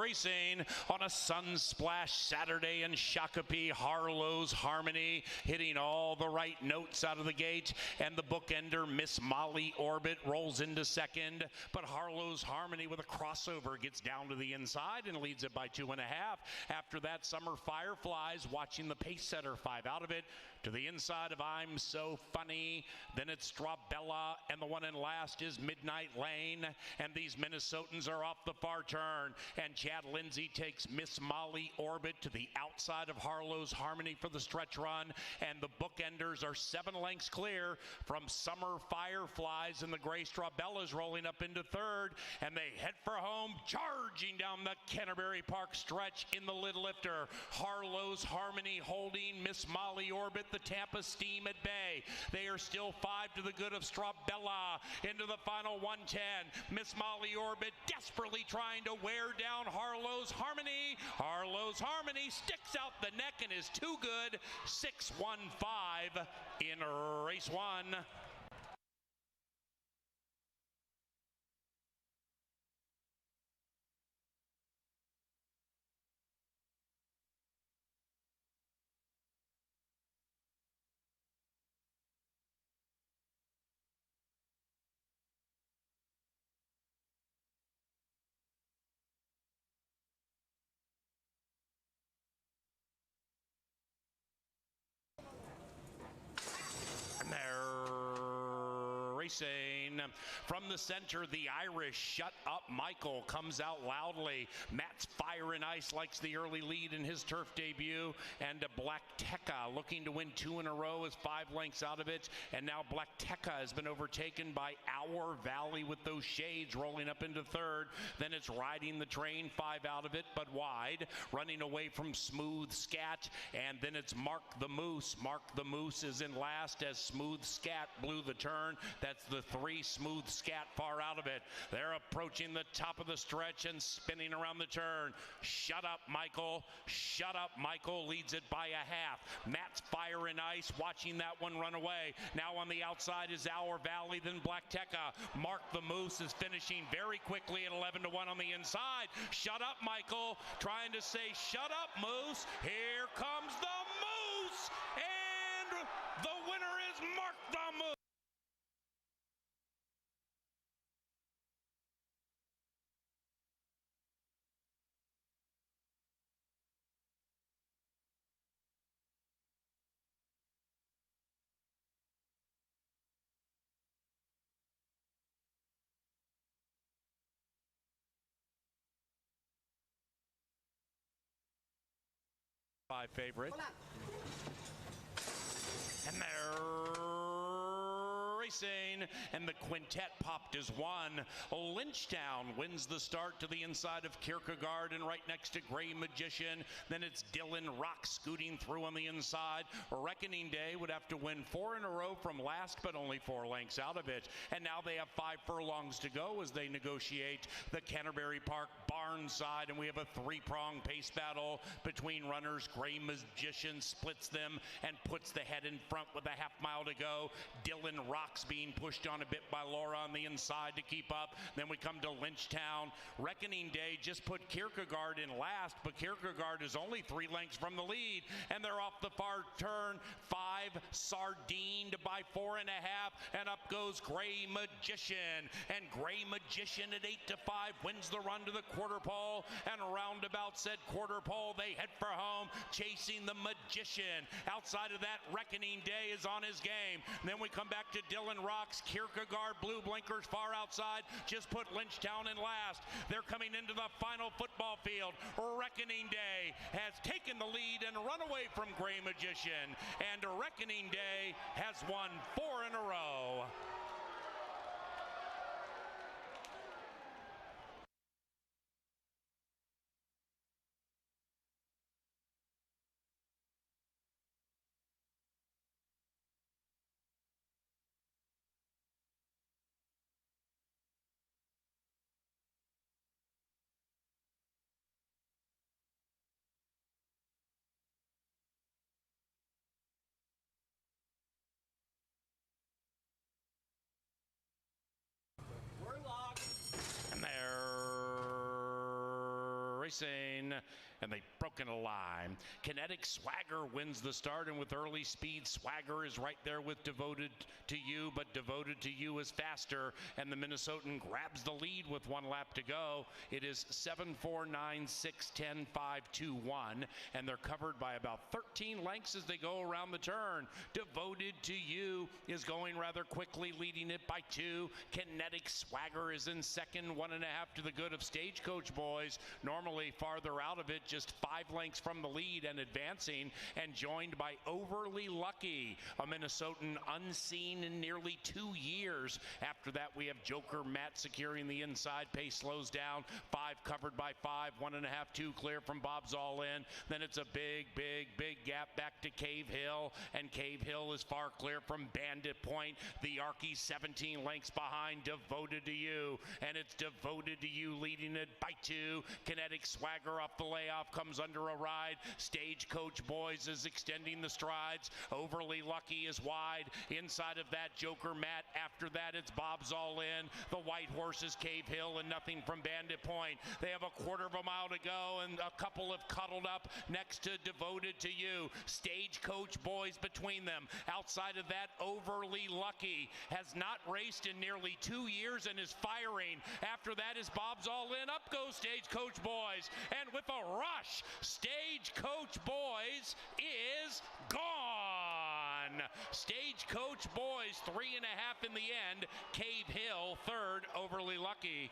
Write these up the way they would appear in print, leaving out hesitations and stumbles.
racing on a sun-splashed Saturday in Shakopee. Harlow's Harmony hitting all the right notes out of the gate, and the bookender Miss Molly Orbit rolls into second, but Harlow's Harmony with a crossover gets down to the inside and leads it by 2.5. After that, Summer Fireflies watching the pace setter 5 out of it to the inside of I'm So Funny. Then it's Strawbella, and the one in last is Midnight Lane, and these Minnesotans are off the far turn, and Chad Lindsay takes Miss Molly Orbit to the outside of Harlow's Harmony for the stretch run, and the bookenders are 7 lengths clear from Summer Fireflies, and the gray Strawbella's rolling up into third, and they head for home, charging down the Canterbury Park stretch in the lid lifter. Harlow's Harmony holding Miss Molly Orbit, the Tampa Steam at bay. They are still 5 to the good of Strawbella into the final 110. Miss Molly Orbit desperately trying to wear down Harlow's Harmony. Harlow's Harmony sticks out the neck and is too good. 6-1-5 in race 1. And they're racing from the center. The Irish Shut Up Michael comes out loudly. Matt's Fire and Ice likes the early lead in his turf debut, and Black Tekka looking to win 2 in a row is 5 lengths out of it, and now Black Tekka has been overtaken by Our Valley with those shades rolling up into third. Then it's Riding the Train, 5 out of it but wide, running away from Smooth Scat, and then it's Mark the Moose. Mark the Moose is in last as Smooth Scat blew the turn. That's the 3 Smooth Scat far out of it. They're approaching the top of the stretch and spinning around the turn. Shut Up Michael. Shut Up Michael leads it by a half. Matt's Fire and Ice watching that one run away. Now on the outside is Our Valley, then Black Tekka. Mark the Moose is finishing very quickly at 11-1 on the inside. Shut Up Michael trying to say shut up Moose. Here comes the Moose, and the winner is Mark the Moose. Five favorite. And they're racing, and the quintet popped as 1. Lynchtown wins the start to the inside of Kierkegaard and right next to Gray Magician. Then it's Dylan Rock scooting through on the inside. Reckoning Day would have to win 4 in a row from last, but only 4 lengths out of it. And now they have 5 furlongs to go as they negotiate the Canterbury Park barn side, and we have a 3-prong pace battle between runners. Gray Magician splits them and puts the head in front with a half mile to go. Dylan Rock's being pushed on a bit by Laura on the inside to keep up. Then we come to Lynchtown. Reckoning Day just put Kierkegaard in last, but Kierkegaard is only 3 lengths from the lead, and they're off the far turn. 5 Sardined by 4.5, and up goes Gray Magician, and Gray Magician at 8-5 wins the run to the quarter pole, and roundabout said quarter pole they head for home, chasing the Magician. Outside of that, Reckoning Day is on his game. And then we come back to Dylan Rock's Kierkegaard. Blue blinkers far outside just put Lynchtown in last. They're coming into the final football field. Reckoning Day has taken the lead and run away from Gray Magician, and Reckoning Day has won 4 in a row. racing, and they've broken a line. Kinetic Swagger wins the start, and with early speed, Swagger is right there with Devoted to You, but Devoted to You is faster, and the Minnesotan grabs the lead with 1 lap to go. It is 7, 4, 9, 6, 10, 5, 2, 1, and they're covered by about 13 lengths as they go around the turn. Devoted to You is going rather quickly, leading it by 2. Kinetic Swagger is in second, 1.5 to the good of Stagecoach Boys. Normally farther out of it, just 5 lengths from the lead and advancing, and joined by Overly Lucky, a Minnesotan unseen in nearly 2 years. After that, we have Joker Matt securing the inside. Pace slows down. 5 covered by 5, 1.5, 2 clear from Bob's All In. Then it's a big gap back to Cave Hill, and Cave Hill is far clear from Bandit Point. The Arkies 17 lengths behind Devoted to You, and it's Devoted to You leading it by 2. Kinetic Swagger off the layoff comes under a ride. Stagecoach Boys is extending the strides. Overly Lucky is wide. Inside of that, Joker Matt. After that, it's Bob's All In. The White Horse is Cave Hill, and nothing from Bandit Point. They have a quarter of a mile to go, and a couple have cuddled up next to Devoted to You. Stagecoach Boys between them. Outside of that, Overly Lucky has not raced in nearly 2 years and is firing. After that is Bob's All In. Up goes Stagecoach Boys, and with a rush, Stagecoach Boys is gone. Stagecoach Boys 3.5 in the end. Cave Hill third, Overly Lucky.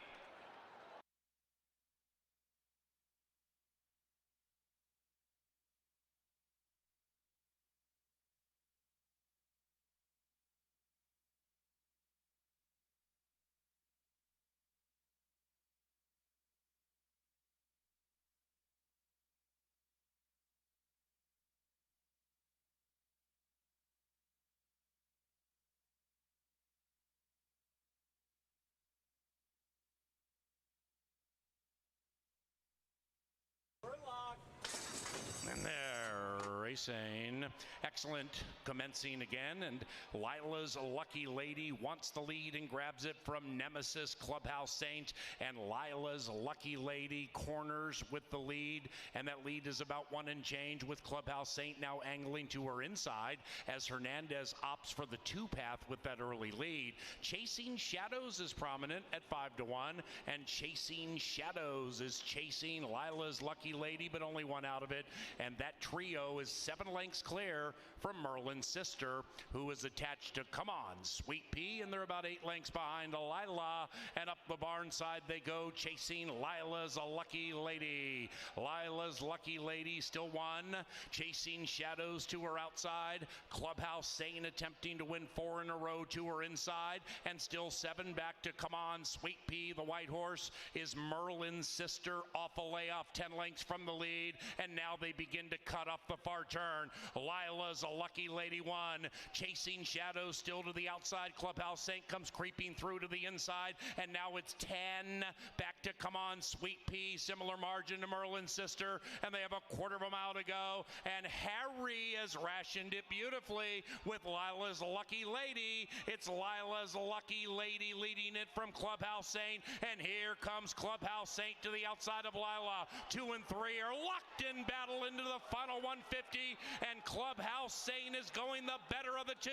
And they're racing. Excellent commencing again, and Lila's Lucky Lady wants the lead and grabs it from Nemesis Clubhouse Saint, and Lila's Lucky Lady corners with the lead, and that lead is about 1 and change, with Clubhouse Saint now angling to her inside as Hernandez opts for the 2-path with that early lead. Chasing Shadows is prominent at 5 to 1, and Chasing Shadows is chasing Lila's Lucky Lady, but only 1 out of it, and that trio is 7 lengths clear from Merlin's Sister, who is attached to Come On Sweet Pea, and they're about 8 lengths behind Lila, and up the barn side they go, chasing Lila's Lucky Lady. Lila's Lucky Lady still 1, Chasing Shadows to her outside, Clubhouse Saint attempting to win 4 in a row to her inside, and still 7 back to Come On Sweet Pea. The White Horse is Merlin's Sister off a layoff, 10 lengths from the lead, and now they begin to cut off the far turn. Lila's Lucky Lady 1, Chasing Shadows still to the outside. Clubhouse Saint comes creeping through to the inside, and now it's 10 back to Come On Sweet Pea, similar margin to Merlin's Sister, and they have a quarter of a mile to go, and Harry has rationed it beautifully with Lila's Lucky Lady. It's Lila's Lucky Lady leading it from Clubhouse Saint, and here comes Clubhouse Saint to the outside of Lila. 2 and 3 are locked in battle into the final 150, and Clubhouse Saint is going the better of the 2.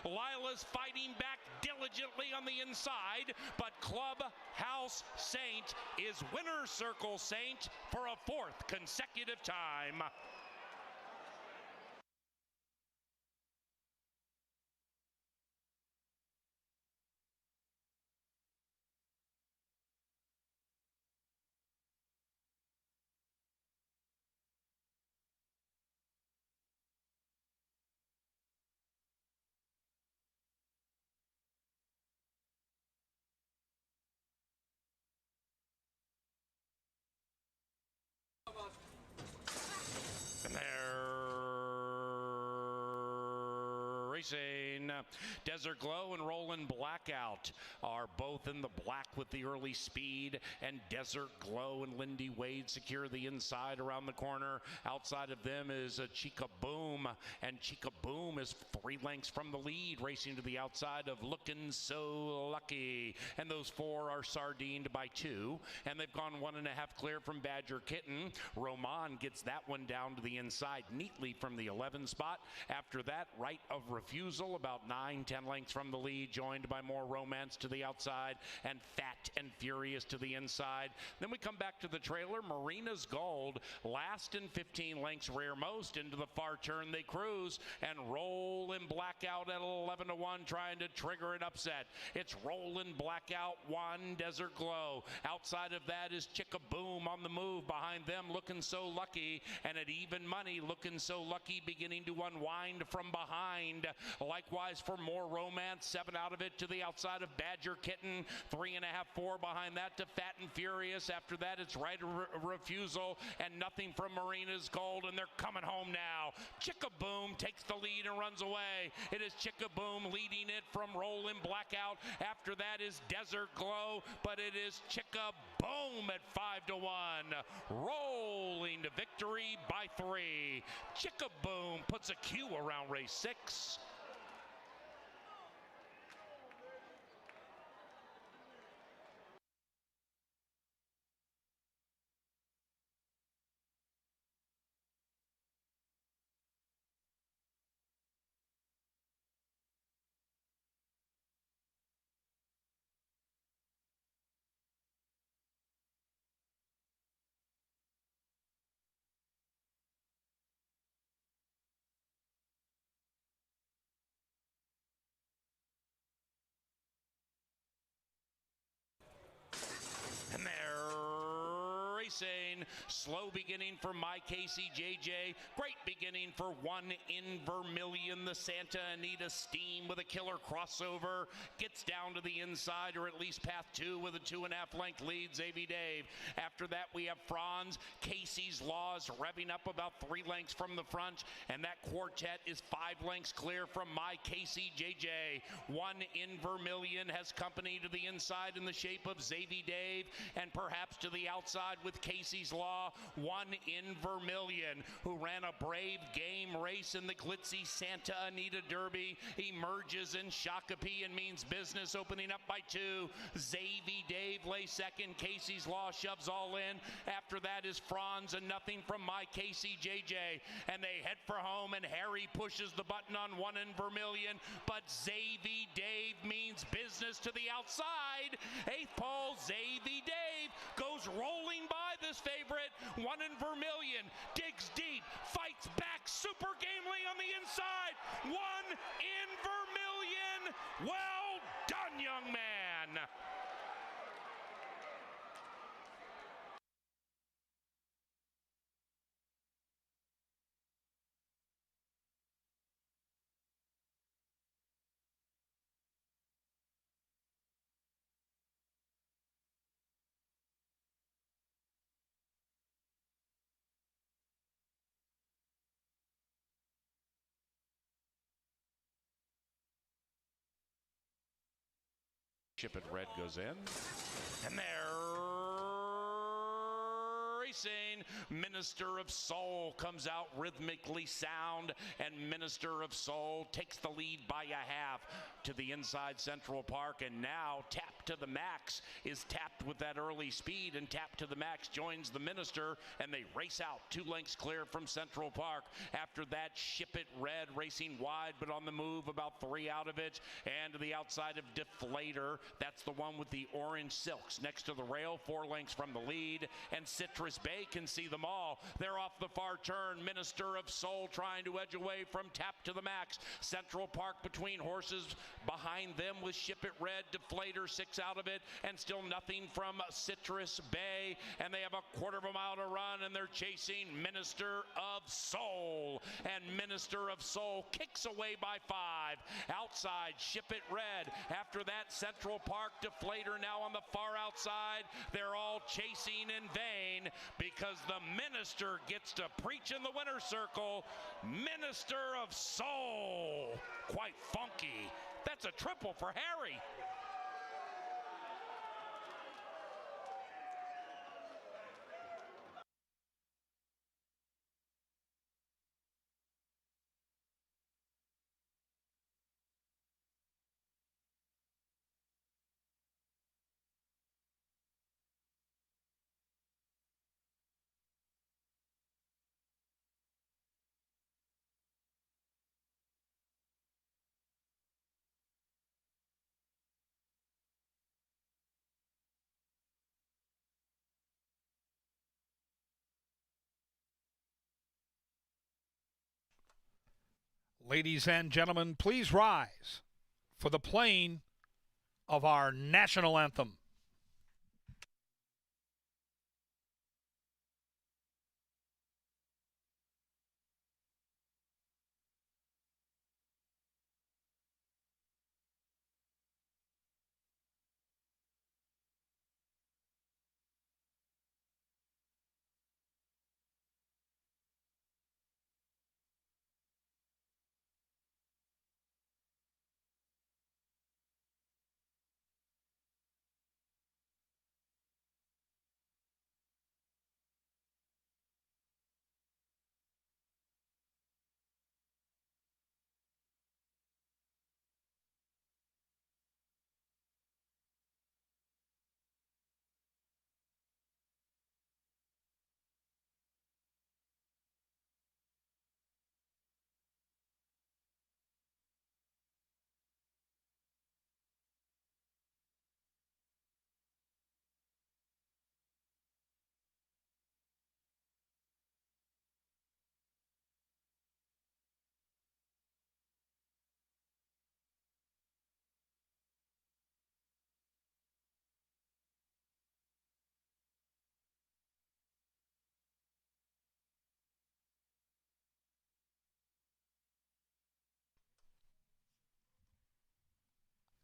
Lila's fighting back diligently on the inside, but Clubhouse Saint is Winner's Circle Saint for a 4th consecutive time. And they're racing. Racing. Desert Glow and Rollin' Blackout are both in the black with the early speed, and Desert Glow and Lindy Wade secure the inside around the corner. Outside of them is Chica Boom, and Chica Boom is 3 lengths from the lead, racing to the outside of Lookin' So Lucky. And those 4 are sardined by 2, and they've gone 1.5 clear from Badger Kitten. Roman gets that one down to the inside neatly from the 11 spot. After that, Right of Refusal about 9-10 lengths from the lead, joined by More Romance to the outside and Fat and Furious to the inside. Then we come back to the trailer. Marina's Gold last in 15 lengths rear most. Into the far turn they cruise, and Rollin' Blackout at 11-1 trying to trigger an upset. It's Rollin' Blackout 1, Desert Glow. Outside of that is Chica Boom on the move. Behind them, Lookin' So Lucky, and at even money, Lookin' So Lucky beginning to unwind from behind. Likewise for More Romance, 7 out of it to the outside of Badger Kitten, 3.5, 4 behind that to Fat and Furious. After that, it's Right of Refusal and nothing from Marina's Gold, and they're coming home now. Chica Boom takes the lead and runs away. It is Chica Boom leading it from Rollin' Blackout. After that is Desert Glow, but it is Chica Boom at 5-1, rolling to victory by 3. Chica Boom puts a Q around race 6. And they're racing. Slow beginning for My Casey JJ. Great beginning for One in Vermilion. The Santa Anita Steam with a killer crossover. Gets down to the inside, or at least path 2 with a 2.5 length lead, Xavier Dave. After that, we have Franz. Casey's Laws revving up about 3 lengths from the front, and that quartet is 5 lengths clear from My Casey JJ. One in Vermilion has company to the inside in the shape of Xavier Dave, and perhaps to the outside with Casey's Law. One in Vermilion, who ran a brave game race in the glitzy Santa Anita Derby, emerges in Shakopee and means business, opening up by 2. Xavier Dave lays second. Casey's Law shoves all in. After that is Franz and nothing from My Casey JJ, and they head for home, and Harry pushes the button on One in Vermilion, but Xavier Dave means business to the outside. 8th pole, Xavier Dave goes rolling by this favorite. One in Vermilion digs deep, fights back super gamely on the inside. One in Vermilion. Well done, young man. Ship It Red goes in, and they're racing. Minister of Soul comes out rhythmically sound, and Minister of Soul takes the lead by a half to the inside Central Park, and now Tap to the Max is tapped with that early speed, and Tap to the Max joins the Minister, and they race out 2 lengths clear from Central Park. After that, Ship It Red racing wide but on the move, about 3 out of it, and to the outside of Deflator. That's the one with the orange silks next to the rail, 4 lengths from the lead, and Citrus Bay can see them all. They're off the far turn. Minister of Soul trying to edge away from Tap to the Max. Central Park between horses. Behind them with Ship It Red, Deflator 6 lengths out of it, and still nothing from Citrus Bay. And they have a quarter of a mile to run, and they're chasing Minister of Soul. And Minister of Soul kicks away by 5. Outside, Ship It Red. After that, Central Park Deflator now on the far outside. They're all chasing in vain because the Minister gets to preach in the winner's circle. Minister of Soul. Quite funky. That's a triple for Harry. Ladies and gentlemen, please rise for the playing of our national anthem.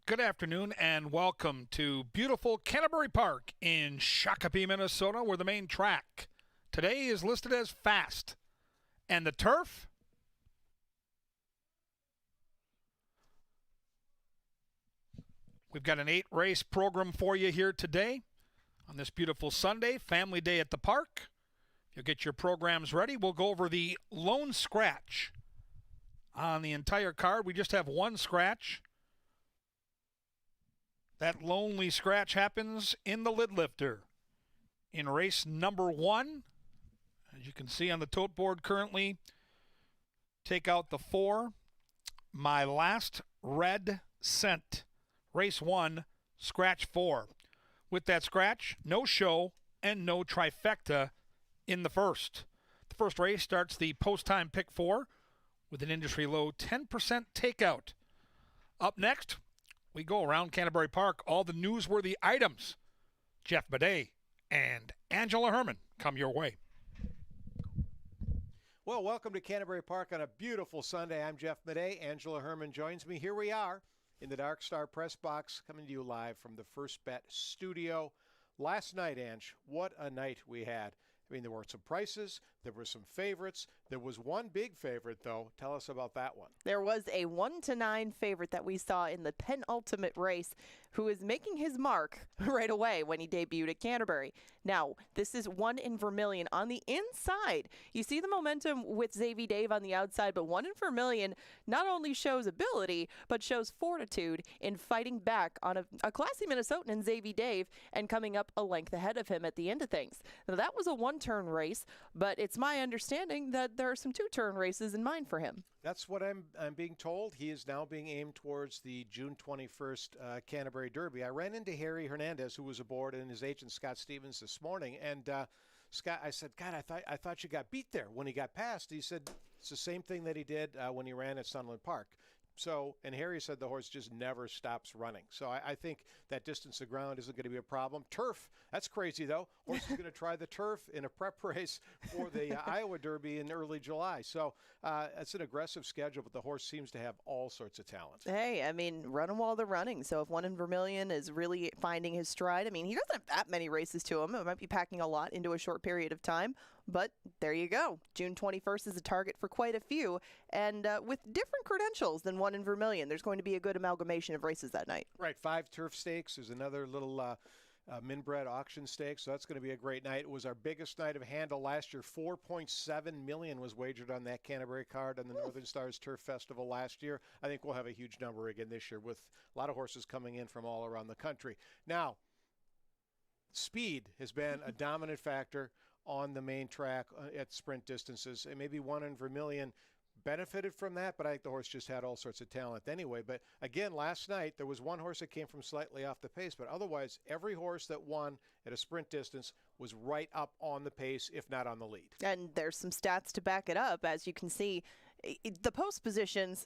Good afternoon and welcome to beautiful Canterbury Park in Shakopee, Minnesota, where the main track today is listed as fast. And the turf? We've got an 8-race program for you here today on this beautiful Sunday, Family Day at the Park. You'll get your programs ready. We'll go over the lone scratch on the entire card. We just have one scratch. That lonely scratch happens in the lid lifter. In race number 1, as you can see on the tote board currently, take out the 4, My Last Red Cent. Race 1, scratch 4. With that scratch, no show and no trifecta in the first. The first race starts the post-time pick 4 with an industry low 10% takeout. Up next, we go around Canterbury Park, all the newsworthy items. Jeff Bidet and Angela Herman come your way. Well, welcome to Canterbury Park on a beautiful Sunday. I'm Jeff Bidet. Angela Herman joins me. Here we are in the Dark Star Press Box, coming to you live from the First Bet studio. Last night, Ange, what a night we had. I mean, there were some prices, there were some favorites. There was one big favorite, though. Tell us about that one. There was a 1-9 favorite that we saw in the penultimate race who is making his mark right away when he debuted at Canterbury. Now, this is 1 in Vermilion on the inside. You see the momentum with Xavier Dave on the outside, but 1 in Vermilion not only shows ability, but shows fortitude in fighting back on a classy Minnesotan in Xavier Dave and coming up a length ahead of him at the end of things. Now, that was a 1-turn race, but it's my understanding that there are some 2-turn races in mind for him. That's what I'm being told. He is now being aimed towards the June 21st Canterbury Derby. I ran into Harry Hernandez, who was aboard, and his agent Scott Stevens this morning. And Scott, I said, God, I thought you got beat there when he got past. He said it's the same thing that he did when he ran at Sunland Park. So, and Harry said the horse just never stops running. So I think that distance of ground isn't going to be a problem. Turf, that's crazy though. Horse is going to try the turf in a prep race for the Iowa Derby in early July. So it's an aggressive schedule, but the horse seems to have all sorts of talent. Hey, I mean, run them while they're running. So if One in Vermilion is really finding his stride, I mean, he doesn't have that many races to him. It might be packing a lot into a short period of time. But there you go. June 21st is a target for quite a few, and with different credentials than One in Vermilion. There's going to be a good amalgamation of races that night. Right, 5 turf stakes. There's another little Minbred auction stakes, so that's going to be a great night. It was our biggest night of handle last year. 4.7 million was wagered on that Canterbury card on the Northern Stars Turf Festival last year. I think we'll have a huge number again this year with a lot of horses coming in from all around the country. Now, speed has been a dominant factor on the main track at sprint distances, and maybe One in Vermilion benefited from that, but I think the horse just had all sorts of talent anyway. But again, last night there was one horse that came from slightly off the pace, but otherwise every horse that won at a sprint distance was right up on the pace, if not on the lead. And there's some stats to back it up. As you can see, the post positions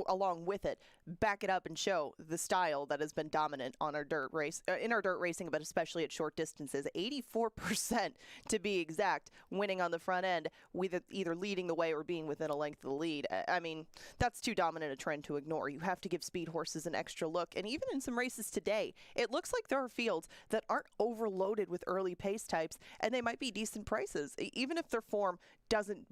along with it back it up and show the style that has been dominant on our dirt race in our dirt racing, but especially at short distances. 84% to be exact, winning on the front end with either leading the way or being within a length of the lead. I mean, that's too dominant a trend to ignore. You have to give speed horses an extra look. And even in some races today, it looks like there are fields that aren't overloaded with early pace types, and they might be decent prices, even if their form doesn't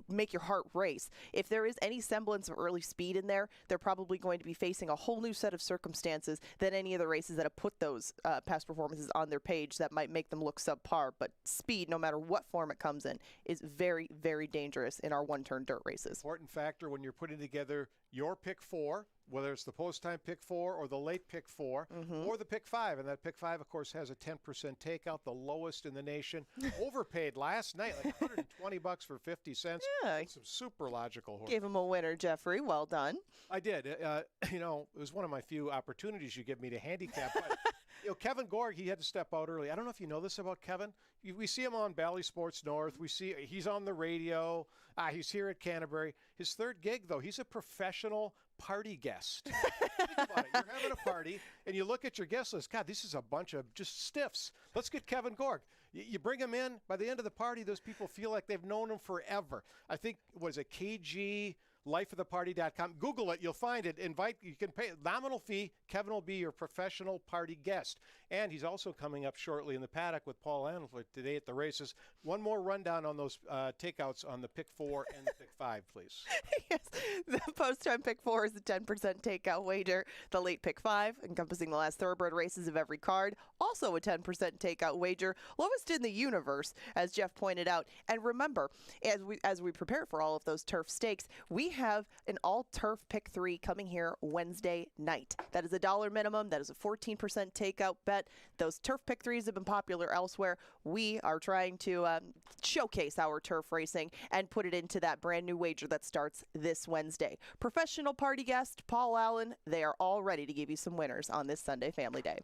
make your heart race. If there is any semblance of early speed in there, they're probably going to be facing a whole new set of circumstances than any of the races that have put those past performances on their page that might make them look subpar. But speed, no matter what form it comes in, is very, very dangerous in our one-turn dirt races. Important factor when you're putting together your pick 4, whether it's the post-time pick 4 or the late pick 4 or the pick 5. And that pick 5, of course, has a 10% takeout, the lowest in the nation. Overpaid last night, like $120 for 50 cents. Yeah. Some super logical horse. Gave him a winner, Jeffrey. Well done. I did. You know, it was one of my few opportunities you give me to handicap. But, you know, Kevin Gorg, he had to step out early. I don't know if you know this about Kevin. We see him on Bally Sports North. We see he's on the radio. He's here at Canterbury. His third gig, though, he's a professional party guest. Think about it. You're having a party, and you look at your guest list. God, this is a bunch of just stiffs. Let's get Kevin Gorg. You bring him in. By the end of the party, those people feel like they've known him forever. I think, what is it, KG? lifeoftheparty.com. Google it. You'll find it. You can pay a nominal fee. Kevin will be your professional party guest. And he's also coming up shortly in the paddock with Paul Anfield today at the races. One more rundown on those takeouts on the pick 4 and the pick 5, please. Yes, the post-time pick 4 is a 10% takeout wager. The late pick 5, encompassing the last thoroughbred races of every card, also a 10% takeout wager. Lowest in the universe, as Jeff pointed out. And remember, as we prepare for all of those turf stakes, we have an all-turf pick 3 coming here Wednesday night. That is $1 minimum. That is a 14% takeout bet. Those turf pick 3s have been popular elsewhere. We are trying to showcase our turf racing and put it into that brand new wager that starts this Wednesday. Professional party guest Paul Allen, they are all ready to give you some winners on this Sunday Family Day.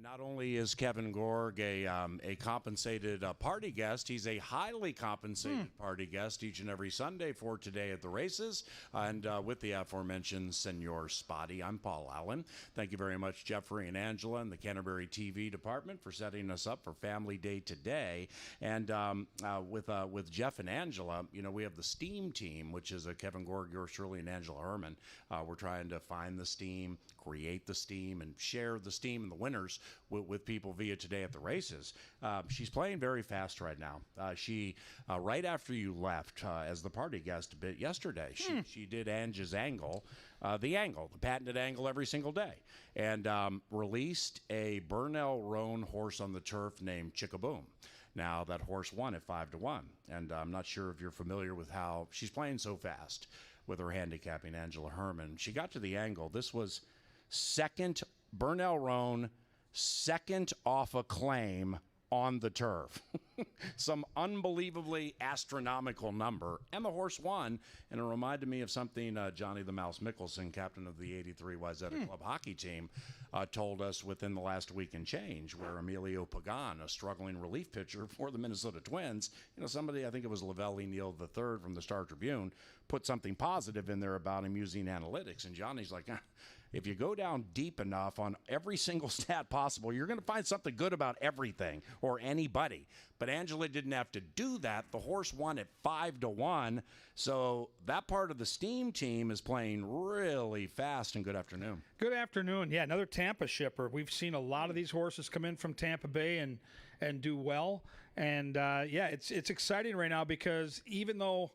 Not only is Kevin Gorg a compensated party guest, he's a highly compensated party guest each and every Sunday for Today at the Races. And with the aforementioned Senor Spotty, I'm Paul Allen. Thank you very much, Jeffrey and Angela and the Canterbury TV department for setting us up for Family Day today. And with Jeff and Angela, you know, we have the STEAM team, which is Kevin Gorg, yours truly, and Angela Herman. We're trying to find the STEAM, create the STEAM, and share the STEAM and the winners with people via Today at the Races. She's playing very fast right now. She right after you left as the party guest a bit yesterday, she did Angie's angle, the patented angle every single day, and released a Burnell Roan horse on the turf named Chickaboom. Now that horse won at 5-1, and I'm not sure if you're familiar with how she's playing so fast with her handicapping, Angela Herman. She got to the angle. This was second, Burnell Roan, second off a claim on the turf. Some unbelievably astronomical number, and the horse won. And it reminded me of something Johnny the Mouse Mickelson, captain of the 83 Wayzata Club hockey team, told us within the last week and change, where Emilio Pagan, a struggling relief pitcher for the Minnesota Twins, you know, somebody, I think it was Lavelli Neal III from the Star Tribune, put something positive in there about him using analytics. And Johnny's like, if you go down deep enough on every single stat possible, you're going to find something good about everything or anybody. But Angela didn't have to do that. The horse won at 5-1. So that part of the STEAM team is playing really fast. And good afternoon. Good afternoon. Yeah, another Tampa shipper. We've seen a lot of these horses come in from Tampa Bay and do well. And, yeah, it's exciting right now because even though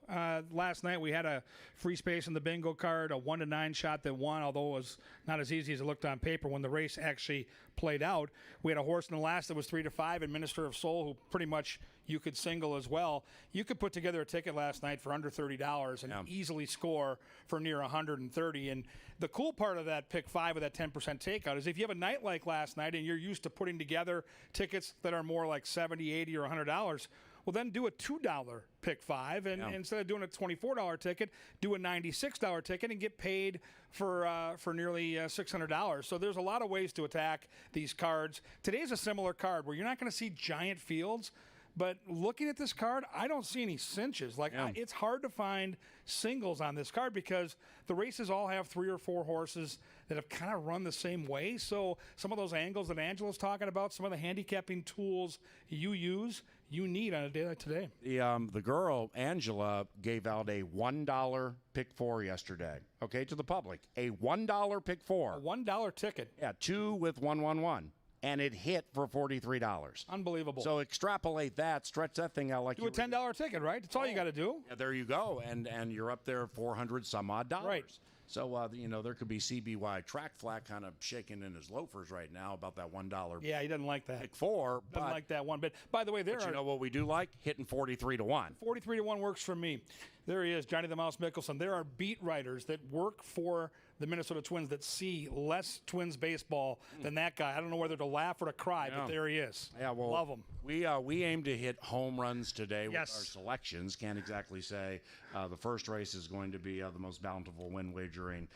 last night we had a free space in the bingo card, a 1-9 shot that won, although it was not as easy as it looked on paper when the race actually played out. We had a horse in the last that was 3-5 and Minister of Soul, who pretty much you could single as well. You could put together a ticket last night for under $30 and easily score for near 130. And the cool part of that pick 5 with that 10% takeout is if you have a night like last night and you're used to putting together tickets that are more like $70, $80, or $100, well, then do a $2 pick 5, and instead of doing a $24 ticket, do a $96 ticket and get paid for nearly $600. So there's a lot of ways to attack these cards. Today's a similar card where you're not going to see giant fields. But looking at this card, I don't see any cinches. It's hard to find singles on this card because the races all have 3 or 4 horses that have kind of run the same way. So some of those angles that Angela's talking about, some of the handicapping tools you need on a day like today. The girl, Angela, gave out a $1 pick 4 yesterday, okay, to the public. A $1 pick 4. A $1 ticket. Yeah, 2 with 111. And it hit for $43. Unbelievable. So extrapolate that, stretch that thing out like do a $10 ticket, right? That's all you got to do. Yeah, there you go, and you're up there $400 some odd dollars. Right. So you know, there could be CBY track flat kind of shaking in his loafers right now about that $1. Yeah, he doesn't like that. Pick 4. Doesn't like that one. But by the way, you know what we do like? Hitting 43-1. 43-1 works for me. There he is, Johnny the Mouse Mickelson. There are beat writers that work for the Minnesota Twins that see less Twins baseball than that guy. I don't know whether to laugh or to cry, but there he is. Yeah, well, love him. We aim to hit home runs today with our Yes. selections. Can't exactly say the first race is going to be the most bountiful win wagering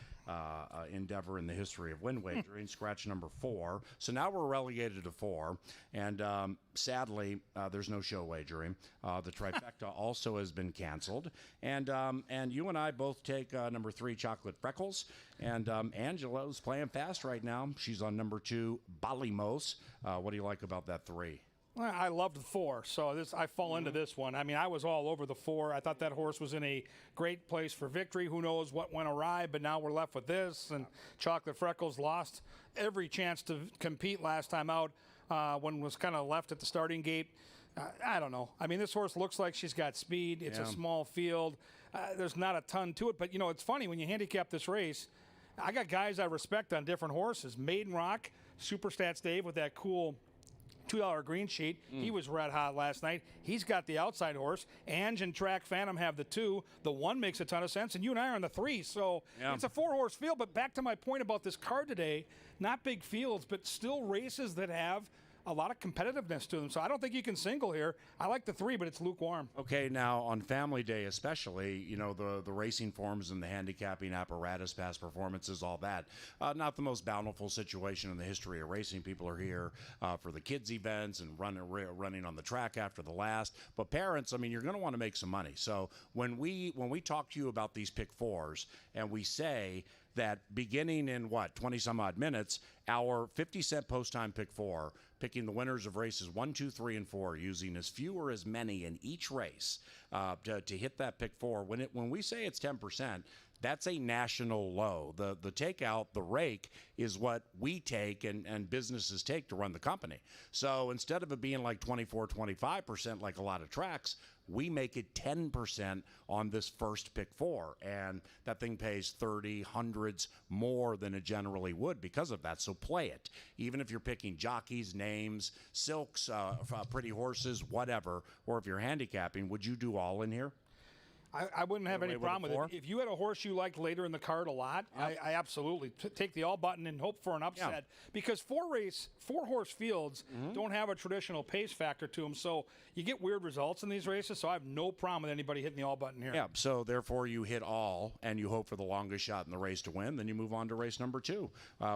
endeavor in the history of win wagering. Scratch number 4. So now we're relegated to 4, and sadly, there's no show wagering. The trifecta also has been canceled, and you and I both take number 3, Chocolate Freckles. And Angela's playing fast right now. She's on number 2, Balymos. What do you like about that 3? Well, I loved the 4, so I fall into this one. I mean, I was all over the 4. I thought that horse was in a great place for victory. Who knows what went awry, but now we're left with this. And Chocolate Freckles lost every chance to compete last time out when was kind of left at the starting gate. I don't know. I mean, this horse looks like she's got speed. It's a small field. There's not a ton to it. But, you know, it's funny when you handicap this race, I got guys I respect on different horses. Maiden Rock, Super Stats Dave with that cool $2 green sheet. He was red hot last night. He's got the outside horse. Ange and Track Phantom have the 2. The 1 makes a ton of sense, and you and I are on the 3. So it's a 4-horse field. But back to my point about this card today, not big fields, but still races that have a lot of competitiveness to them. So I don't think you can single here. I like the 3, but it's lukewarm. Okay, now on Family Day especially, you know, the racing forms and the handicapping apparatus, past performances, all that. Not the most bountiful situation in the history of racing. People are here for the kids' events and running on the track after the last. But parents, I mean, you're going to want to make some money. So when we talk to you about these pick 4s and we say that beginning in 20 some odd minutes, our 50-cent post time pick 4, picking the winners of races 1, 2, 3, and 4, using as few or as many in each race to hit that pick 4. When we say it's 10%, that's a national low. The takeout, the rake, is what we take and businesses take to run the company. So instead of it being like 24, 25% like a lot of tracks, we make it 10% on this first pick 4. And that thing pays 30, hundreds more than it generally would because of that. So play it. Even if you're picking jockeys, names, silks, pretty horses, whatever, or if you're handicapping, would you do all in here? I wouldn't have any problem with it. If you had a horse you liked later in the card a lot, yep. I absolutely take the all button and hope for an upset. Yeah. Because 4-horse fields don't have a traditional pace factor to them, so you get weird results in these races. So I have no problem with anybody hitting the all button here. Yeah. So therefore, you hit all, and you hope for the longest shot in the race to win. Then you move on to race number 2,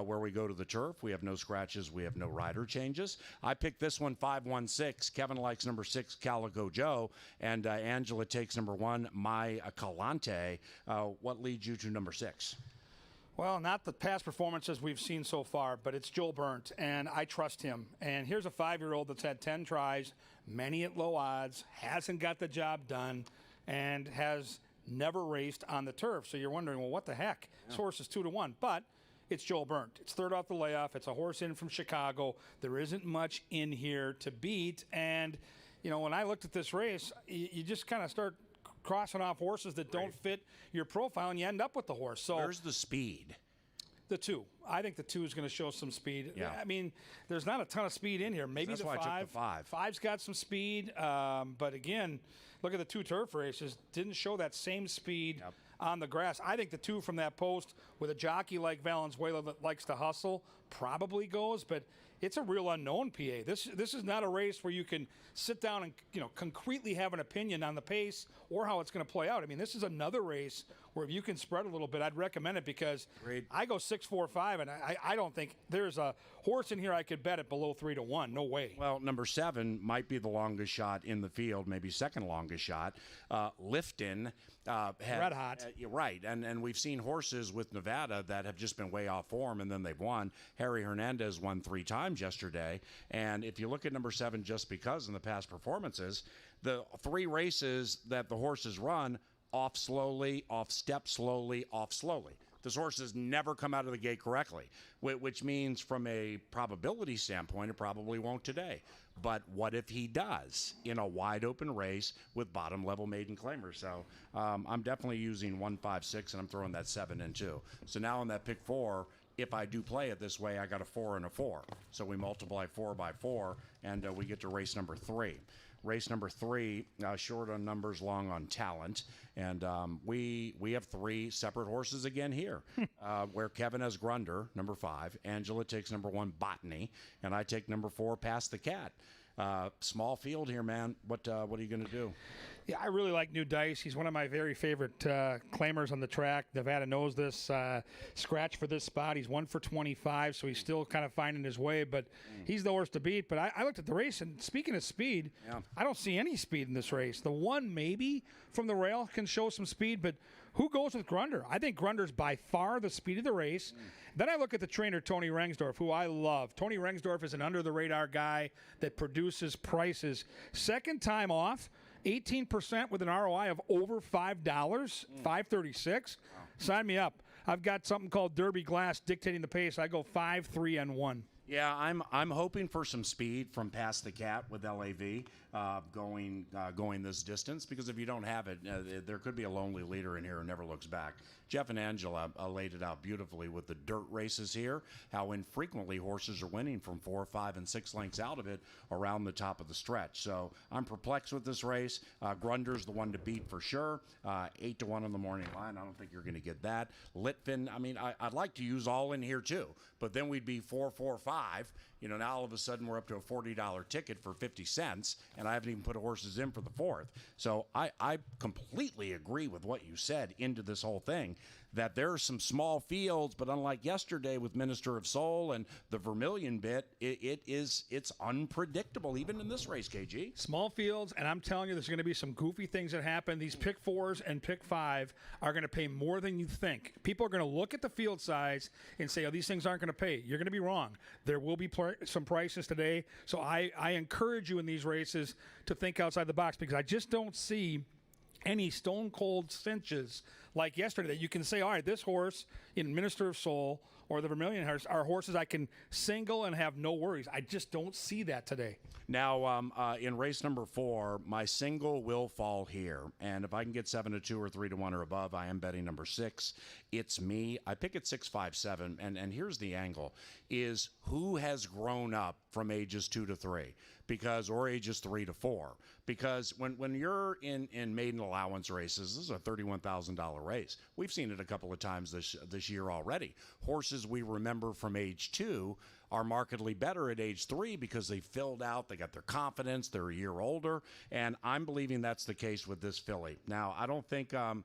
where we go to the turf. We have no scratches. We have no rider changes. I picked this one 5-1-6. Kevin likes number 6, Calico Joe, and Angela takes number 1. My Calante. What leads you to number 6? Well, not the past performances we've seen so far, but it's Joel Burnt, and I trust him. And here's a 5-year-old that's had 10 tries, many at low odds, hasn't got the job done, and has never raced on the turf. So you're wondering, well, what the heck? Yeah. This horse is 2-1, but it's Joel Burnt. It's third off the layoff. It's a horse in from Chicago. There isn't much in here to beat. And, you know, when I looked at this race, you just kind of start crossing off horses that don't fit your profile, and you end up with the horse. So where's the speed? The 2. I think the 2 is going to show some speed. Yeah. I mean, there's not a ton of speed in here. Maybe that's the why 5. I took the 5. 5's got some speed, but again, look at the 2 turf races. Didn't show that same speed on the grass. I think the 2 from that post with a jockey like Valenzuela that likes to hustle probably goes, but it's a real unknown, PA. This is not a race where you can sit down and, you know, concretely have an opinion on the pace or how it's going to play out. I mean, this is another race where if you can spread a little bit, I'd recommend it because I go 6-4-5, and I don't think there's a horse in here I could bet at below 3-1. No way. Well, number 7 might be the longest shot in the field, maybe second longest shot. Lifton. Red hot. Right, and we've seen horses with Nevada that have just been way off form, and then they've won. Harry Hernandez won 3 times yesterday, and if you look at number 7 just because in the past performances, the 3 races that the horses run, off slowly, off step slowly, off slowly. This horse has never come out of the gate correctly, which means from a probability standpoint, it probably won't today. But what if he does in a wide open race with bottom level maiden claimers? So I'm definitely using 1, 5, 6, and I'm throwing that 7 in too. So now in that pick 4, if I do play it this way, I got a 4 and a 4. So we multiply 4 by 4, and we get to race number 3. Race number 3, short on numbers, long on talent. And we have 3 separate horses again here, where Kevin has Grunder, number 5. Angela takes number 1, Botany. And I take number 4, Past the Cat. Small field here, man. What are you going to do? Yeah, I really like New Dice. He's one of my very favorite claimers on the track. Nevada knows this. Scratch for this spot. He's 1 for 25, so he's still kind of finding his way, but he's the horse to beat. But I looked at the race, and speaking of speed, I don't see any speed in this race. The 1 maybe from the rail can show some speed, but who goes with Grunder? I think Grunder's by far the speed of the race. Then I look at the trainer, Tony Rengsdorf, who I love. Tony Rengsdorf is an under-the-radar guy that produces prices. Second time off, 18% with an ROI of over $5, $5.36. Wow. Sign me up. I've got something called Derby Glass dictating the pace. I go 5, 3, and 1. Yeah, I'm hoping for some speed from Past the Cat with LAV going this distance, because if you don't have it, there could be a lonely leader in here who never looks back. Jeff and Angela laid it out beautifully with the dirt races here, how infrequently horses are winning from 4, 5, and 6 lengths out of it around the top of the stretch. So I'm perplexed with this race. Grunder's the one to beat for sure. 8 to 1 on the morning line. I don't think you're going to get that. Litfin, I mean, I'd like to use all in here too, but then we'd be 4, 4, 5. Now all of a sudden we're up to a $40 ticket for 50 cents, and I haven't even put horses in for the 4th. So I completely agree with what you said into this whole thing, that there are some small fields, but unlike yesterday with Minister of Soul and the Vermilion bit, it's unpredictable, even in this race, KG. Small fields, and I'm telling you, there's going to be some goofy things that happen. These pick 4s and pick 5 are going to pay more than you think. People are going to look at the field size and say, oh, these things aren't going to pay. You're going to be wrong. There will be some prices today. So I encourage you in these races to think outside the box, because I just don't see any stone cold cinches like yesterday that you can say, all right, this horse in Minister of Soul or the Vermilion horse are horses I can single and have no worries. I just don't see that today. Now, in race number 4, my single will fall here. And if I can get 7 to 2 or 3 to 1 or above, I am betting number 6. It's me. I pick at 6, 5, 7. And here's the angle, is who has grown up from ages 2 to 3? Or ages 3 to 4. Because when you're in maiden allowance races, this is a $31,000 race. We've seen it a couple of times this year already. Horses we remember from age 2 are markedly better at age 3 because they filled out, they got their confidence, they're a year older, and I'm believing that's the case with this filly. Now, I don't think the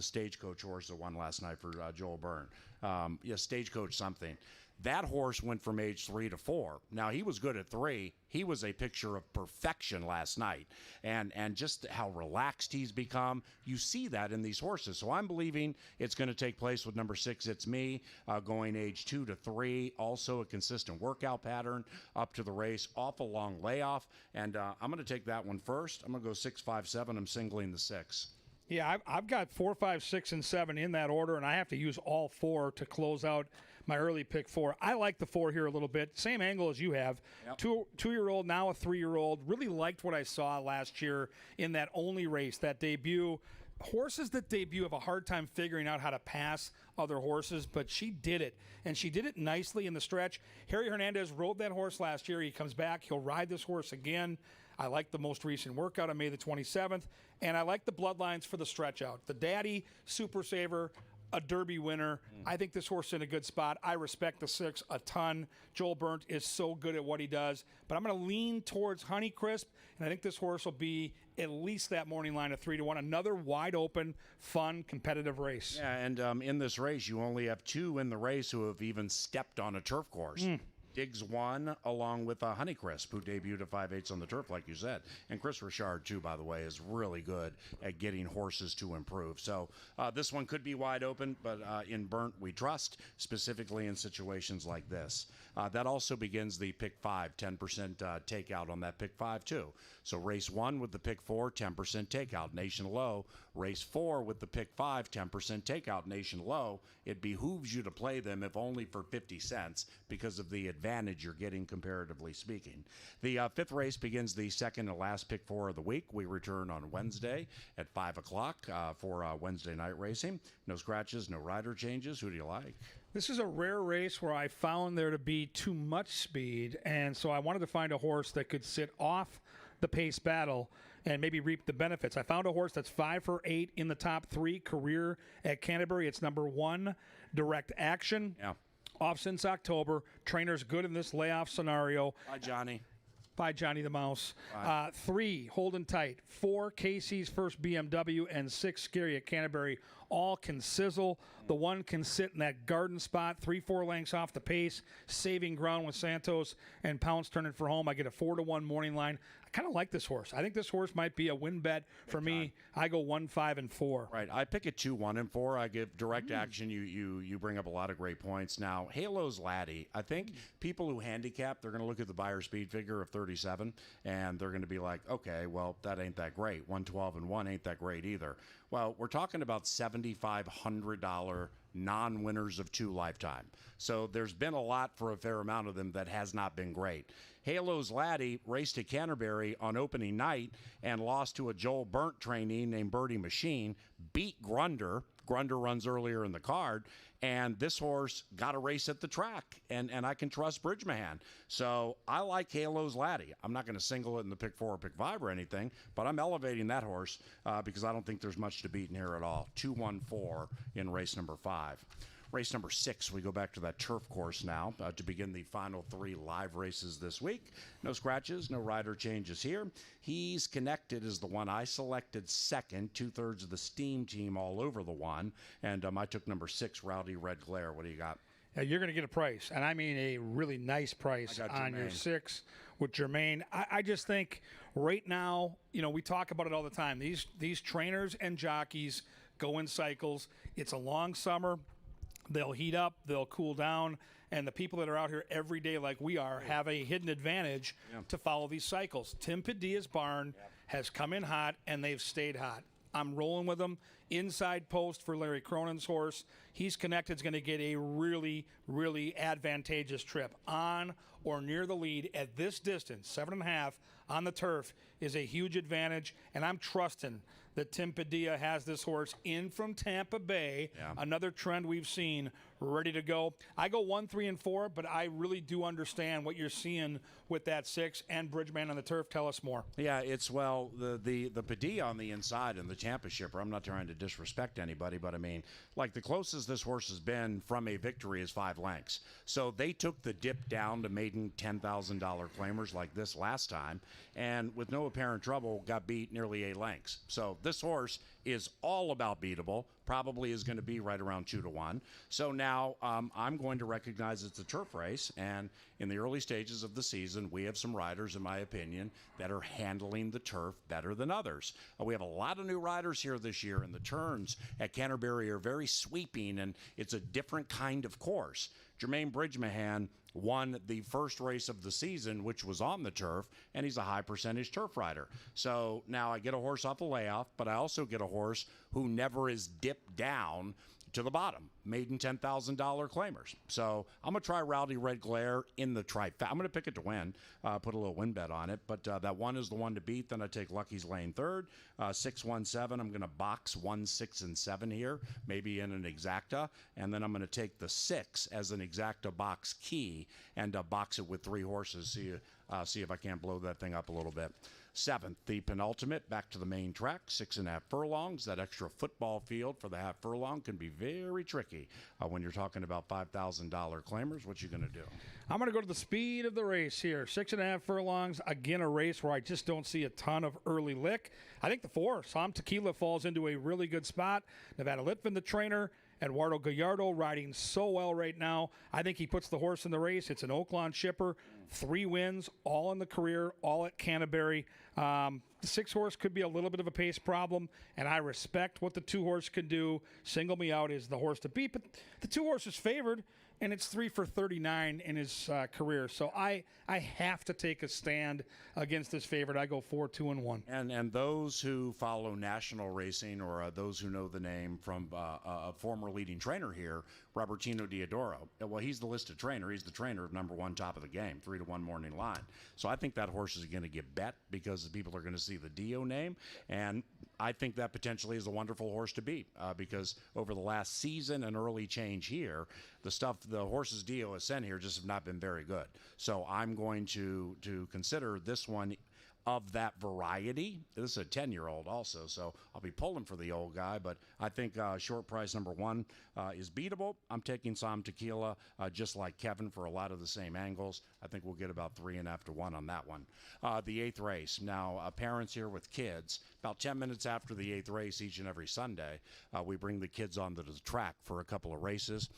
Stagecoach horse that won last night for Joel Byrne. Stagecoach something. That horse went from age 3 to 4. Now, he was good at 3. He was a picture of perfection last night. And just how relaxed he's become, you see that in these horses. So I'm believing it's going to take place with number 6, It's Me, going age 2 to 3. Also a consistent workout pattern up to the race, off a long layoff. And I'm going to take that one first. I'm going to go 6, 5, 7. I'm singling the 6. Yeah, I've got 4, 5, 6, and 7 in that order, and I have to use all 4 to close out my early pick 4. I like the 4 here a little bit. Same angle as you have. Yep. Two-year-old, now a 3-year-old. Really liked what I saw last year in that only race, that debut. Horses that debut have a hard time figuring out how to pass other horses, but she did it, and she did it nicely in the stretch. Harry Hernandez rode that horse last year. He comes back. He'll ride this horse again. I like the most recent workout on May the 27th, and I like the bloodlines for the stretch out. The Daddy, Super Saver, a Derby winner. I think this horse is in a good spot. I respect the 6 a ton. Joel Byrne is so good at what he does, but I'm going to lean towards Honeycrisp, and I think this horse will be at least that morning line of 3 to 1. Another wide open, fun, competitive race. Yeah, and in this race, you only have 2 in the race who have even stepped on a turf course. Diggs won along with Honeycrisp, who debuted at 5/8 on the turf, like you said. And Chris Richard, too, by the way, is really good at getting horses to improve. So this one could be wide open, but in Burnt we trust, specifically in situations like this. That also begins the pick 5, 10% takeout on that pick 5, too. So race 1 with the pick 4, 10% takeout, nation low. Race 4 with the pick 5, 10% takeout, nation low. It behooves you to play them, if only for 50 cents, because of the advantage you're getting comparatively speaking. The 5th race begins the second and last pick 4 of the week. We return on Wednesday at 5 o'clock for Wednesday night racing. No scratches, no rider changes. Who do you like? This is a rare race where I found there to be too much speed, and so I wanted to find a horse that could sit off the pace battle and maybe reap the benefits. I found a horse that's 5 for 8 in the top 3 career at Canterbury. It's number 1, Direct Action. Yeah. Off since October. Trainer's good in this layoff scenario. Bye, Johnny. By Johnny the Mouse. 3, Holding Tight. 4, Casey's First BMW. And 6, Scary at Canterbury. All can sizzle. The 1 can sit in that garden spot, 3-4 lengths off the pace, saving ground with Santos and Pounce turning for home. I get a 4 to 1 morning line. I kind of like this horse. I think this horse might be a win bet for me. I go 1, 5, and 4. Right. I pick it 2, 1, and 4. I give Direct Action. You bring up a lot of great points. Now, Halo's Laddie. I think people who handicap, they're going to look at the buyer speed figure of 37, and they're going to be like, okay, well, that ain't that great. 112 and 1 ain't that great either. Well, we're talking about $7,500 non-winners of 2 lifetime. So there's been a lot for a fair amount of them that has not been great. Halo's Laddie raced at Canterbury on opening night and lost to a Joel Byrne trainee named Birdie Machine, beat Grunder, Grunder runs earlier in the card, and this horse got a race at the track, and I can trust Bridgman. So I like Halo's Laddie. I'm not going to single it in the pick 4 or pick 5 or anything, but I'm elevating that horse because I don't think there's much to beat in here at all. 2-1-4 in race number 5. Race number 6, we go back to that turf course now to begin the final 3 live races this week. No scratches, no rider changes here. He's Connected is the one I selected second, 2/3 of the Steam team all over the one. And I took number 6, Rowdy Red Glare. What do you got? Yeah, you're going to get a price, and I mean a really nice price on your 6 with Jermaine. I just think right now, we talk about it all the time. These trainers and jockeys go in cycles. It's a long summer. They'll heat up, they'll cool down, and the people that are out here every day like we are have a hidden advantage to follow these cycles. Tim Padilla's barn has come in hot, and they've stayed hot. I'm rolling with them. Inside post for Larry Cronin's horse. He's Connected is going to get a really, really advantageous trip. On or near the lead at this distance, 7.5 on the turf, is a huge advantage, and I'm trusting that Tim Padilla has this horse in from Tampa Bay. Another trend we've seen, ready to go. I go 1, 3, and 4, but I really do understand what you're seeing with that 6 and Bridgman on the turf. Tell us more. Yeah, it's the Padilla on the inside and the Tampa shipper. I'm not trying to disrespect anybody, but I mean, like the closest this horse has been from a victory is 5 lengths. So they took the dip down to maiden $10,000 claimers like this last time, and with no apparent trouble, got beat nearly 8 lengths. So this horse is all about beatable, probably is going to be right around 2-1. So now I'm going to recognize it's a turf race, and in the early stages of the season, we have some riders, in my opinion, that are handling the turf better than others. We have a lot of new riders here this year, and the turns at Canterbury are very sweeping, and it's a different kind of course. Jermaine Bridgman won the first race of the season, which was on the turf, and he's a high percentage turf rider. So now I get a horse off the layoff, but I also get a horse who never is dipped down to the bottom, maiden $10,000 claimers. So I'm going to try Rowdy Red Glare in the trifecta. I'm going to pick it to win, put a little win bet on it, but that 1 is the one to beat. Then I take Lucky's Lane third, 6, 1, 7. I'm going to box 1, 6, and 7 here, maybe in an exacta, and then I'm going to take the 6 as an exacta box key and box it with 3 horses. See if I can't blow that thing up a little bit. 7th, the penultimate, back to the main track, 6.5 furlongs. That extra football field for the half furlong can be very tricky when you're talking about $5,000 claimers. What you going to do? I'm going to go to the speed of the race here. 6.5 furlongs. Again, a race where I just don't see a ton of early lick. I think the 4, Som Tequila, falls into a really good spot. Nevada Litvin, the trainer. Eduardo Gallardo riding so well right now. I think he puts the horse in the race. It's an Oaklawn shipper. 3 wins, all in the career, all at Canterbury. The 6 horse could be a little bit of a pace problem, and I respect what the 2 horse can do. Single me out is the horse to beat, but the 2 horse is favored, and it's 3 for 39 in his career. So I have to take a stand against this favorite. I go 4, 2, and 1. And those who follow national racing, or those who know the name from a former leading trainer here, Robertino Diodoro. Well, he's the listed trainer. He's the trainer of number 1 top of the game, 3-1 morning line. So I think that horse is going to get bet because the people are going to see the Dio name, and I think that potentially is a wonderful horse to beat because over the last season and early change here, the horses Dio has sent here just have not been very good. So I'm going to consider this one of that variety. This is a 10-year-old also, so I'll be pulling for the old guy, but I think short price number 1 is beatable. I'm taking Som Tequila just like Kevin for a lot of the same angles. I think we'll get about 3.5 to 1 on that one. The 8th race. Now, parents here with kids, about 10 minutes after the 8th race each and every Sunday, we bring the kids onto the track for a couple of races,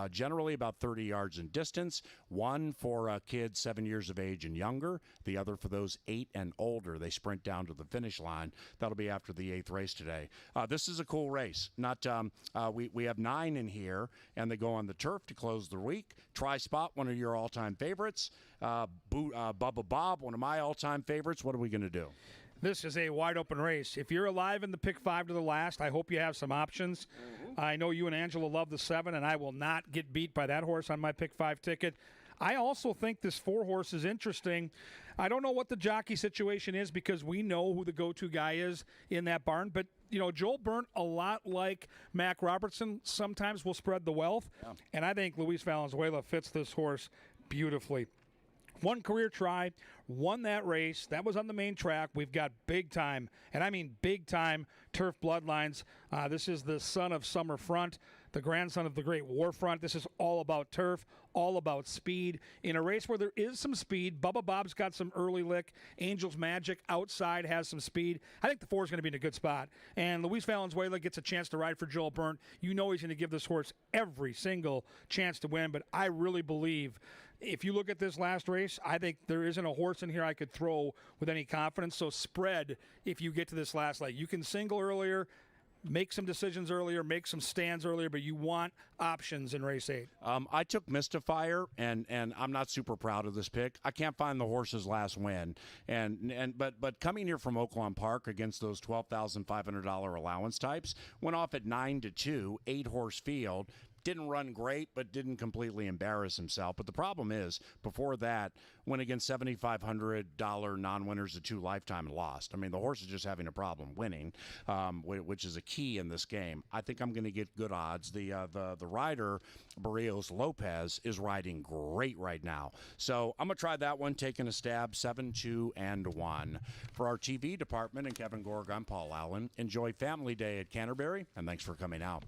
generally about 30 yards in distance, one for kids 7 years of age and younger, the other for those 8 and older. They sprint down to the finish line. That'll be after the 8th race today. This is a cool race. Not we have 9 in here, and they go on the turf to close the week. Tri-Spot, one of your all-time favorites. Bubba Bob, one of my all-time favorites. What are we going to do? This is a wide-open race. If you're alive in the pick 5 to the last, I hope you have some options. I know you and Angela love the 7, and I will not get beat by that horse on my pick 5 ticket. I also think this 4 horse is interesting. I don't know what the jockey situation is because we know who the go-to guy is in that barn, but Joel Burnt, a lot like Mac Robertson, sometimes will spread the wealth. Yeah. And I think Luis Valenzuela fits this horse beautifully. One career try, won that race. That was on the main track. We've got big time, and I mean big time, turf bloodlines. This is the son of Summer Front, the grandson of the great War Front. This is all about turf, all about speed. In a race where there is some speed, Bubba Bob's got some early lick. Angel's Magic outside has some speed. I think the 4 is going to be in a good spot. And Luis Valenzuela gets a chance to ride for Joel Burnt. You know he's going to give this horse every single chance to win, but I really believe if you look at this last race, I think there isn't a horse in here I could throw with any confidence. So spread if you get to this last leg. You can single earlier, make some decisions earlier, make some stands earlier, but you want options in race 8. I took Mystifier, and I'm not super proud of this pick. I can't find the horse's last win, but coming here from Oaklawn Park against those $12,500 allowance types, went off at 9-2, 8-horse field. Didn't run great, but didn't completely embarrass himself. But the problem is, before that, went against $7,500 non-winners of 2 lifetime and lost. I mean, the horse is just having a problem winning, which is a key in this game. I think I'm going to get good odds. The rider, Barrios Lopez, is riding great right now. So I'm going to try that one, taking a stab, 7, 2, and 1. For our TV department and Kevin Gorg, I'm Paul Allen. Enjoy Family Day at Canterbury, and thanks for coming out.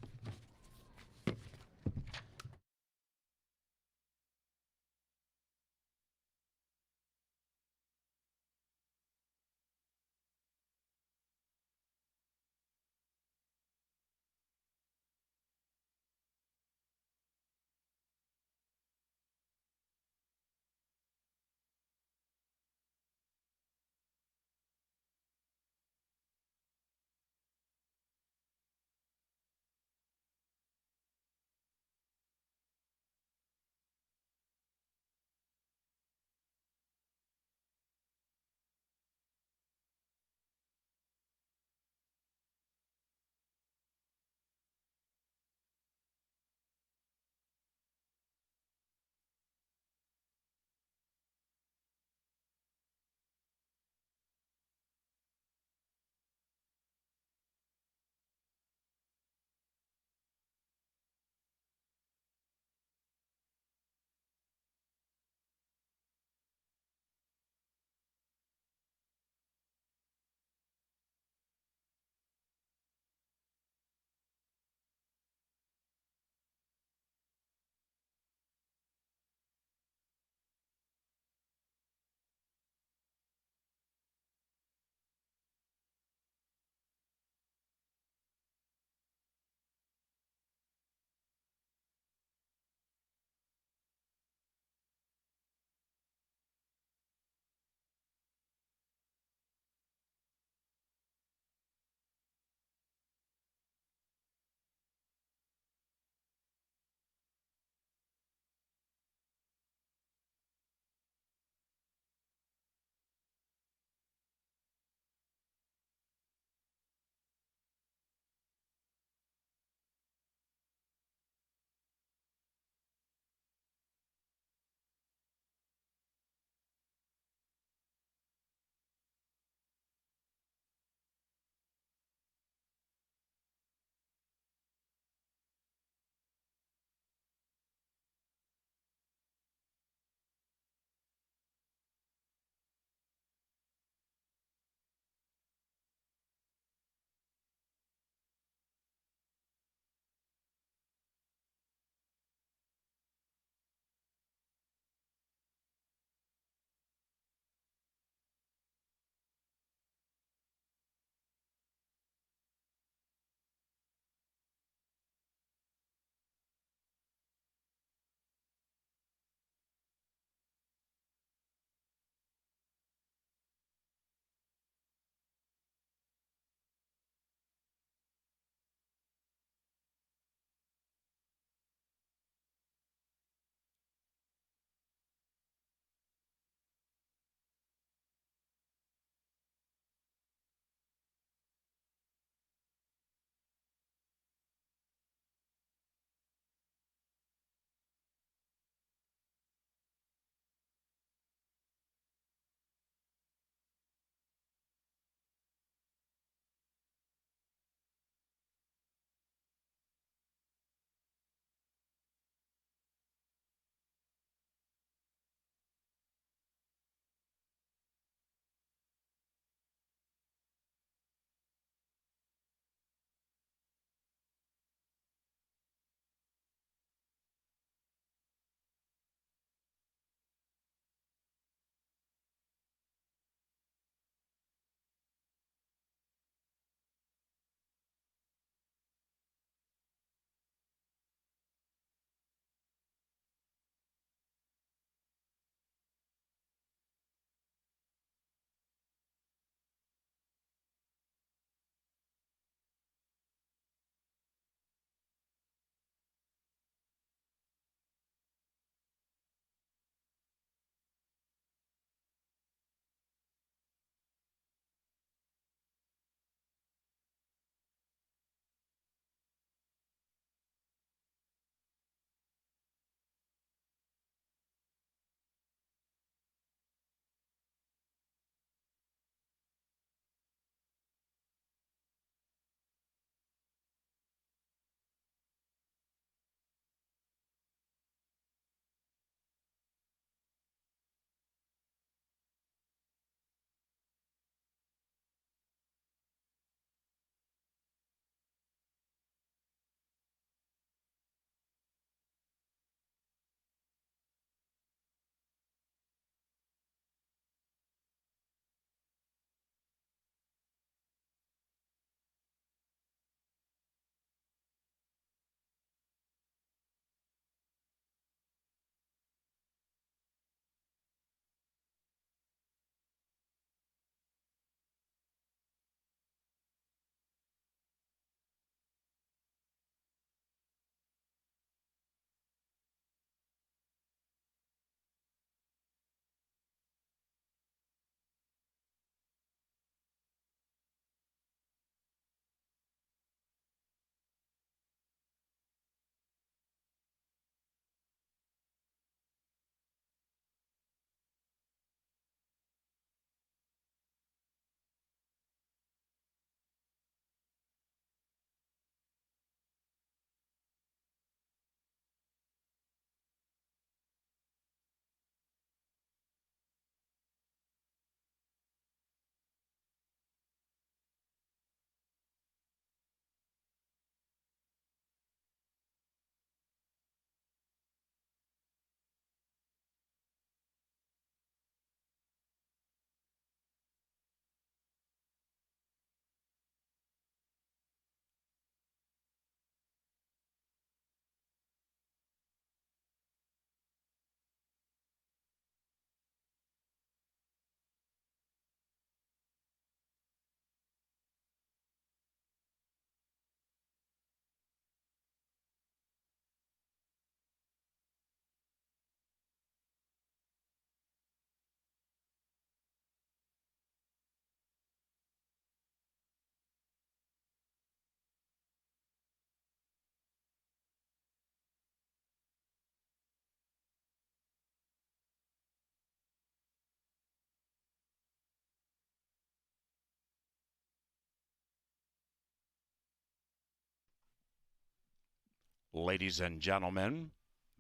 Ladies and gentlemen,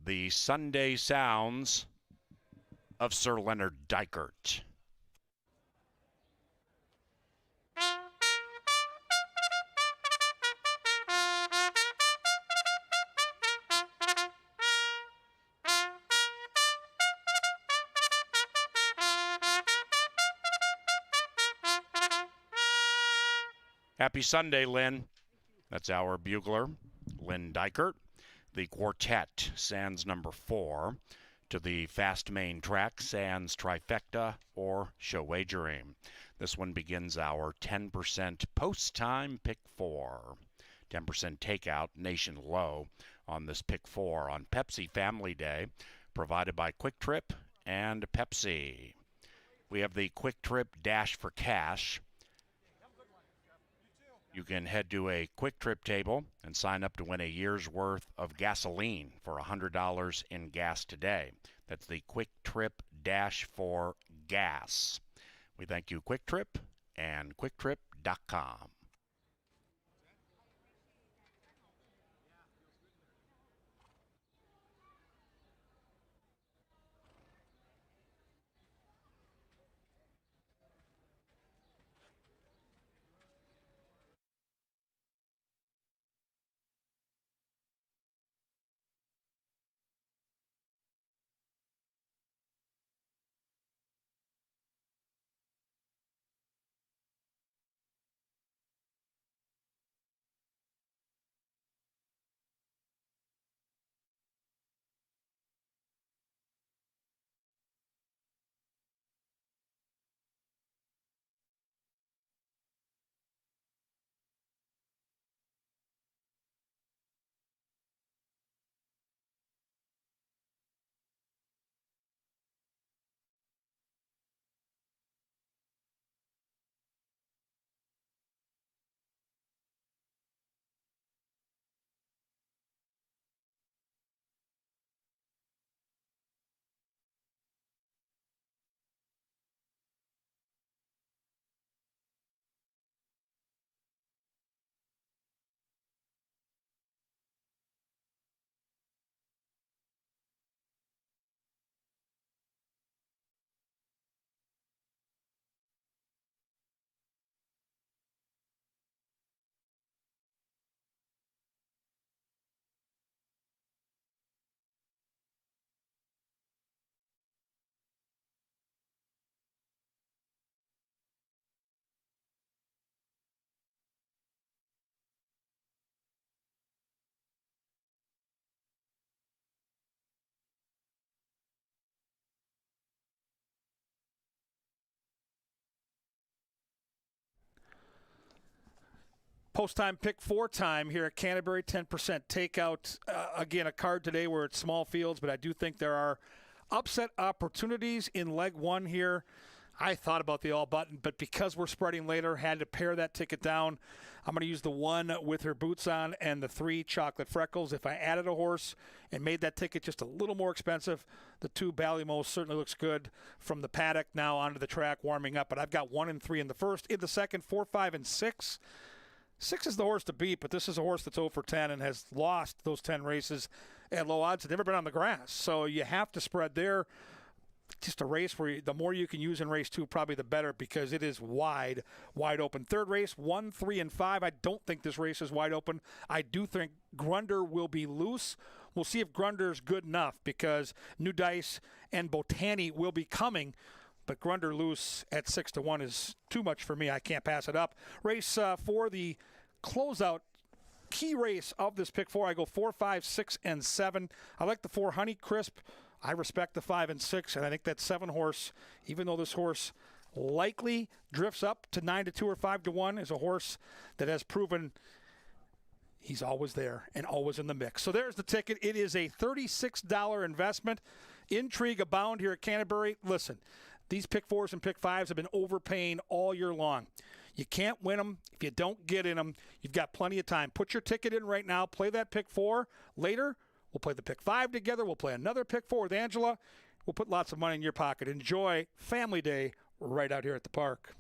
the Sunday sounds of Sir Leonard Dykert. Happy Sunday, Lynn. That's our bugler, Lynn Dykert. The quartet, Sands number 4, to the fast main track, Sands Trifecta or Show Wagering. This one begins our 10% post-time pick 4. 10% takeout, nation low on this pick 4 on Pepsi Family Day, provided by Quick Trip and Pepsi. We have the Quick Trip Dash for Cash. You can head to a Quick Trip table and sign up to win a year's worth of gasoline for $100 in gas today. That's the Quick Trip Dash for Gas. We thank you, Quick Trip and QuickTrip.com. Post-time pick 4 time here at Canterbury, 10% takeout. Again, a card today where it's small fields, but I do think there are upset opportunities in leg 1 here. I thought about the all button, but because we're spreading later, had to pare that ticket down. I'm going to use the 1 with her boots on and the 3 chocolate freckles. If I added a horse and made that ticket just a little more expensive, the 2 Ballymos certainly looks good from the paddock now onto the track warming up. But I've got 1 and 3 in the first. In the second, 4, 5, and 6. 6 is the horse to beat, but this is a horse that's 0 for 10 and has lost those 10 races at low odds. It's never been on the grass, so you have to spread there. Just a race where the more you can use in race 2, probably the better, because it is wide open. Third race, 1, 3, and 5. I don't think this race is wide open. I do think Grunder will be loose. We'll see if Grunder's good enough, because New Dice and Botani will be coming. But Grunder loose at 6-1 is too much for me. I can't pass it up. Race 4, the closeout key race of this pick 4. I go 4, 5, 6, and 7. I like the 4 Honey Crisp. I respect the 5 and 6, and I think that 7 horse, even though this horse likely drifts up to 9-2 or 5-1, is a horse that has proven he's always there and always in the mix. So there's the ticket. It is a $36 investment. Intrigue abound here at Canterbury. Listen, these pick 4s and pick 5s have been overpaying all year long. You can't win them if you don't get in them. You've got plenty of time. Put your ticket in right now. Play that pick 4. Later, we'll play the pick 5 together. We'll play another pick 4 with Angela. We'll put lots of money in your pocket. Enjoy Family Day right out here at the park.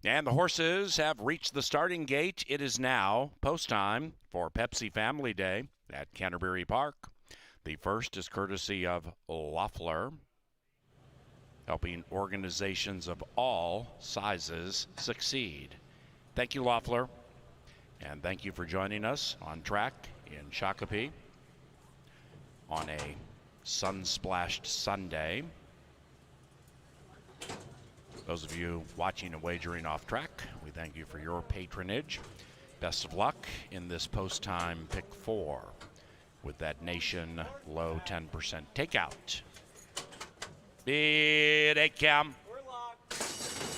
And the horses have reached the starting gate. It is now post time for Pepsi Family Day at Canterbury Park. The first is courtesy of Loeffler, helping organizations of all sizes succeed. Thank you, Loeffler, and thank you for joining us on track in Shakopee on a sun-splashed Sunday. Those of you watching and wagering off track, we thank you for your patronage. Best of luck in this post-time pick 4 with that nation low 10% takeout. Bid 8 cam.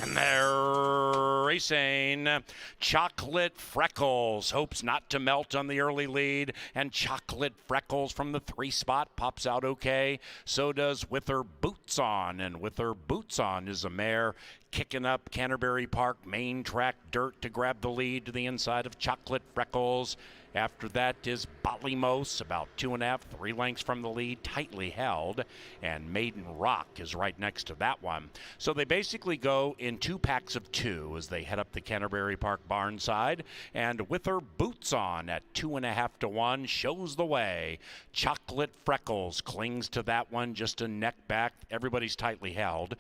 And they're racing. Chocolate Freckles hopes not to melt on the early lead, and Chocolate Freckles from the 3 spot pops out okay. So does With Her Boots On, and With Her Boots On is a mare kicking up Canterbury Park main track dirt to grab the lead to the inside of Chocolate Freckles. After that is Balymos, about 2.5, 3 lengths from the lead, tightly held, and Maiden Rock is right next to that one. So they basically go in 2 packs of 2 as they head up the Canterbury Park barn side, and With Her Boots On at 2.5 to 1 shows the way. Chocolate Freckles clings to that one, just a neck back. Everybody's tightly held.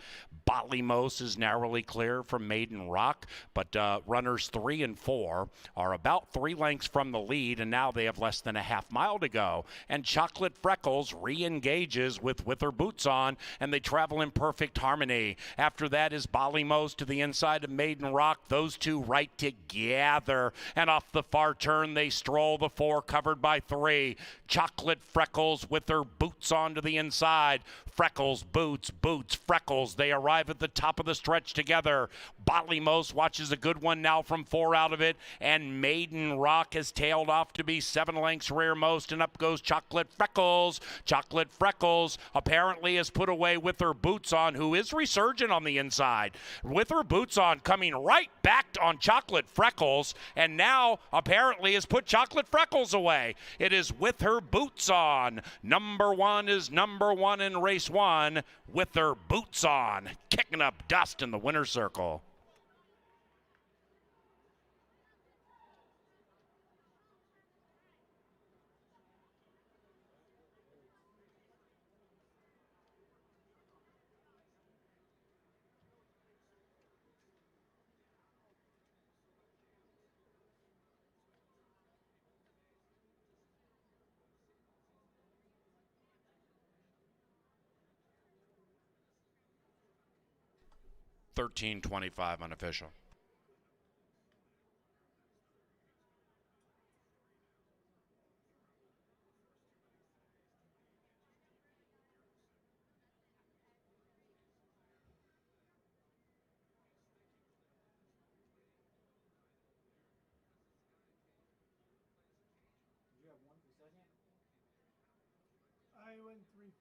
Balymos is narrowly clear from Maiden Rock, but runners 3 and 4 are about 3 lengths from the lead, and now they have less than a half mile to go. And Chocolate Freckles re-engages with Her Boots On, and they travel in perfect harmony. After that is Balymos to the inside of Maiden Rock. Those two right together, and off the far turn they stroll, the 4 covered by 3. Chocolate Freckles with Her Boots On to the inside. Freckles, Boots, Boots, Freckles. They arrive at the top of the stretch together. Balymos watches a good one now from 4 out of it, and Maiden Rock has tailed off to be 7 lengths rearmost, and up goes Chocolate Freckles. Chocolate Freckles apparently has put away With Her Boots On, who is resurgent on the inside. With Her Boots On coming right back on Chocolate Freckles, and now apparently has put Chocolate Freckles away. It is With Her Boots On. Number 1 is number 1 in race 1, With Her Boots On, kicking up dust in the winner's circle. $13.25 unofficial. I went 3-5.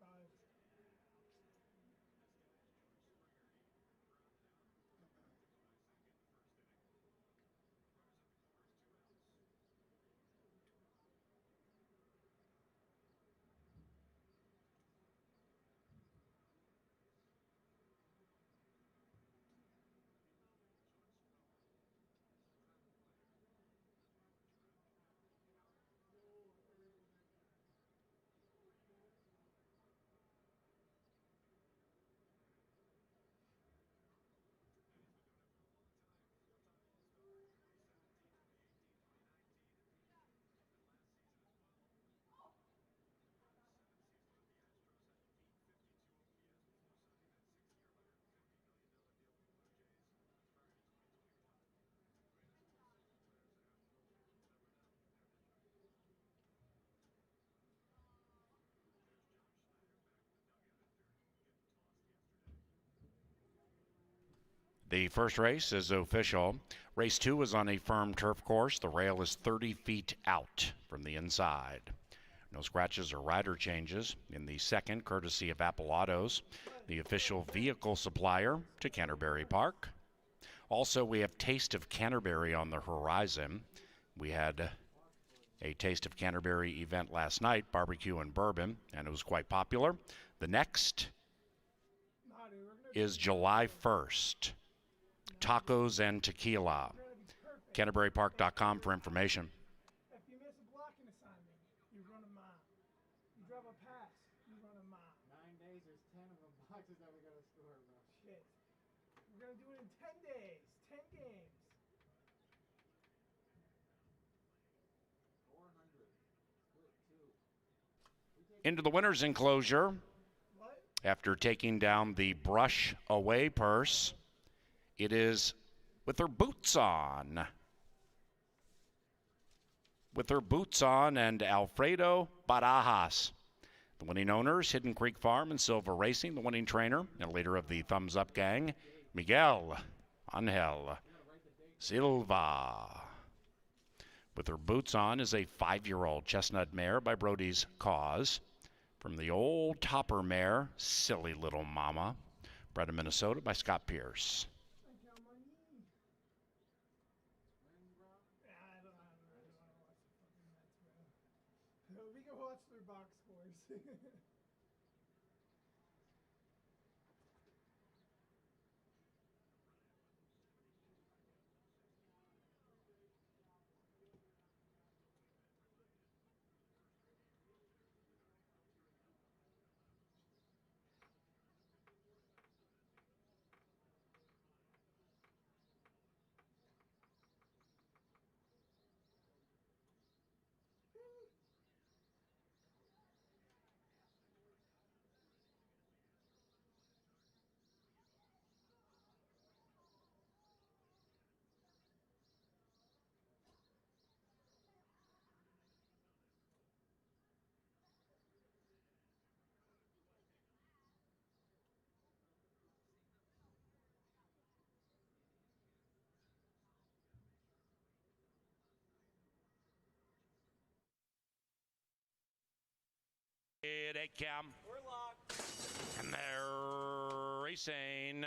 The first race is official. Race 2 is on a firm turf course. The rail is 30 feet out from the inside. No scratches or rider changes in the second, courtesy of Apple Autos, the official vehicle supplier to Canterbury Park. Also, we have Taste of Canterbury on the horizon. We had a Taste of Canterbury event last night, barbecue and bourbon, and it was quite popular. The next is July 1st. tacos, and tequila. CanterburyPark.com for information. If you miss a blocking assignment, you run a mile. You drop a pass, you run a mile. 9 days, there's 10 of them boxes that we gotta score, bro. Shit. We're gonna do it in 10 days, 10 games. 400. Split 2. Into the winner's enclosure, What? after taking down the brush away purse, it is with her boots on. With her boots on and Alfredo Barajas. The winning owners, Hidden Creek Farm and Silver Racing. The winning trainer and leader of the Thumbs Up Gang, Miguel Angel Silva. With her boots on is a 5-year-old chestnut mare by Brody's Cause. From the old topper mare, Silly Little Mama, bred in Minnesota by Scott Pierce. I got my knee. I don't really want to watch the fucking Mets, bro. We can watch their box scores. Here they come. We're locked. And they're racing.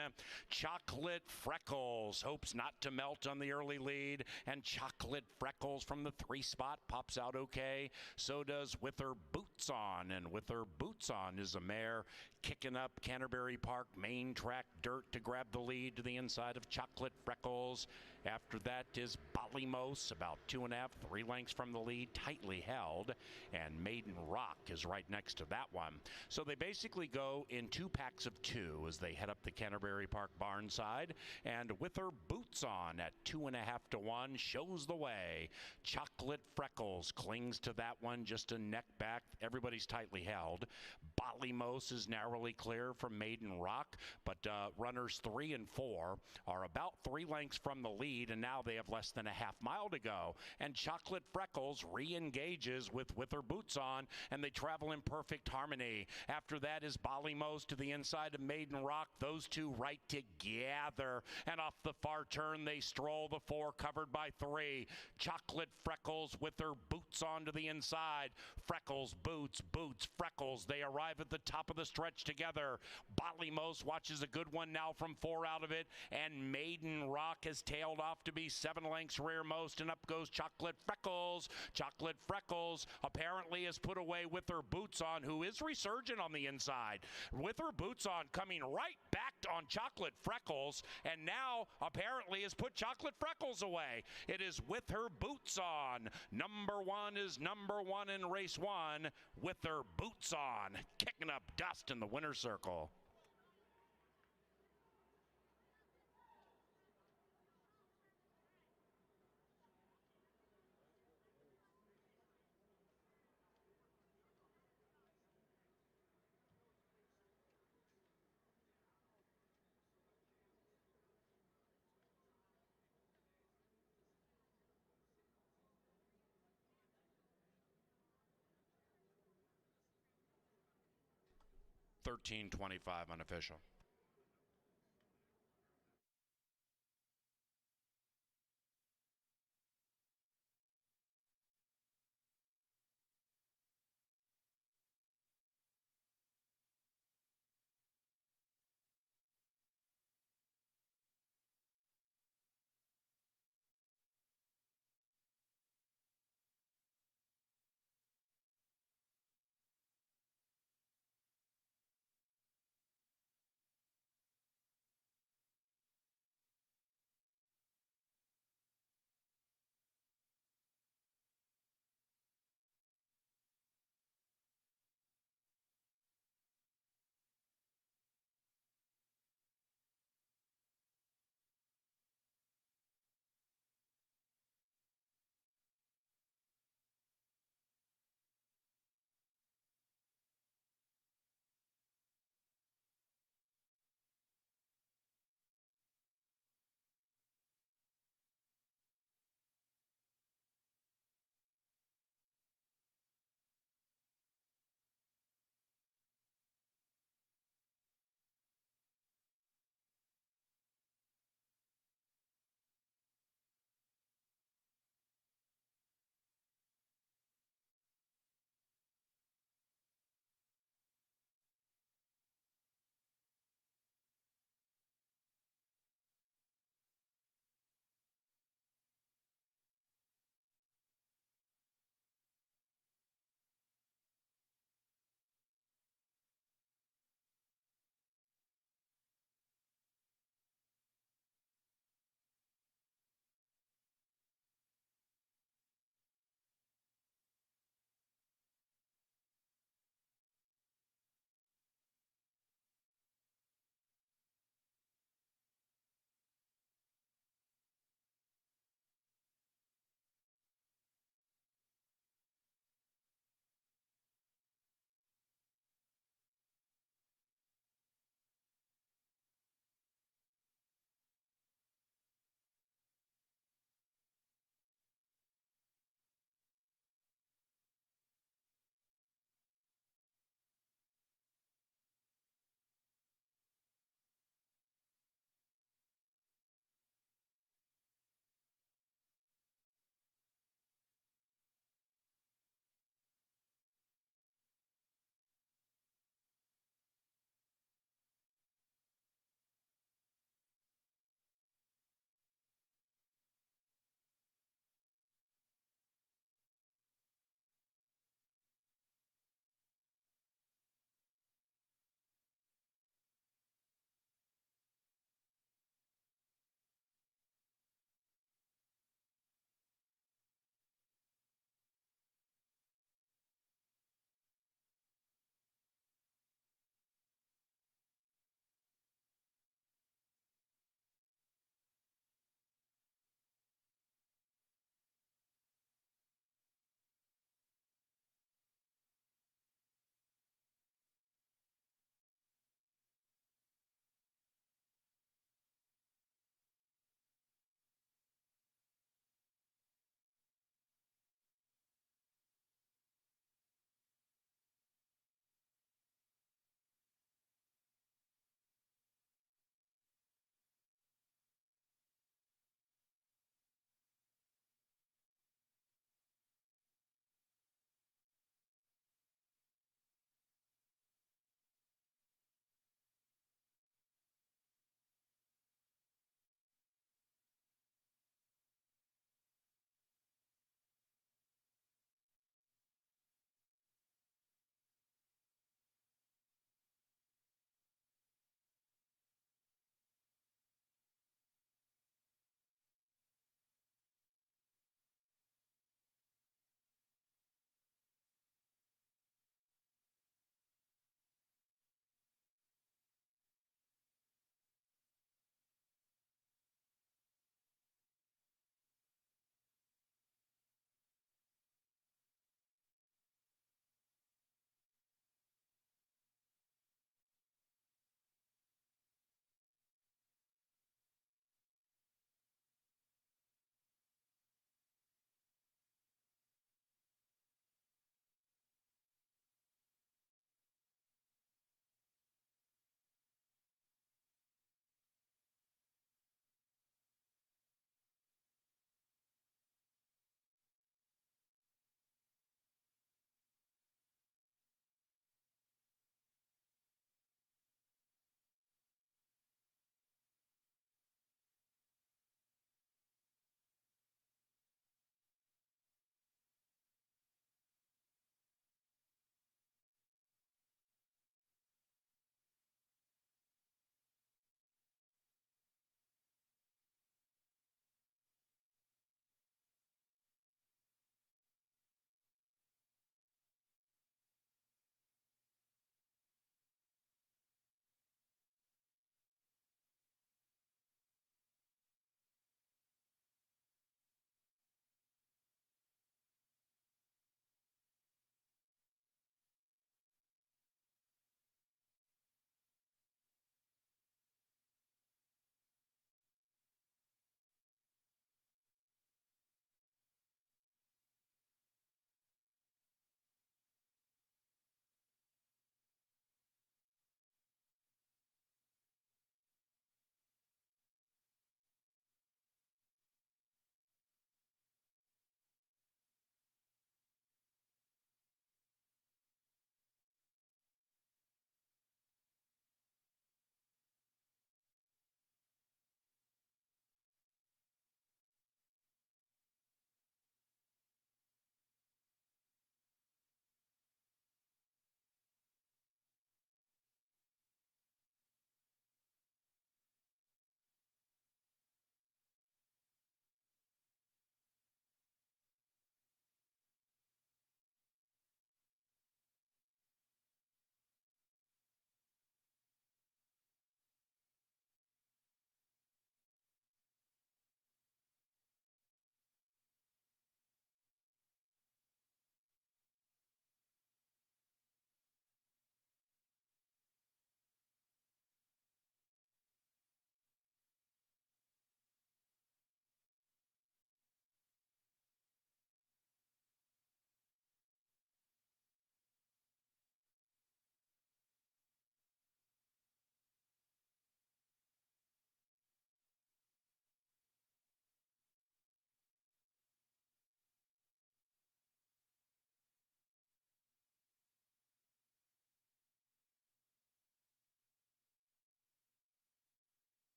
Chocolate Freckles hopes not to melt on the early lead, and Chocolate Freckles from the 3 spot pops out okay. So does With Her Boots On, and With Her Boots On is a mare kicking up Canterbury Park main track dirt to grab the lead to the inside of Chocolate Freckles. After that is Balymos, about 2.5, 3 lengths from the lead, tightly held, and Maiden Rock is right next to that one. So they basically go in 2 packs of 2 as they head up the Canterbury Park barn side, and With Her Boots On at 2.5 to 1 shows the way. Chocolate Freckles clings to that one, just a neck back. Everybody's tightly held. Balymos is narrowly clear from Maiden Rock, but runners 3 and 4 are about 3 lengths from the lead, and now they have less than a half mile to go. And Chocolate Freckles re-engages with Her Boots On, and they travel in perfect harmony. After that is Balymos to the inside of Maiden Rock. Those two right together, and off the far turn they stroll, the 4 covered by 3. Chocolate Freckles with Her Boots On to the inside. Freckles, Boots, Boots, Freckles. They arrive at the top of the stretch together. Balymos watches a good one now from 4 out of it, and Maiden Rock has tailed off to be 7 lengths rearmost, and up goes Chocolate Freckles. Chocolate Freckles apparently has put away With Her Boots On, who is resurgent on the inside. With Her Boots On coming right back on Chocolate Freckles, and now apparently has put Chocolate Freckles away. It is With Her Boots On. Number 1 is number 1 in race 1. With Her Boots On, kicking up dust in the winner's circle. $13.25 unofficial.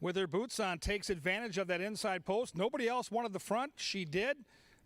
with her boots on, takes advantage of that inside post. Nobody else wanted the front. She did,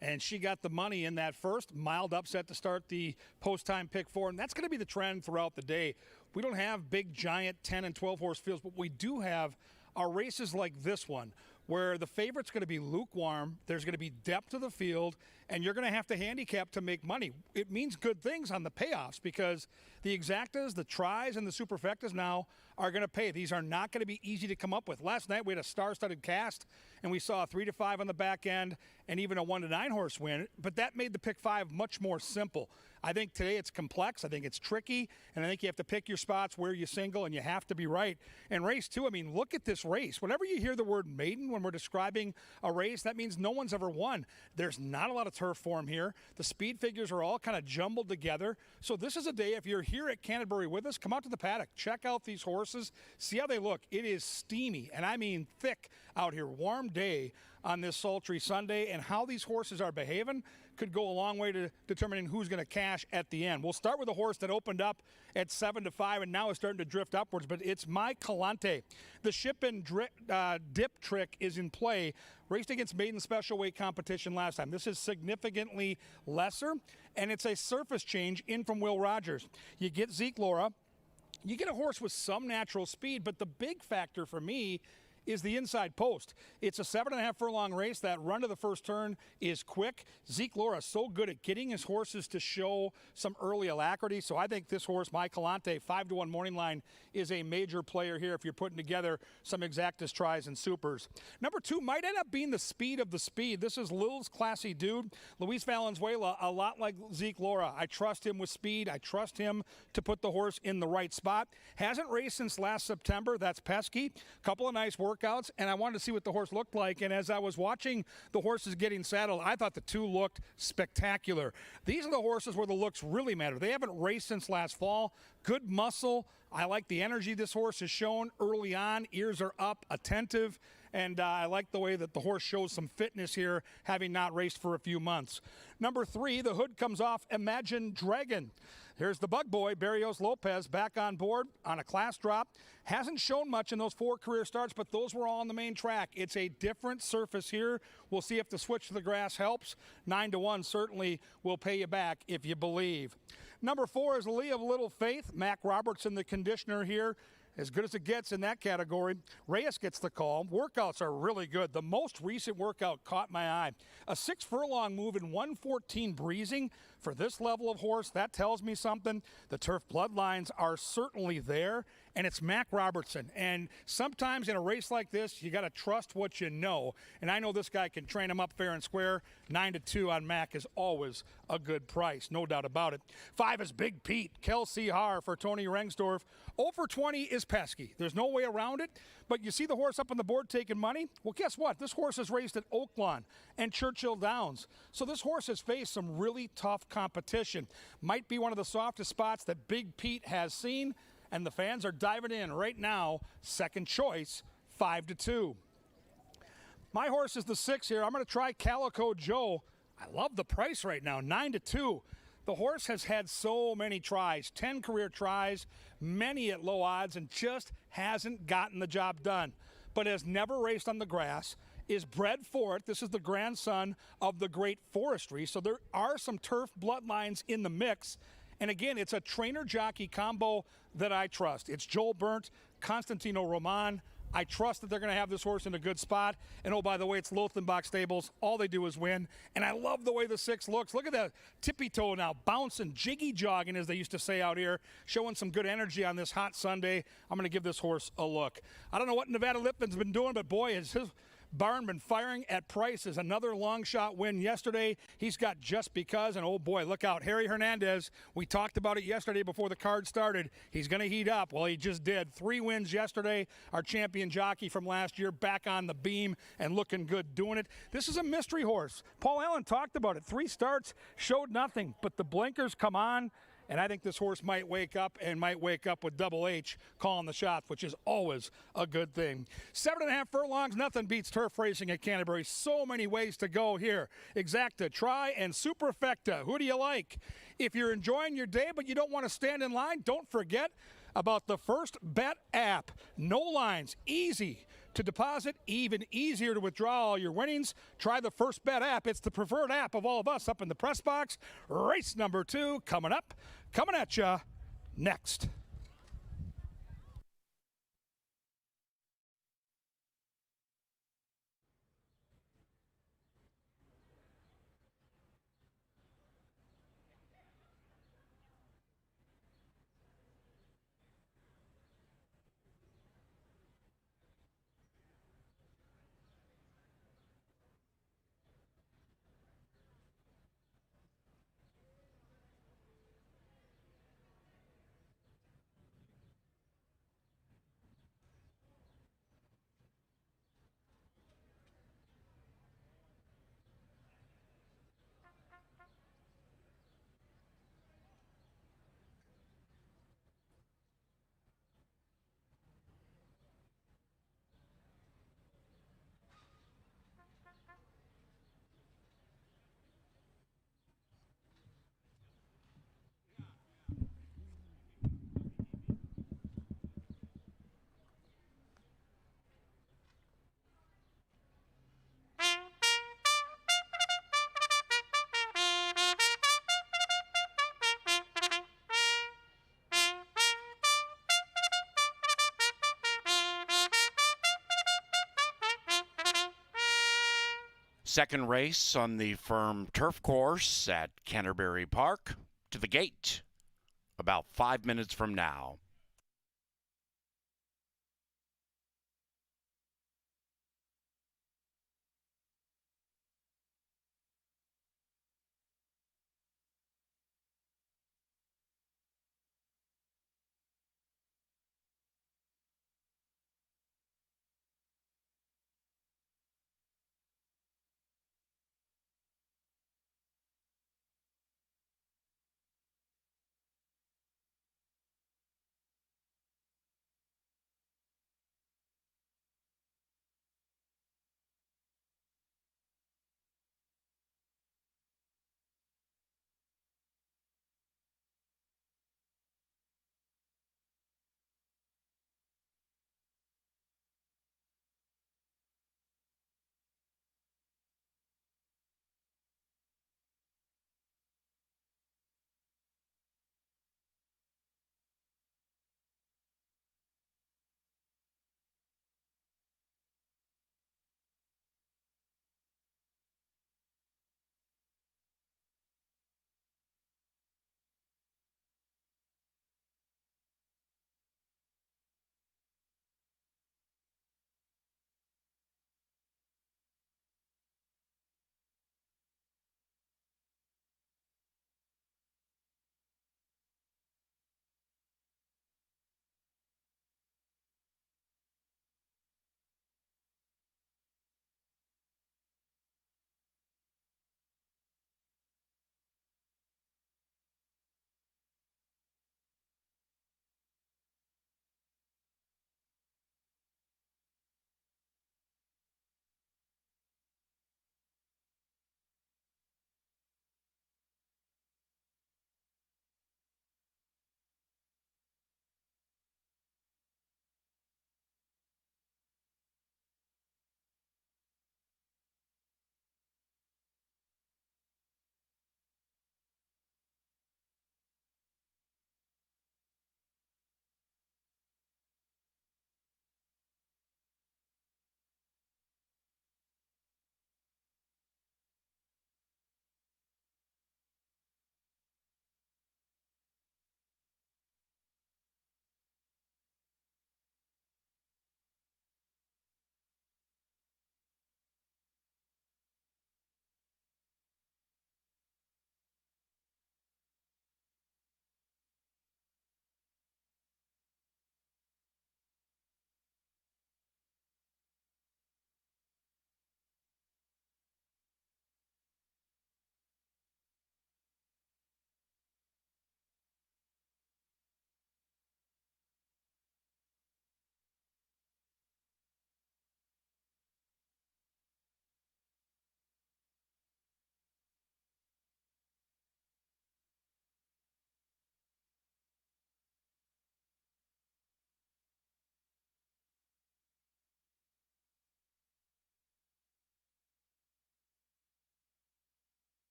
and she got the money in that first. Mild upset to start the post-time pick 4, and that's going to be the trend throughout the day. We don't have big, giant 10 and 12 horse fields, but we do have our races like this one, where the favorite's going to be lukewarm. There's going to be depth to the field, and you're going to have to handicap to make money. It means good things on the payoffs because the exactas, the tries, and the superfectas now are going to pay. These are not going to be easy to come up with. Last night we had a star-studded cast, and we saw a 3-5 on the back end and even a 1-9 horse win, but that made the pick 5 much more simple. I think today it's complex. I think it's tricky, and I think you have to pick your spots where you single, and you have to be right. And race 2, I mean, look at this race. Whenever you hear the word maiden when we're describing a race, that means no one's ever won. There's not a lot of turf form here. The speed figures are all kind of jumbled together. So this is a day, if you're here at Canterbury with us, come out to the paddock. Check out these horses. See how they look. It is steamy, and I mean thick out here. Warm day on this sultry Sunday, and how these horses are behaving could go a long way to determining who's going to cash at the end. We'll start with a horse that opened up at 7-5 and now is starting to drift upwards, but it's My Calante. The ship and dip trick is in play. Raced against maiden special weight competition last time. This is significantly lesser, and it's a surface change in from Will Rogers. You get Zeke Laura. You get a horse with some natural speed, but the big factor for me is the inside post. It's a 7.5 furlong race. That run to the first turn is quick. Zeke Laura is so good at getting his horses to show some early alacrity. So I think this horse, My Calante, 5-1 morning line, is a major player here if you're putting together some exactas, tries, and supers. Number 2 might end up being the speed of the speed. This is Lil's Classy Dude. Luis Valenzuela, a lot like Zeke Laura. I trust him with speed. I trust him to put the horse in the right spot. Hasn't raced since last September. That's pesky. Couple of nice workouts, and I wanted to see what the horse looked like. And as I was watching the horses getting saddled, I thought the 2 looked spectacular. These are the horses where the looks really matter. They haven't raced since last fall. Good muscle. I like the energy this horse has shown early on. Ears are up, attentive, and I like the way that the horse shows some fitness here, having not raced for a few months. Number 3, the hood comes off Imagine Dragon. Here's the bug boy, Barrios Lopez, back on board on a class drop. Hasn't shown much in those 4 career starts, but those were all on the main track. It's a different surface here. We'll see if the switch to the grass helps. 9-1 certainly will pay you back if you believe. Number 4 is Lee of Little Faith. Mac Robertson, the conditioner here. As good as it gets in that category. Reyes gets the call. Workouts are really good. The most recent workout caught my eye. A 6 furlong move in 1:14 breezing. For this level of horse, that tells me something. The turf bloodlines are certainly there, and it's Mac Robertson. And sometimes in a race like this, you got to trust what you know. And I know this guy can train him up fair and square. 9-2 on Mac is always a good price, no doubt about it. 5 is Big Pete, Kelsey Haar for Tony Rengsdorf. 0 for 20 is pesky. There's no way around it. But you see the horse up on the board taking money? Well, guess what? This horse is raced at Oaklawn and Churchill Downs. So this horse has faced some really tough competition. Might be one of the softest spots that Big Pete has seen, and the fans are diving in right now. Second choice, 5-2. My horse is the 6 here. I'm going to try Calico Joe. I love the price right now, 9-2. The horse has had so many tries, 10 career tries, many at low odds, and just hasn't gotten the job done. But has never raced on the grass, is bred for it. This is the grandson of the great Forestry, so there are some turf bloodlines in the mix. And again, it's a trainer-jockey combo that I trust. It's Joel Burnt, Constantino Roman. I trust that they're going to have this horse in a good spot. And oh, by the way, it's Lothenbach Stables. All they do is win. And I love the way the 6 looks. Look at that tippy toe now, bouncing, jiggy jogging, as they used to say out here, showing some good energy on this hot Sunday. I'm going to give this horse a look. I don't know what Nevada Lipman's been doing, but boy, has his barn been firing at prices. Another long shot win yesterday. He's got Just Because, and oh boy, look out. Harry Hernandez, we talked about it yesterday before the card started. He's going to heat up. Well, he just did. 3 wins yesterday. Our champion jockey from last year back on the beam and looking good doing it. This is a mystery horse. Paul Allen talked about it. 3 starts, showed nothing, but the blinkers come on. And I think this horse might wake up with Double H calling the shots, which is always a good thing. 7.5 furlongs, nothing beats turf racing at Canterbury. So many ways to go here. Exacta, Try, and Superfecta. Who do you like? If you're enjoying your day but you don't want to stand in line, don't forget about the First Bet app. No lines, easy to deposit, even easier to withdraw all your winnings. Try the First Bet app. It's the preferred app of all of us up in the press box. Race number 2 coming up, coming at you next. Second race on the firm turf course at Canterbury Park. To the gate about 5 minutes from now.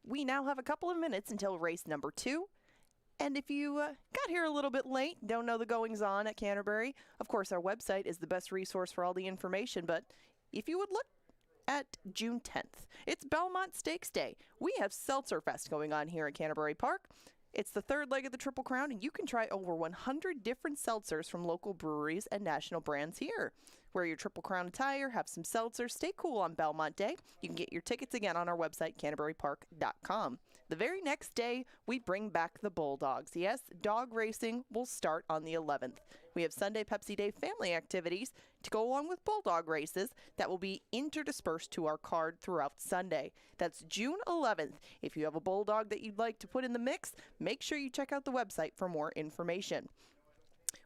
We now have a couple of minutes until race number 2. And if you got here a little bit late, don't know the goings on at Canterbury, of course, our website is the best resource for all the information. But if you would look at June 10th, it's Belmont Stakes Day. We have Seltzer Fest going on here at Canterbury Park. It's the third leg of the Triple Crown, and you can try over 100 different seltzers from local breweries and national brands here. Wear your Triple Crown attire, have some seltzers, stay cool on Belmont Day. You can get your tickets again on our website, canterburypark.com. The very next day, we bring back the Bulldogs. Yes, dog racing will start on the 11th. We have Sunday Pepsi Day family activities to go along with Bulldog races that will be interdispersed to our card throughout Sunday. That's June 11th. If you have a Bulldog that you'd like to put in the mix, make sure you check out the website for more information.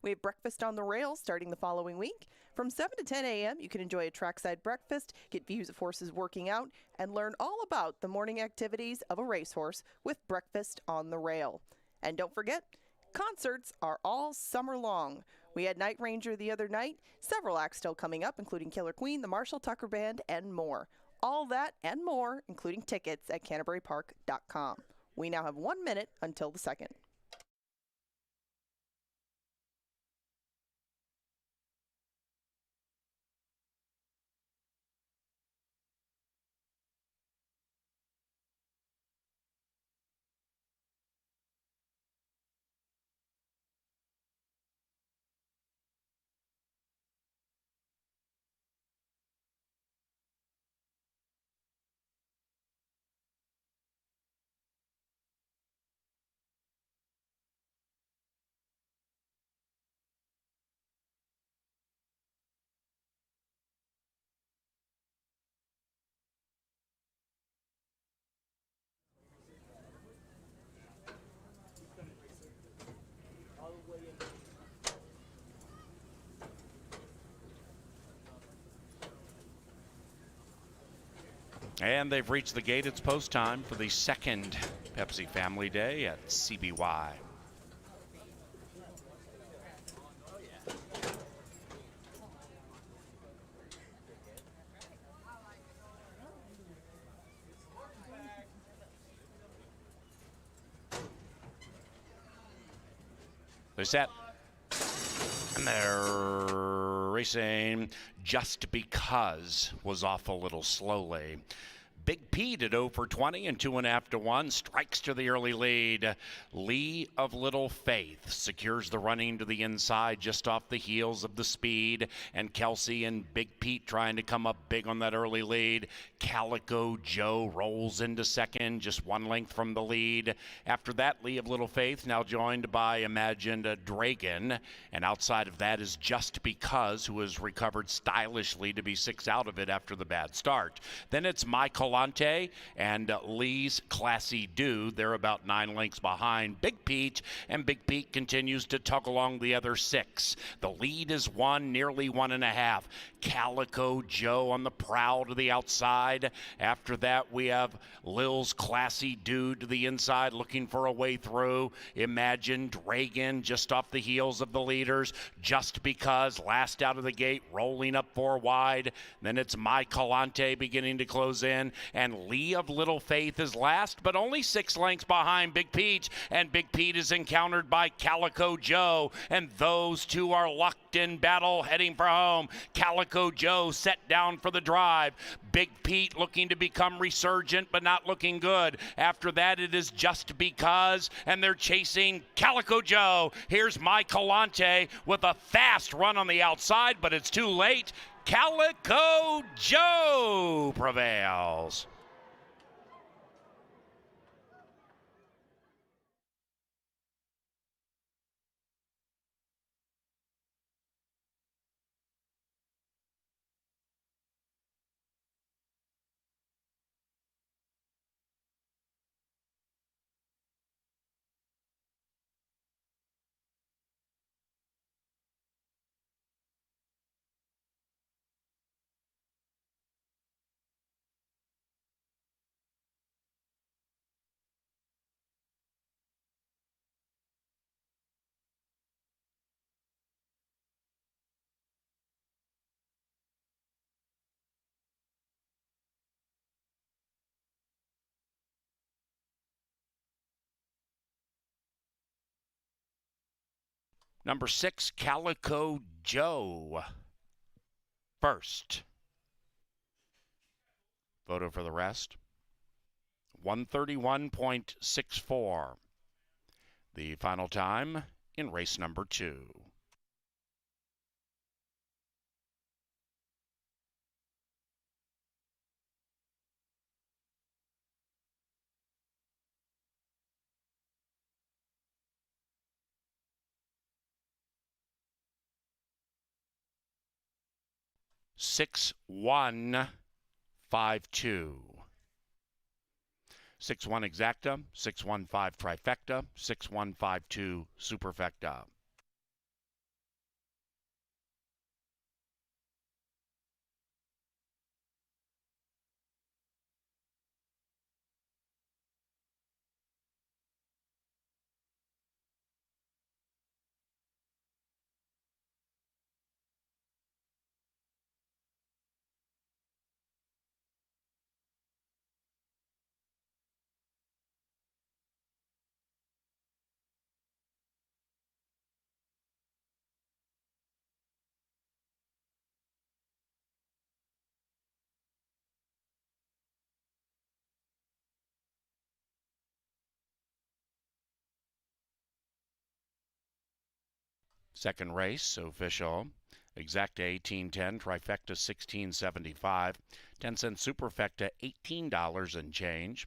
We have breakfast on the rails starting the following week. From 7 to 10 a.m., you can enjoy a trackside breakfast, get views of horses working out, and learn all about the morning activities of a racehorse with breakfast on the rail. And don't forget, concerts are all summer long. We had Night Ranger the other night, several acts still coming up, including Killer Queen, the Marshall Tucker Band, and more. All that and more, including tickets at canterburypark.com. We now have 1 minute until the 2nd. And they've reached the gate. It's post time for the second Pepsi Family Day at CBY. They're set. And they're racing. Just Because was off a little slowly. Big Pete at 0 for 20 and 2.5 to 1 strikes to the early lead. Lee of Little Faith secures the running to the inside just off the heels of the speed, and Kelsey and Big Pete trying to come up big on that early lead. Calico Joe rolls into second, just 1 length from the lead. After that, Lee of Little Faith now joined by Imagined Dragon, and outside of that is Just Because, who has recovered stylishly to be 6 out of it after the bad start. Then it's Michael and Lee's Classy Dude. They're about 9 lengths behind Big Pete, and Big Pete continues to tug along the other 6. The lead is 1, nearly 1.5. Calico Joe on the prowl to the outside. After that, we have Lil's Classy Dude to the inside, looking for a way through. Imagine Dragon just off the heels of the leaders. Just Because, last out of the gate, rolling up 4 wide. Then it's My Calante beginning to close in. And Lee of Little Faith is last, but only 6 lengths behind Big Pete. And Big Pete is encountered by Calico Joe. And those two are locked in battle, heading for home. Calico Joe set down for the drive. Big Pete looking to become resurgent, but not looking good. After that, it is Just Because, and they're chasing Calico Joe. Here's My Calante with a fast run on the outside, but it's too late. Calico Joe prevails. Number 6, Calico Joe. First. Photo for the rest. 131.64. The final time in race number 2. Six one 5-2. 6-1 exacta, 6-1-5 trifecta, 6-1-5-2 superfecta. Second race, official. Exacta 1810, trifecta 1675, 10-cent superfecta $18 and change.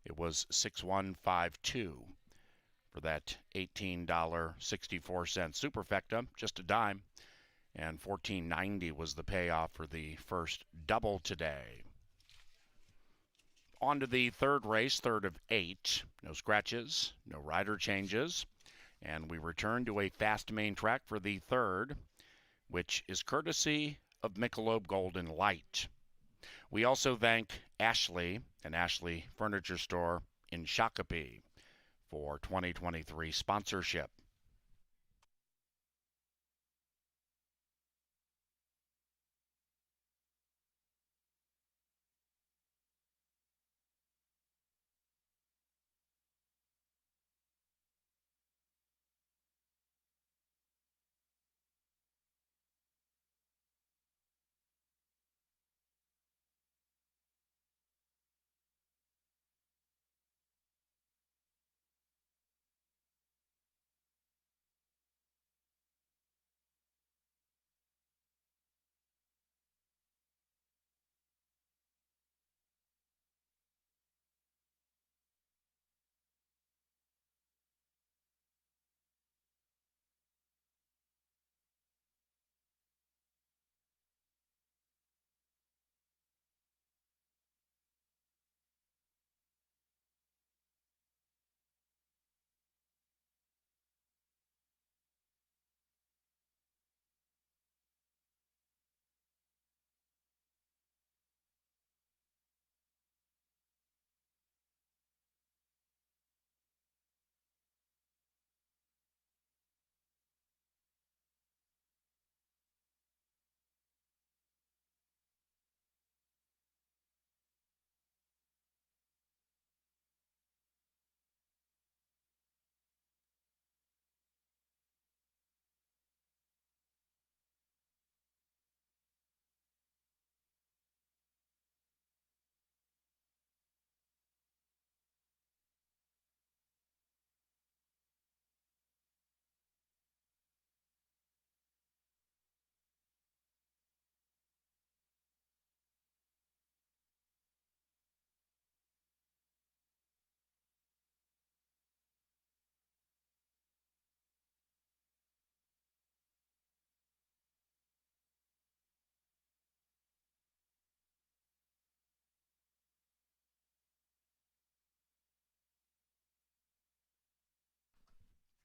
It was 6152 for that $18.64 superfecta, just a dime, and $14.90 was the payoff for the first double today. On to the third race, third of 8. No scratches, no rider changes. And we return to a fast main track for the third, which is courtesy of Michelob Golden Light. We also thank Ashley and Ashley Furniture Store in Shakopee for 2023 sponsorship.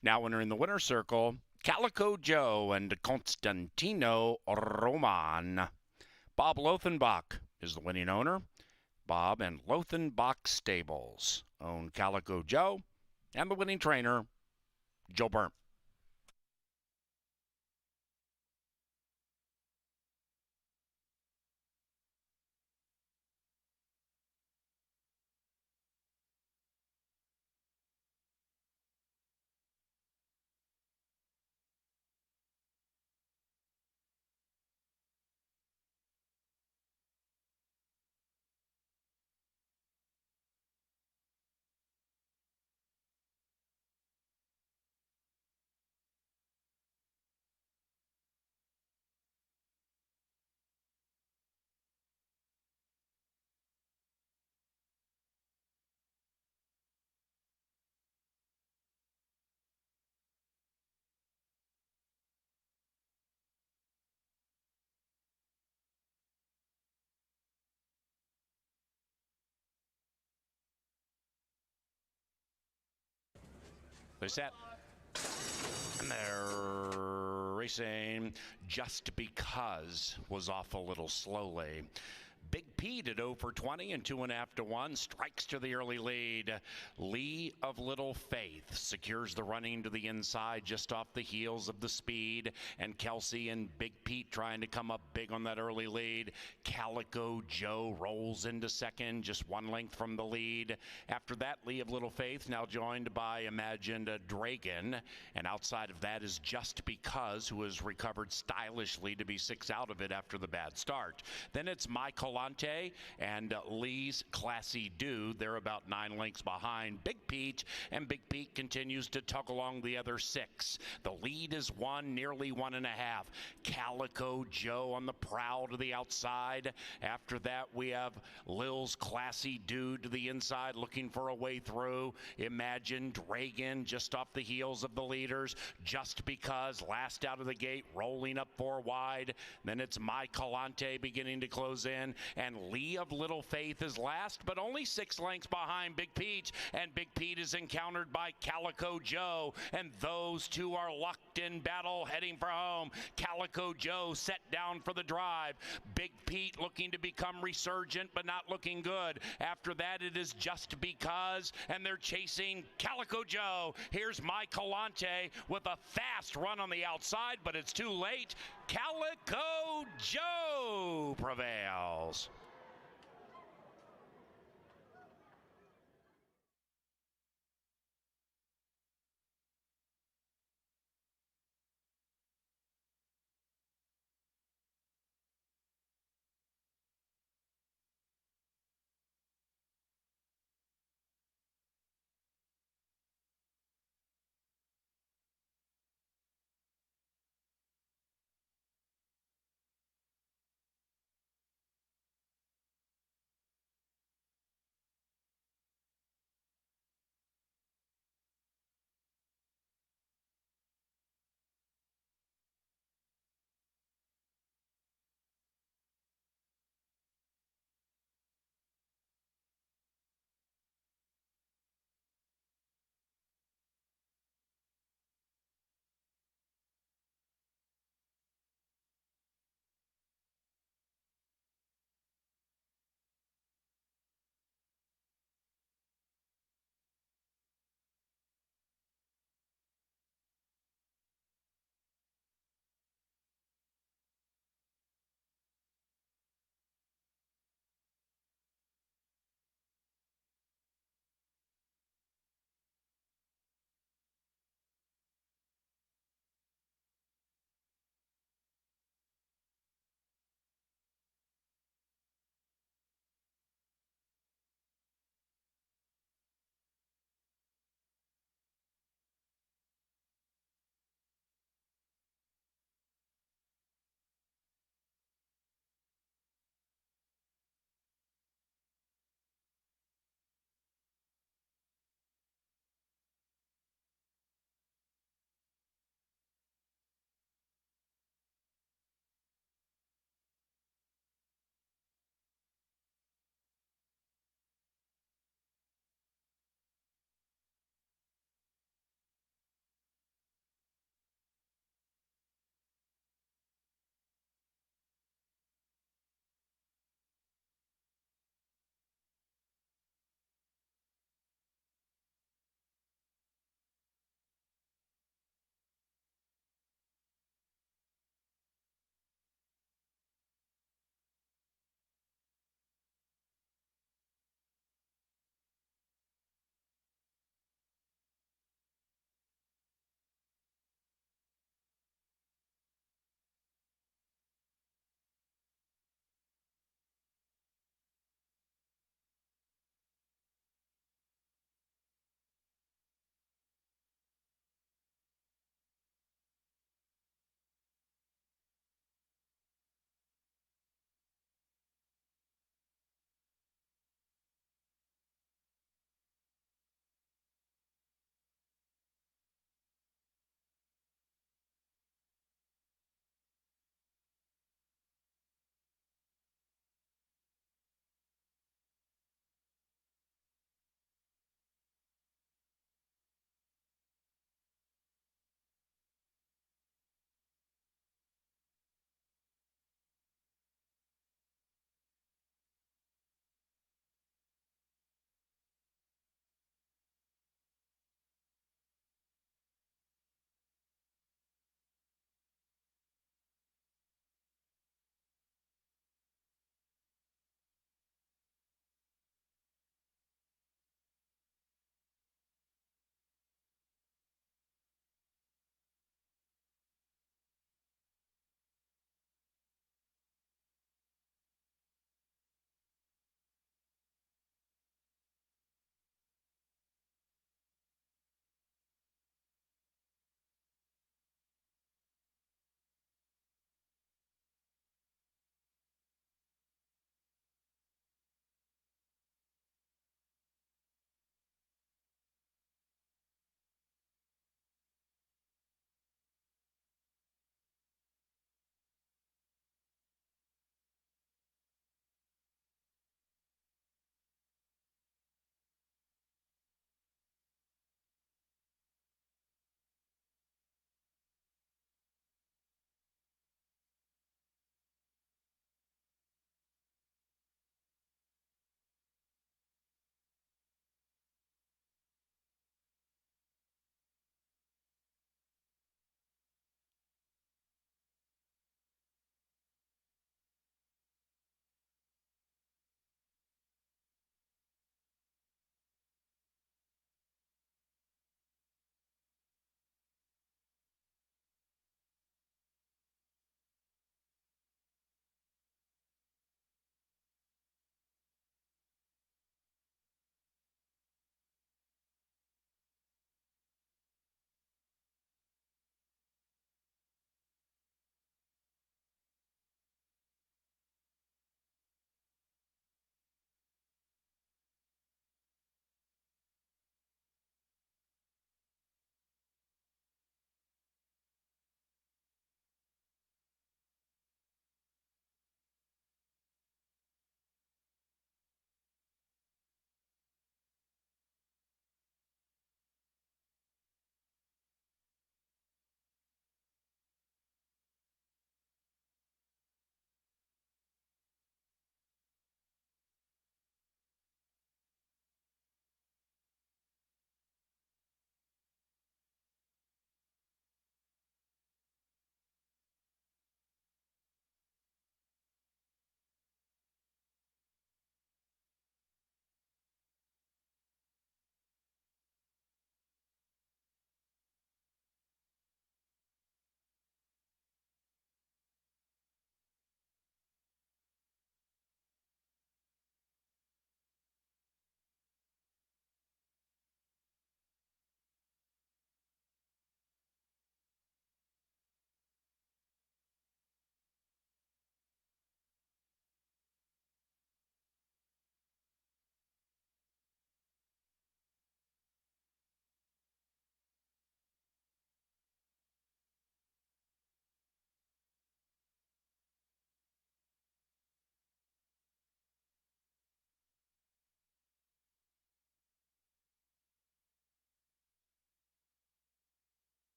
Now entering the winner's circle, Calico Joe and Constantino Roman. Bob Lothenbach is the winning owner. Bob and Lothenbach Stables own Calico Joe and the winning trainer, Joe Burnt. They set. And they're racing. Just Because was off a little slowly. Big Pete at 0 for 20 and 2.5 to 1 strikes to the early lead. Lee of Little Faith secures the running to the inside just off the heels of the speed, and Kelsey and Big Pete trying to come up big on that early lead. Calico Joe rolls into second, just 1 length from the lead. After that, Lee of Little Faith now joined by Imagined Dragon, and outside of that is Just Because, who has recovered stylishly to be 6 out of it after the bad start. Then it's Michael and Lee's Classy Dude. They're about 9 lengths behind Big Pete, and Big Pete continues to tug along the other 6. The lead is 1, nearly 1.5. Calico Joe on the prowl to the outside. After that, we have Lil's Classy Dude to the inside, looking for a way through. Imagine Dragon just off the heels of the leaders. Just Because, last out of the gate, rolling up 4 wide. Then it's My Calante beginning to close in. And Lee of Little Faith is last, but only 6 lengths behind Big Pete. And Big Pete is encountered by Calico Joe. And those two are locked in battle, heading for home. Calico Joe set down for the drive. Big Pete looking to become resurgent, but not looking good. After that, it is Just Because, and they're chasing Calico Joe. Here's My Calante with a fast run on the outside, but it's too late. Calico Joe prevails.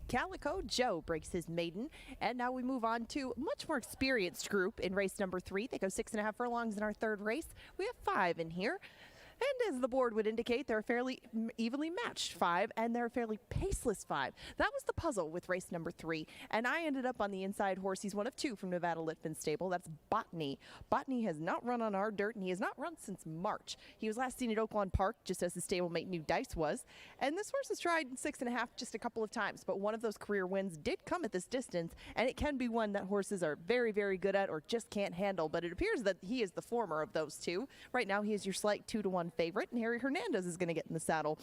Calico Joe breaks his maiden, and now we move on to a much more experienced group in race number 3. They go 6.5 furlongs in our third race. We have 5 in here. And as the board would indicate, they're fairly evenly matched 5, and they're a fairly paceless 5. That was the puzzle with race number 3, and I ended up on the inside horse. He's one of 2 from Nevada Litman Stable. That's Botany. Botany has not run on our dirt, and he has not run since March. He was last seen at Oaklawn Park, just as his stablemate New Dice was. And this horse has tried 6.5 just a couple of times, but one of those career wins did come at this distance, and it can be one that horses are very, very good at or just can't handle. But it appears that he is the former of those 2. Right now, he is your slight 2-1 favorite, and Harry Hernandez is going to get in the saddle.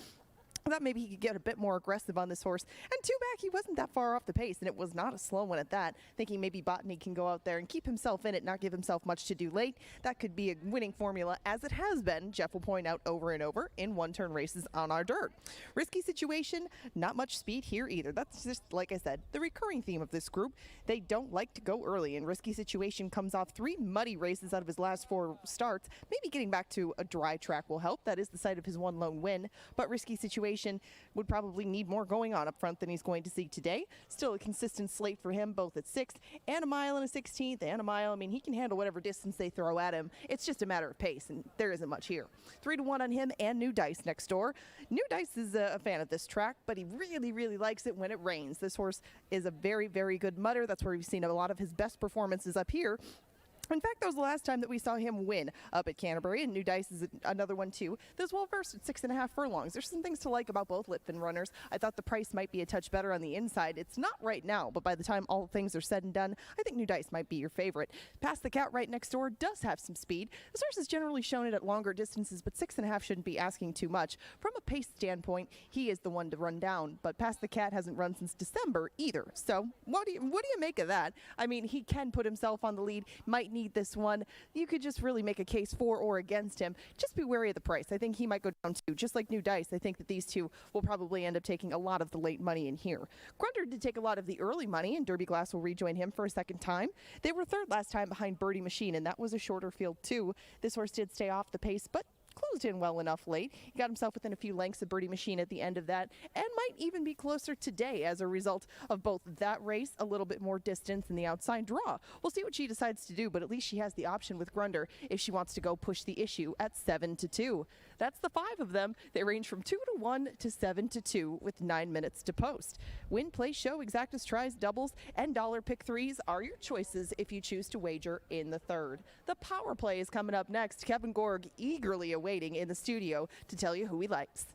I thought maybe he could get a bit more aggressive on this horse. And 2 back, he wasn't that far off the pace, and it was not a slow one at that. Thinking maybe Botany can go out there and keep himself in it, not give himself much to do late. That could be a winning formula, as it has been, Jeff will point out over and over, in one-turn races on our dirt. Risky situation, not much speed here either. That's just, like I said, the recurring theme of this group. They don't like to go early, and Risky Situation comes off 3 muddy races out of his last 4 starts. Maybe getting back to a dry track will help. That is the site of his one lone win, but Risky Situation would probably need more going on up front than he's going to see today. Still a consistent slate for him, both at 6th and a mile and a 16th and a mile. I mean, he can handle whatever distance they throw at him. It's just a matter of pace, and there isn't much here. 3-1 on him and New Dice next door. New Dice is a fan of this track, but he really, really likes it when it rains. This horse is a very, very good mudder. That's where we've seen a lot of his best performances up here. In fact, that was the last time that we saw him win up at Canterbury, and New Dice is another one too. That's well versed at 6.5 furlongs. There's some things to like about both Litman runners. I thought the price might be a touch better on the inside. It's not right now, but by the time all things are said and done, I think New Dice might be your favorite. Past the Cat right next door does have some speed. This horse has generally shown it at longer distances, but 6.5 shouldn't be asking too much. From a pace standpoint, he is the one to run down, but Past the Cat hasn't run since December either. So what do you make of that? I mean, he can put himself on the lead, might need this one. You could just really make a case for or against him. Just be wary of the price. I think he might go down too. Just like New Dice, I think that these 2 will probably end up taking a lot of the late money in here. Grunter did take a lot of the early money, and Derby Glass will rejoin him for a second time. They were 3rd last time behind Birdie Machine, and that was a shorter field too. This horse did stay off the pace, but closed in well enough late. He got himself within a few lengths of Birdie Machine at the end of that, and might even be closer today as a result of both that race, a little bit more distance, and the outside draw. We'll see what she decides to do, but at least she has the option with Grunder if she wants to go push the issue at 7-2. That's the 5 of them. They range from 2-1 to 7-2 with 9 minutes to post. Win, play, show, exactas, tries, doubles, and dollar pick 3s are your choices if you choose to wager in the 3rd. The power play is coming up next. Kevin Gorg eagerly waiting in the studio to tell you who he likes.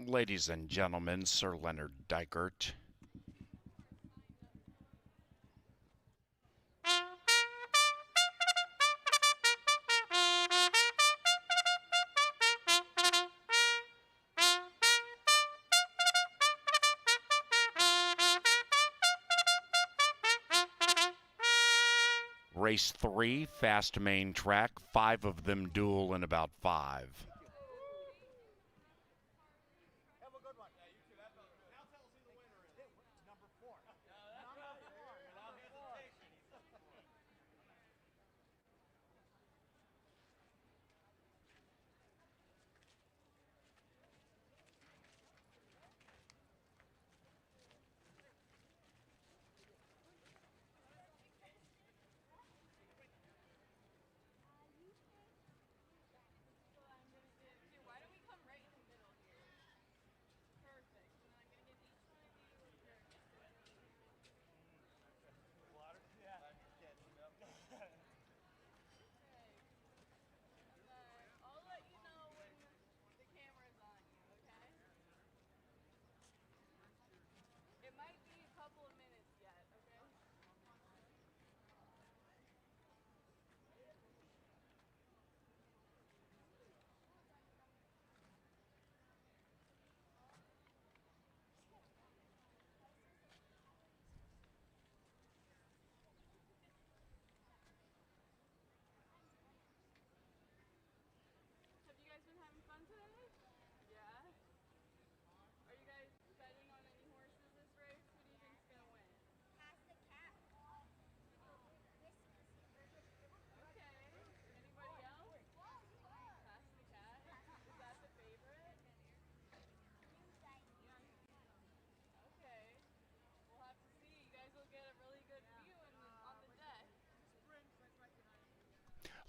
Ladies and gentlemen, Sir Leonard Dykert. Race 3, fast main track, 5 of them duel in about 5.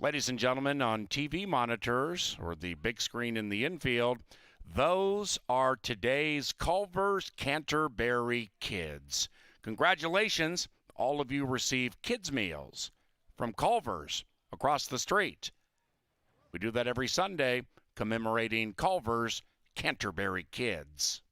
Ladies and gentlemen, on TV monitors or the big screen in the infield, those are today's Culver's Canterbury kids. Congratulations, all of you receive kids' meals from Culver's across the street. We do that every Sunday, commemorating Culver's Canterbury kids.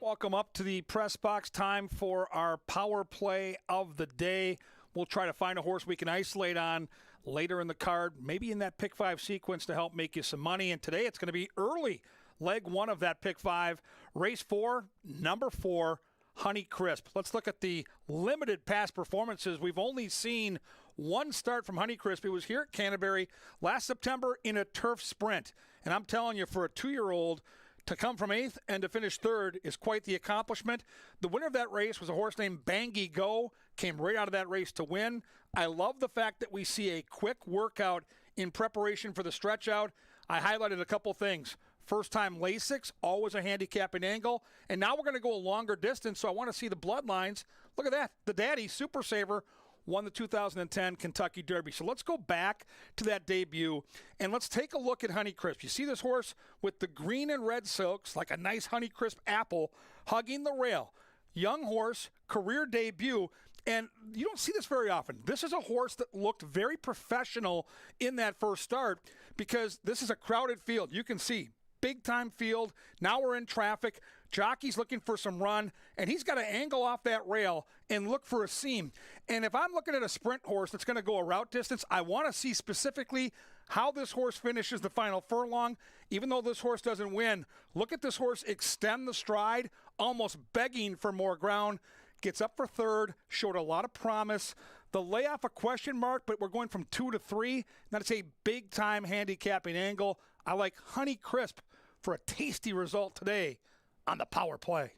Welcome up to the press box. Time for our power play of the day. We'll try to find a horse we can isolate on later in the card, maybe in that pick 5 sequence to help make you some money. And today it's going to be early, leg 1 of that pick 5. Race 4, number 4, Honey Crisp. Let's look at the limited past performances. We've only seen one start from Honey Crisp. It was here at Canterbury last September in a turf sprint. And I'm telling you, for a 2-year-old, to come from 8th and to finish 3rd is quite the accomplishment. The winner of that race was a horse named Bangy Go, came right out of that race to win. I love the fact that we see a quick workout in preparation for the stretch out. I highlighted a couple things. First time Lasix, always a handicapping angle. And now we're going to go a longer distance, so I want to see the bloodlines. Look at that. The daddy, Super Saver, won the 2010 Kentucky Derby. So let's go back to that debut and let's take a look at Honey Crisp. You see this horse with the green and red silks, like a nice Honey Crisp apple, hugging the rail. Young horse, career debut, and you don't see this very often. This is a horse that looked very professional in that first start because this is a crowded field. You can see big time field. Now we're in traffic. Jockey's looking for some run, and he's got to angle off that rail and look for a seam. And if I'm looking at a sprint horse that's going to go a route distance, I want to see specifically how this horse finishes the final furlong. Even though this horse doesn't win, look at this horse extend the stride, almost begging for more ground. Gets up for 3rd, showed a lot of promise. The layoff a question mark, but we're going from 2 to 3. That's a big-time handicapping angle. I like Honey Crisp for a tasty result today on the power play.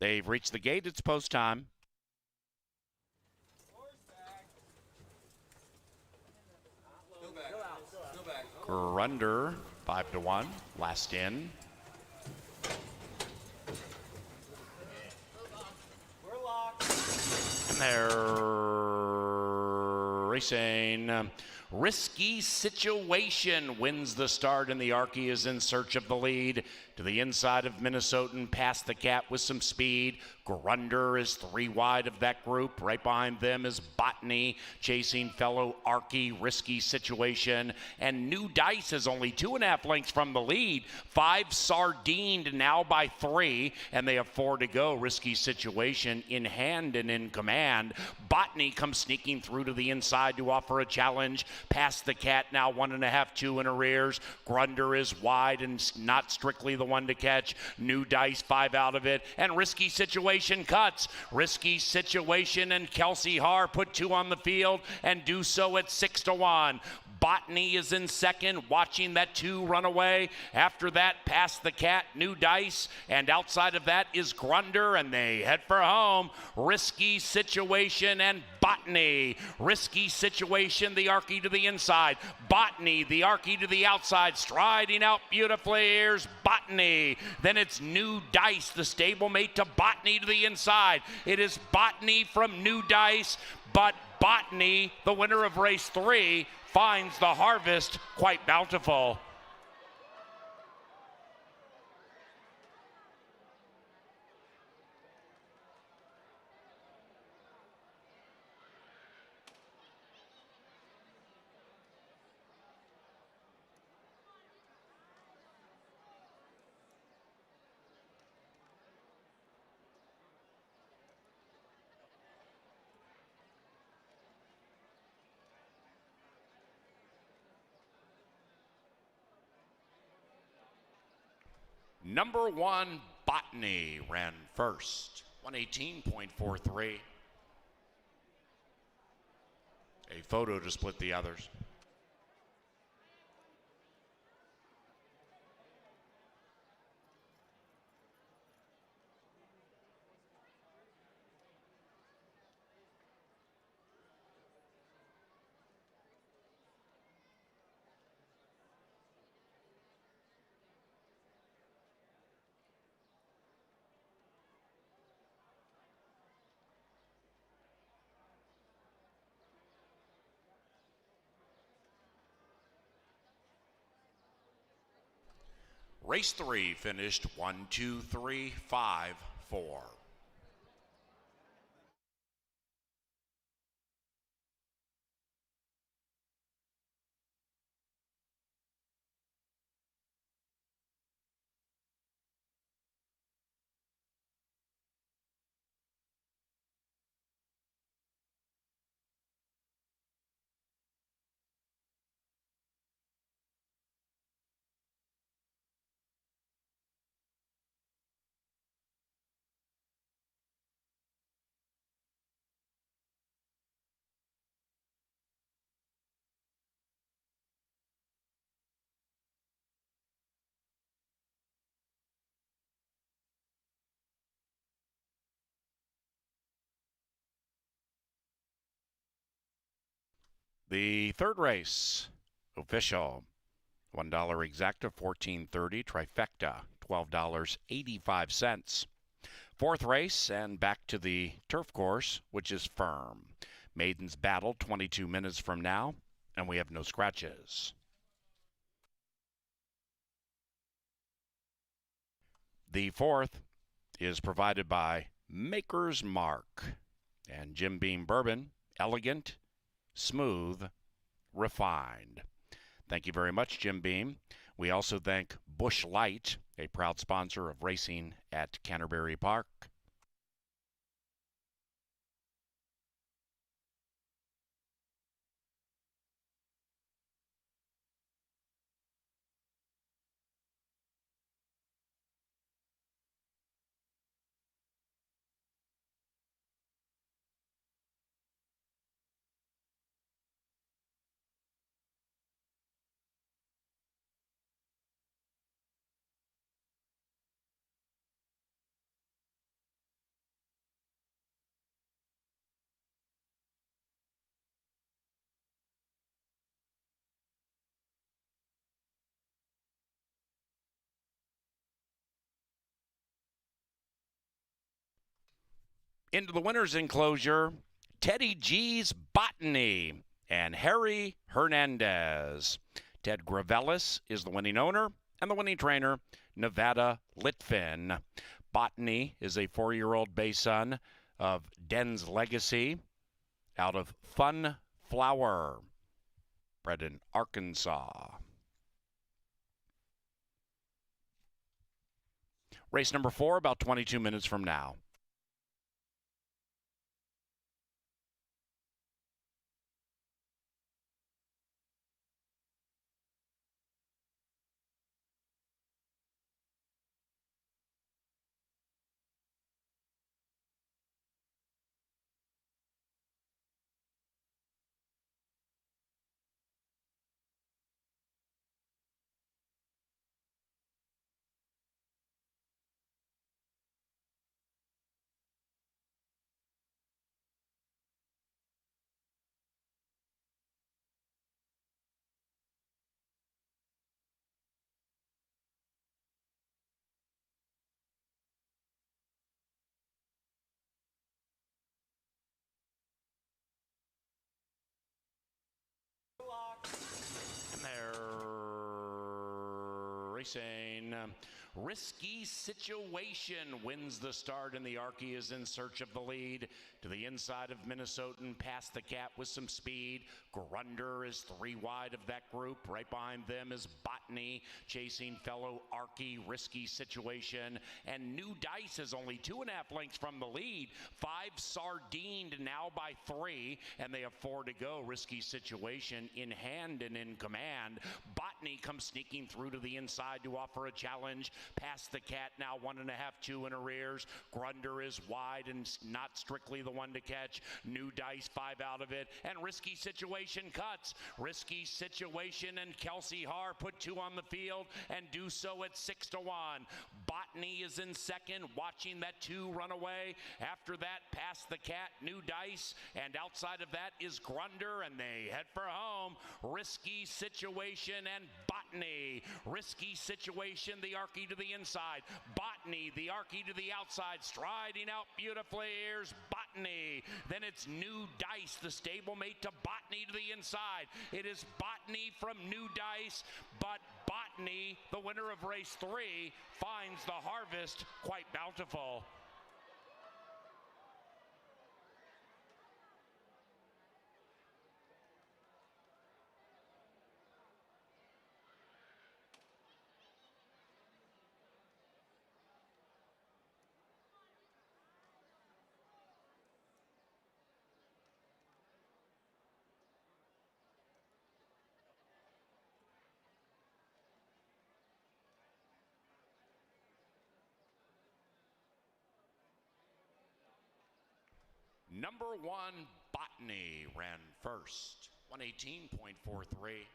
They've reached the gate. It's post time. Grunder, 5-1. Last in. And they're racing. Risky Situation wins the start, and the Arky is in search of the lead. To the inside of Minnesotan, past the cat with some speed. Grunder is 3 wide of that group. Right behind them is Botany, chasing fellow Arky. Risky Situation. And New Dice is only 2.5 lengths from the lead. 5 sardined now by 3, and they have 4 to go. Risky Situation in hand and in command. Botany comes sneaking through to the inside to offer a challenge. Past the cat now 1.5, 2 in arrears. Grunder is wide and not strictly the one to catch. New Dice 5 out of it, and Risky Situation cuts. Risky Situation and Kelsey Haar put 2 on the field and do so at 6-1. Botany is in second, watching that 2 run away. After that, past the cat, New Dice, and outside of that is Grunder, and they head for home. Risky Situation and Botany. Risky Situation, the Arky to the inside. Botany, the Arky to the outside, striding out beautifully. Here's Botany. Then it's New Dice, the stablemate to Botany to the inside. It is Botany from New Dice, but Botany, the winner of race 3, finds the harvest quite bountiful. Number 1, Botany, ran first, 118.43. A photo to split the others. Race 3 finished 1, 2, 3, 5, 4. The third race, official, $1 exacta, $14.30, trifecta, $12.85. Fourth race, and back to the turf course, which is firm. Maiden's Battle, 22 minutes from now, and we have no scratches. The fourth is provided by Maker's Mark and Jim Beam Bourbon, elegant, smooth, refined. Thank you very much, Jim Beam. We also thank Busch Light, a proud sponsor of racing at Canterbury Park. Into the winner's enclosure, Teddy G's Botany and Harry Hernandez. Ted Gravelis is the winning owner, and the winning trainer, Nevada Litvin. Botany is a 4-year-old bay son of Den's Legacy out of Fun Flower, bred in Arkansas. Race number 4, about 22 minutes from now. And they're racing. Risky Situation wins the start, and the Arky is in search of the lead. To the inside of Minnesotan, past the Cat with some speed. Grunder is 3 wide of that group. Right behind them is Botany, chasing fellow Arky. Risky Situation. And New Dice is only 2.5 lengths from the lead. 5 Sardined now by 3, and they have 4 to go. Risky Situation in hand and in command. Botany comes sneaking through to the inside to offer a challenge. Past the Cat now 1.5, 2 in arrears. Grunder is wide and not strictly the one to catch. New Dice 5 out of it, and Risky Situation cuts. Risky Situation and Kelsey Haar put 2 on the field and do so at 6-1. Botany is in second, watching that 2 run away. After that, Past the Cat, New Dice, and outside of that is Grunder, and they head for home. Risky Situation and Botany. Risky Situation, the Arky to the inside. Botany, the Arky to the outside, striding out beautifully. Here's Botany. Then it's New Dice, the stablemate to Botany to the inside. It is Botany from New Dice, but Botany, the winner of race 3, finds the harvest quite bountiful. Number 1, Botany, ran first, 118.43.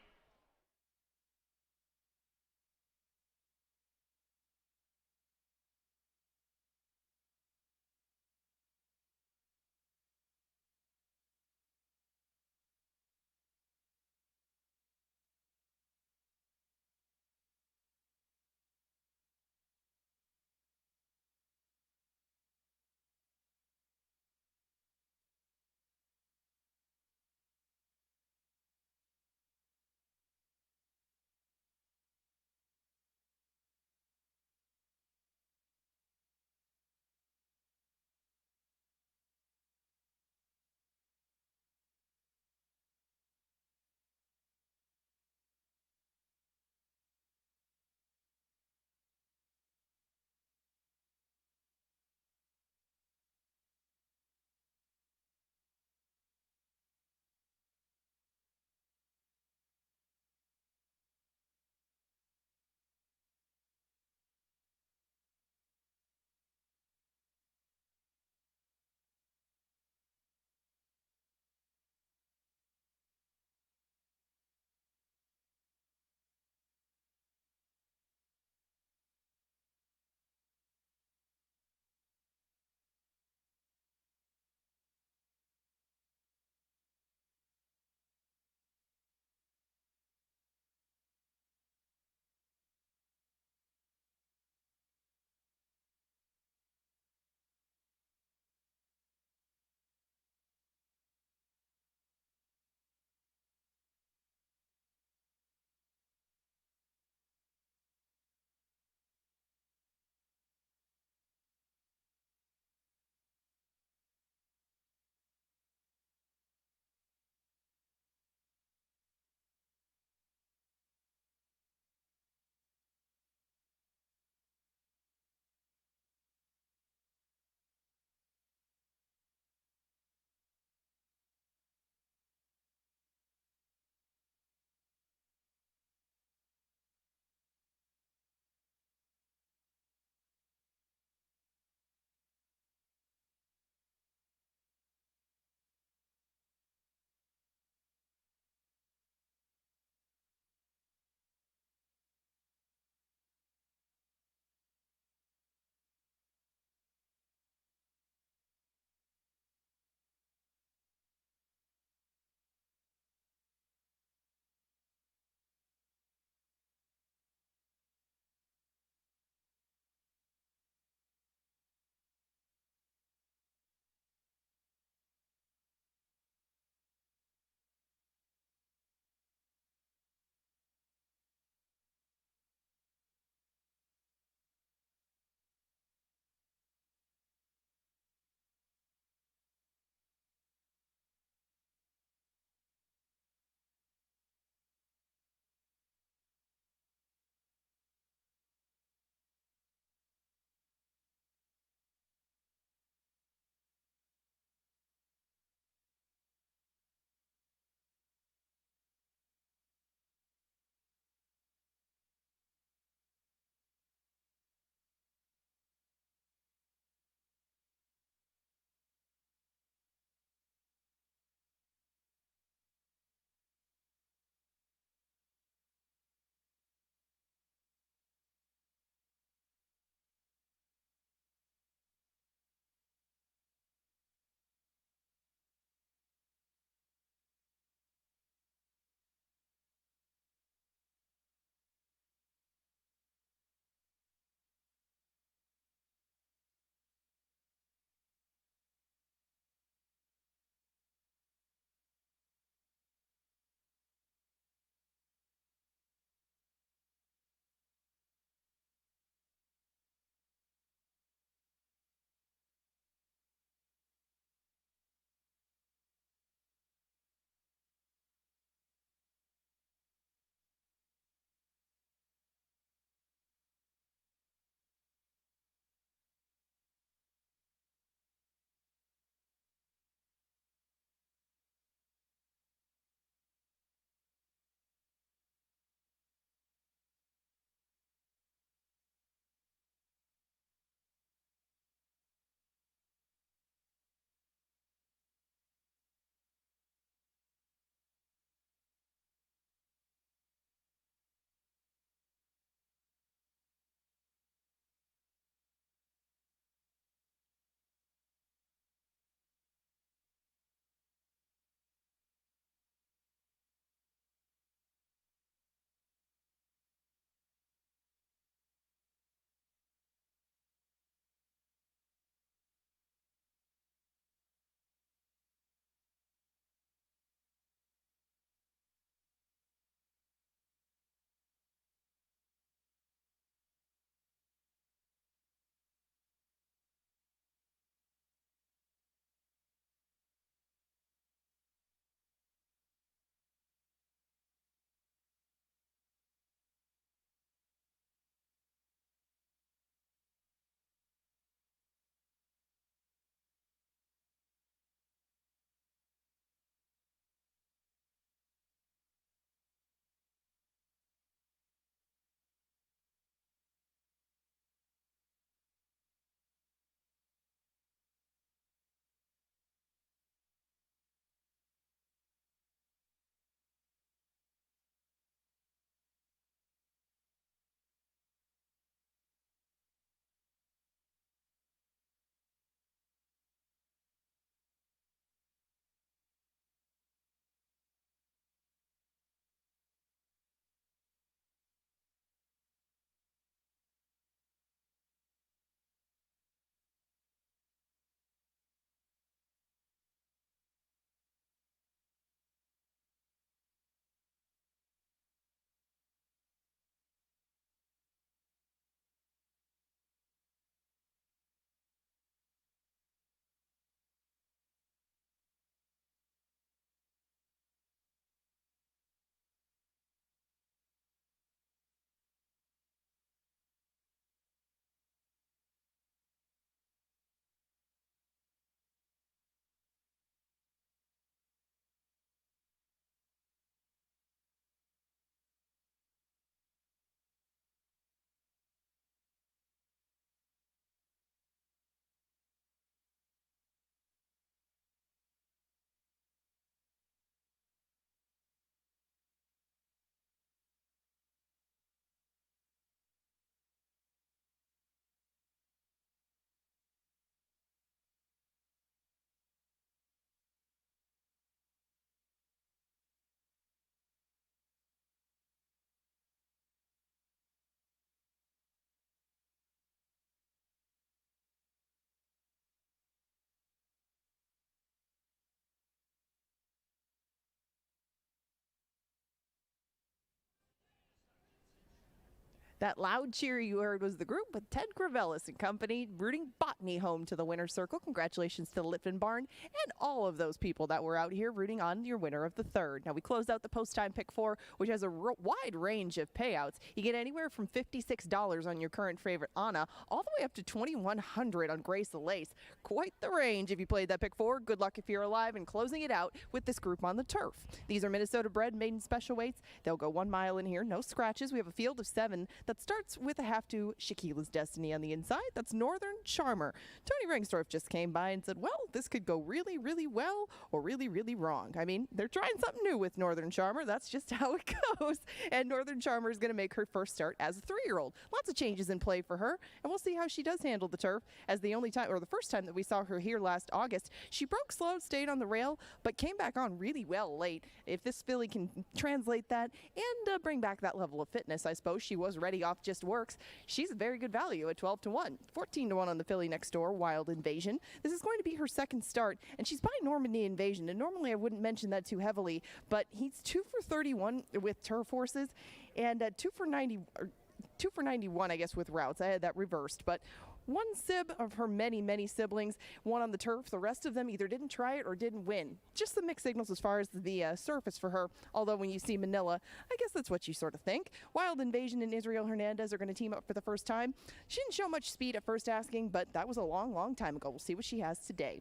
That loud cheer you heard was the group with Ted Gravelis and company rooting Botany home to the winner's circle. Congratulations to the Lipton Barn and all of those people that were out here rooting on your winner of the third. Now we closed out the post-time pick 4, which has a wide range of payouts. You get anywhere from $56 on your current favorite Anna, all the way up to $2,100 on Grace the Lace. Quite the range if you played that pick 4. Good luck if you're alive, and closing it out with this group on the turf. These are Minnesota-bred maiden special weights. They'll go 1 mile in here, no scratches. We have a field of 7 that starts with a half to Shaquila's Destiny on the inside. That's Northern Charmer. Tony Ringsdorf just came by and said, well, this could go really, really well or really, really wrong. I mean, they're trying something new with Northern Charmer. That's just how it goes. And Northern Charmer is going to make her first start as a 3-year-old. Lots of changes in play for her, and we'll see how she does handle the turf. As the only time, or the first time that we saw her here last August, she broke slow, stayed on the rail, but came back on really well late. If this filly can translate that and bring back that level of fitness, I suppose she was ready off Just Works. She's a very good value at 12-1. 14-1 on the filly next door, Wild Invasion. This is going to be her second start, and she's by Normandy Invasion. And normally I wouldn't mention that too heavily, but he's 2 for 31 with turf horses and 2 for 90, or 2 for 91, I guess, with routes. I had that reversed, but 1 sib of her many, many siblings, 1 on the turf. The rest of them either didn't try it or didn't win. Just the mixed signals as far as the surface for her, although when you see Manila, I guess that's what you sort of think. Wild Invasion and Israel Hernandez are going to team up for the first time. She didn't show much speed at first asking, but that was a long, long time ago. We'll see what she has today.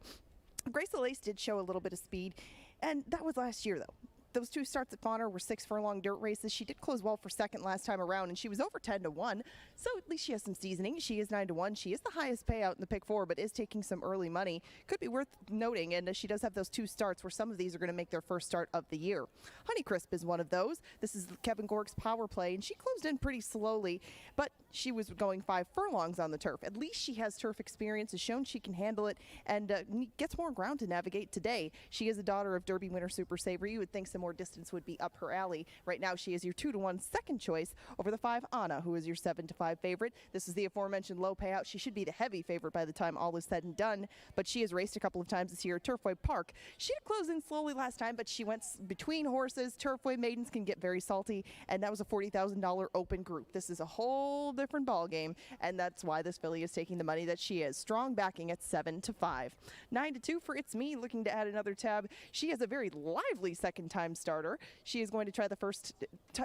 Grace the Lace did show a little bit of speed, and that was last year, though. Those 2 starts at Bonner were 6 furlong dirt races. She did close well for second last time around, and she was over 10-1. So at least she has some seasoning. She is 9-1. She is the highest payout in the pick 4, but is taking some early money. Could be worth noting, and she does have those 2 starts where some of these are going to make their first start of the year. Honeycrisp is one of those. This is Kevin Gork's power play, and she closed in pretty slowly, but she was going 5 furlongs on the turf. At least she has turf experience, has shown she can handle it, and gets more ground to navigate today. She is a daughter of Derby winner Super Saver. You would think some more distance would be up her alley. Right now, she is your 2-1 second choice over the 5 Anna, who is your 7-5 favorite. This is the aforementioned low payout. She should be the heavy favorite by the time all is said and done, but she has raced a couple of times this year at Turfway Park. She did close in slowly last time, but she went between horses. Turfway maidens can get very salty, and that was a $40,000 open group. This is a whole different ball game, and that's why this filly is taking the money that she is. Strong backing at 7-5. 9-2 for It's Me, looking to add another tab. She has a very lively second-time starter. She is going to try the first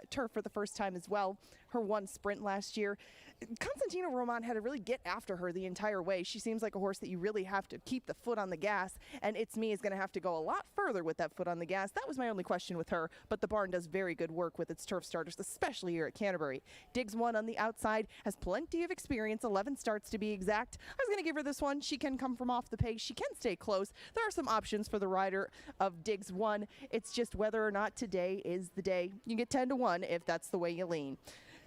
turf for the first time as well. Her 1 sprint last year. Constantino Roman had to really get after her the entire way. She seems like a horse that you really have to keep the foot on the gas, and It's Me is going to have to go a lot further with that foot on the gas. That was my only question with her, but the barn does very good work with its turf starters, especially here at Canterbury. Diggs 1 on the outside, has plenty of experience, 11 starts to be exact. I was going to give her this one. She can come from off the pace. She can stay close. There are some options for the rider of Diggs 1. It's just whether or not today is the day. You get 10-1 if that's the way you lean.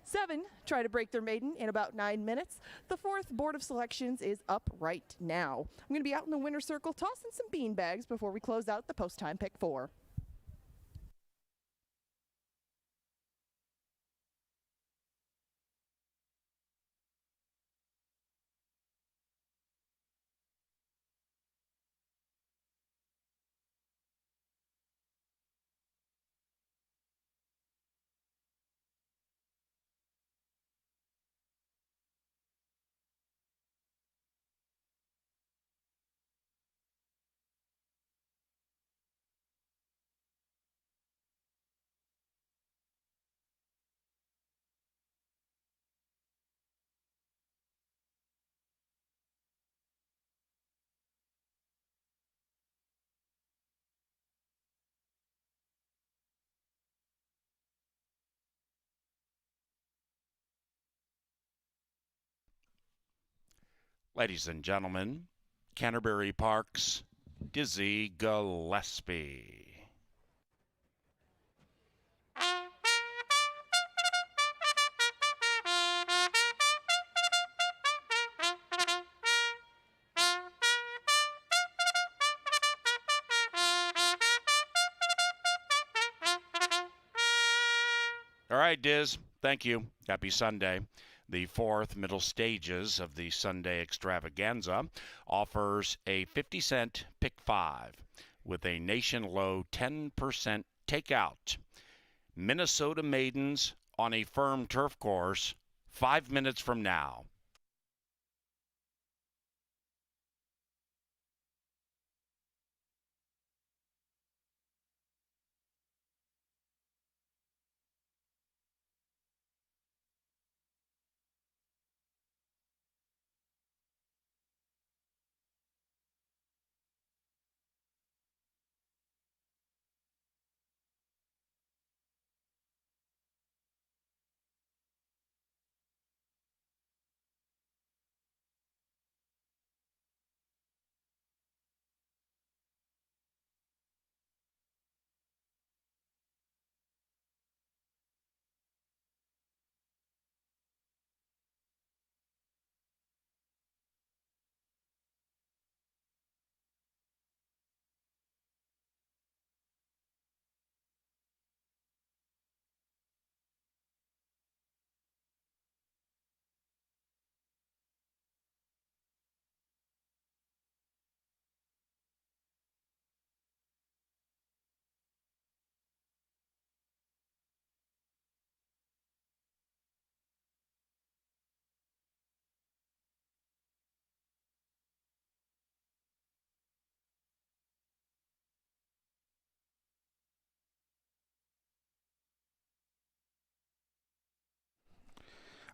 7 try to break their maiden in about 9 minutes. The 4th board of selections is up right now. I'm going to be out in the winner's circle tossing some bean bags before we close out the post-time pick 4. Ladies and gentlemen, Canterbury Park's Dizzy Gillespie. All right, Diz, thank you. Happy Sunday. The 4th middle stages of the Sunday extravaganza offers a 50-cent pick 5 with a nation low 10% takeout. Minnesota maidens on a firm turf course, 5 minutes from now.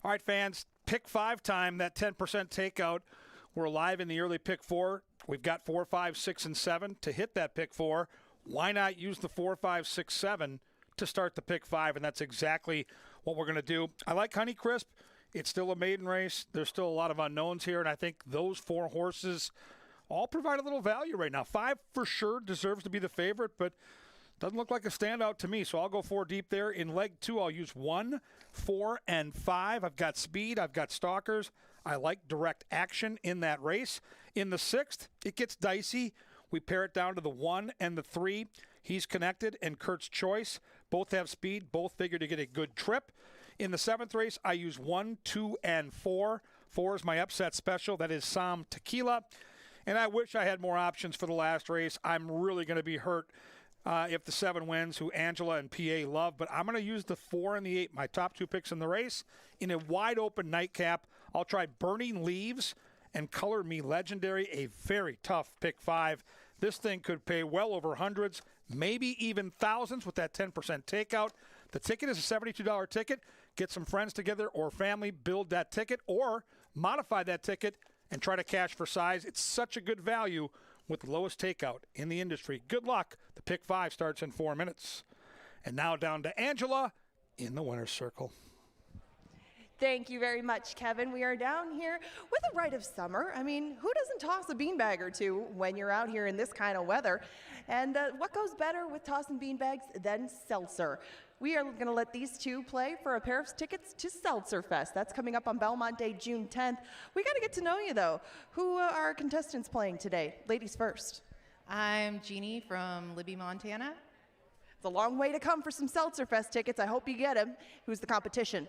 All right, fans, pick 5 time, that 10% takeout. We're live in the early pick 4. We've got 4, 5, 6, and 7 to hit that pick 4. Why not use the 4, 5, 6, 7 to start the pick 5? And that's exactly what we're going to do. I like Honeycrisp. It's still a maiden race. There's still a lot of unknowns here, and I think those 4 horses all provide a little value right now. 5 for sure deserves to be the favorite, but doesn't look like a standout to me, so I'll go 4 deep there. In leg 2, I'll use 1, 4, and 5. I've got speed. I've got stalkers. I like direct action in that race. In the 6th, it gets dicey. We pair it down to the 1 and the 3. He's Connected and Kurt's Choice. Both have speed. Both figure to get a good trip. In the 7th race, I use 1, 2, and 4. 4 is my upset special. That is Sam Tequila. And I wish I had more options for the last race. I'm really going to be hurt if the 7 wins, who Angela and PA love. But I'm going to use the 4 and the 8, my top 2 picks in the race. In a wide-open nightcap, I'll try Burning Leaves and Color Me Legendary, a very tough pick 5. This thing could pay well over hundreds, maybe even thousands with that 10% takeout. The ticket is a $72 ticket. Get some friends together or family, build that ticket, or modify that ticket and try to cash for size. It's such a good value with the lowest takeout in the industry. Good luck. The pick 5 starts in 4 minutes. And now down to Angela in the winner's circle. Thank you very much, Kevin. We are down here with a rite of summer. I mean, who doesn't toss a beanbag or two when you're out here in this kind of weather? And what goes better with tossing beanbags than seltzer? We are going to let these two play for a pair of tickets to Seltzer Fest. That's coming up on Belmont Day, June 10th. We got to get to know you, though. Who are our contestants playing today? Ladies first. I'm Jeannie from Libby, Montana. It's a long way to come for some Seltzer Fest tickets. I hope you get them. Who's the competition?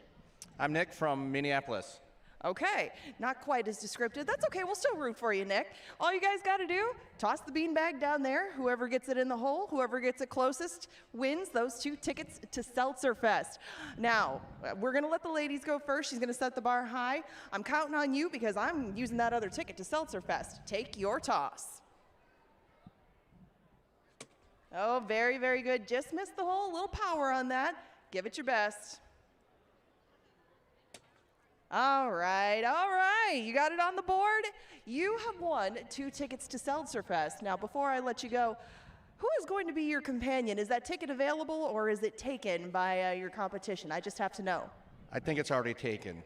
I'm Nick from Minneapolis. Okay, not quite as descriptive. That's okay, we'll still root for you, Nick. All you guys gotta do, toss the beanbag down there. Whoever gets it in the hole, whoever gets it closest, wins those 2 tickets to Seltzer Fest. Now, we're gonna let the ladies go first. She's gonna set the bar high. I'm counting on you because I'm using that other ticket to Seltzer Fest. Take your toss. Oh, very, very good. Just missed the hole, a little power on that. Give it your best. All right. You got it on the board. You have won 2 tickets to Seltzer Fest. Now, before I let you go, who is going to be your companion? Is that ticket available or is it taken by your competition? I just have to know. I think it's already taken. And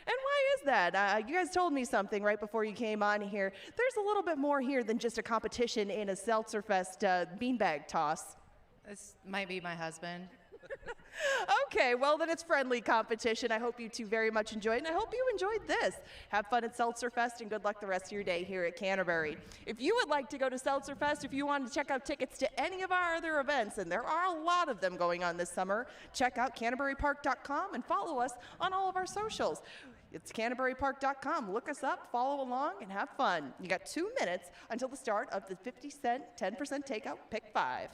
why is that? You guys told me something right before you came on here. There's a little bit more here than just a competition in a Seltzer Fest beanbag toss. This might be my husband. Okay, well then it's friendly competition. I hope you two very much enjoyed, and I hope you enjoyed this. Have fun at Seltzer Fest, and good luck the rest of your day here at Canterbury. If you would like to go to Seltzer Fest, if you want to check out tickets to any of our other events, and there are a lot of them going on this summer, check out CanterburyPark.com and follow us on all of our socials. It's CanterburyPark.com. Look us up, follow along, and have fun. You got 2 minutes until the start of the 50-cent, 10% takeout Pick 5.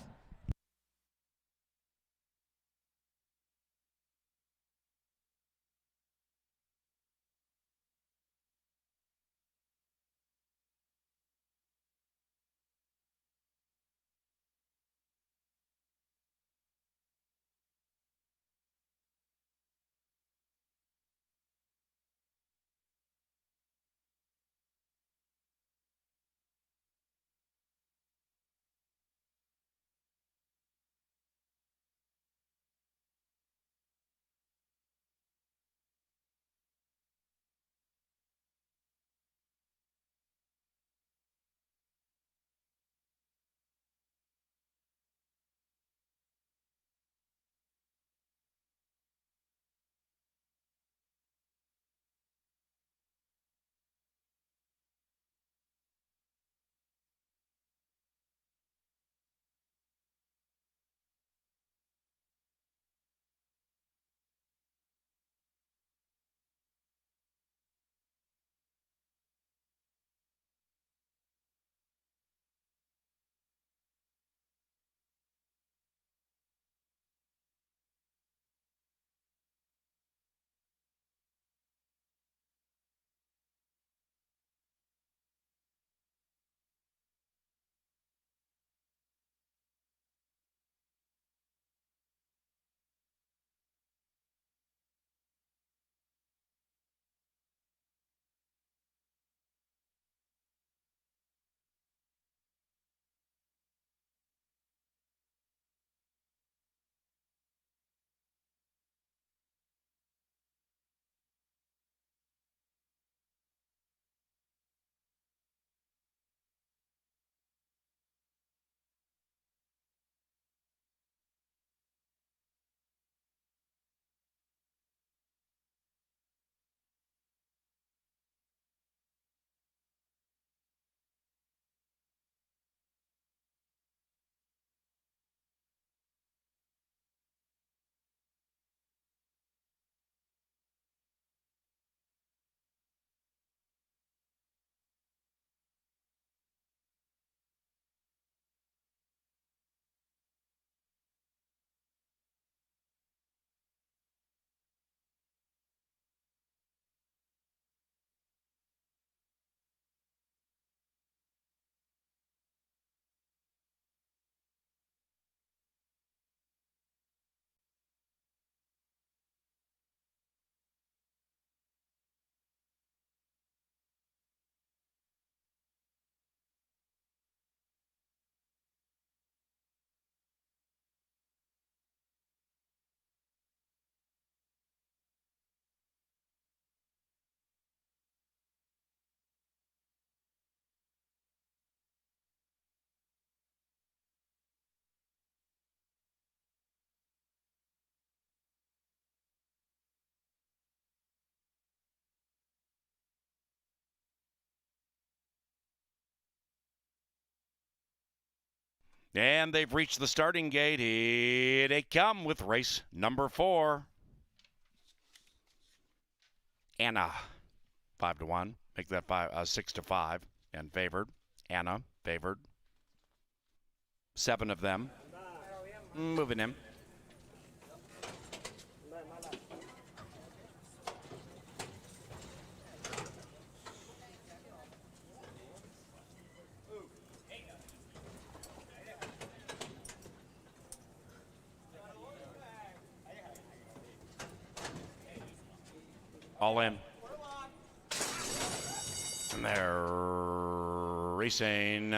And they've reached the starting gate. Here they come with race number 4. Anna, 5-1. Make that 6-5. And favored. Anna, favored. 7 of them. Moving him. All in. And they're racing.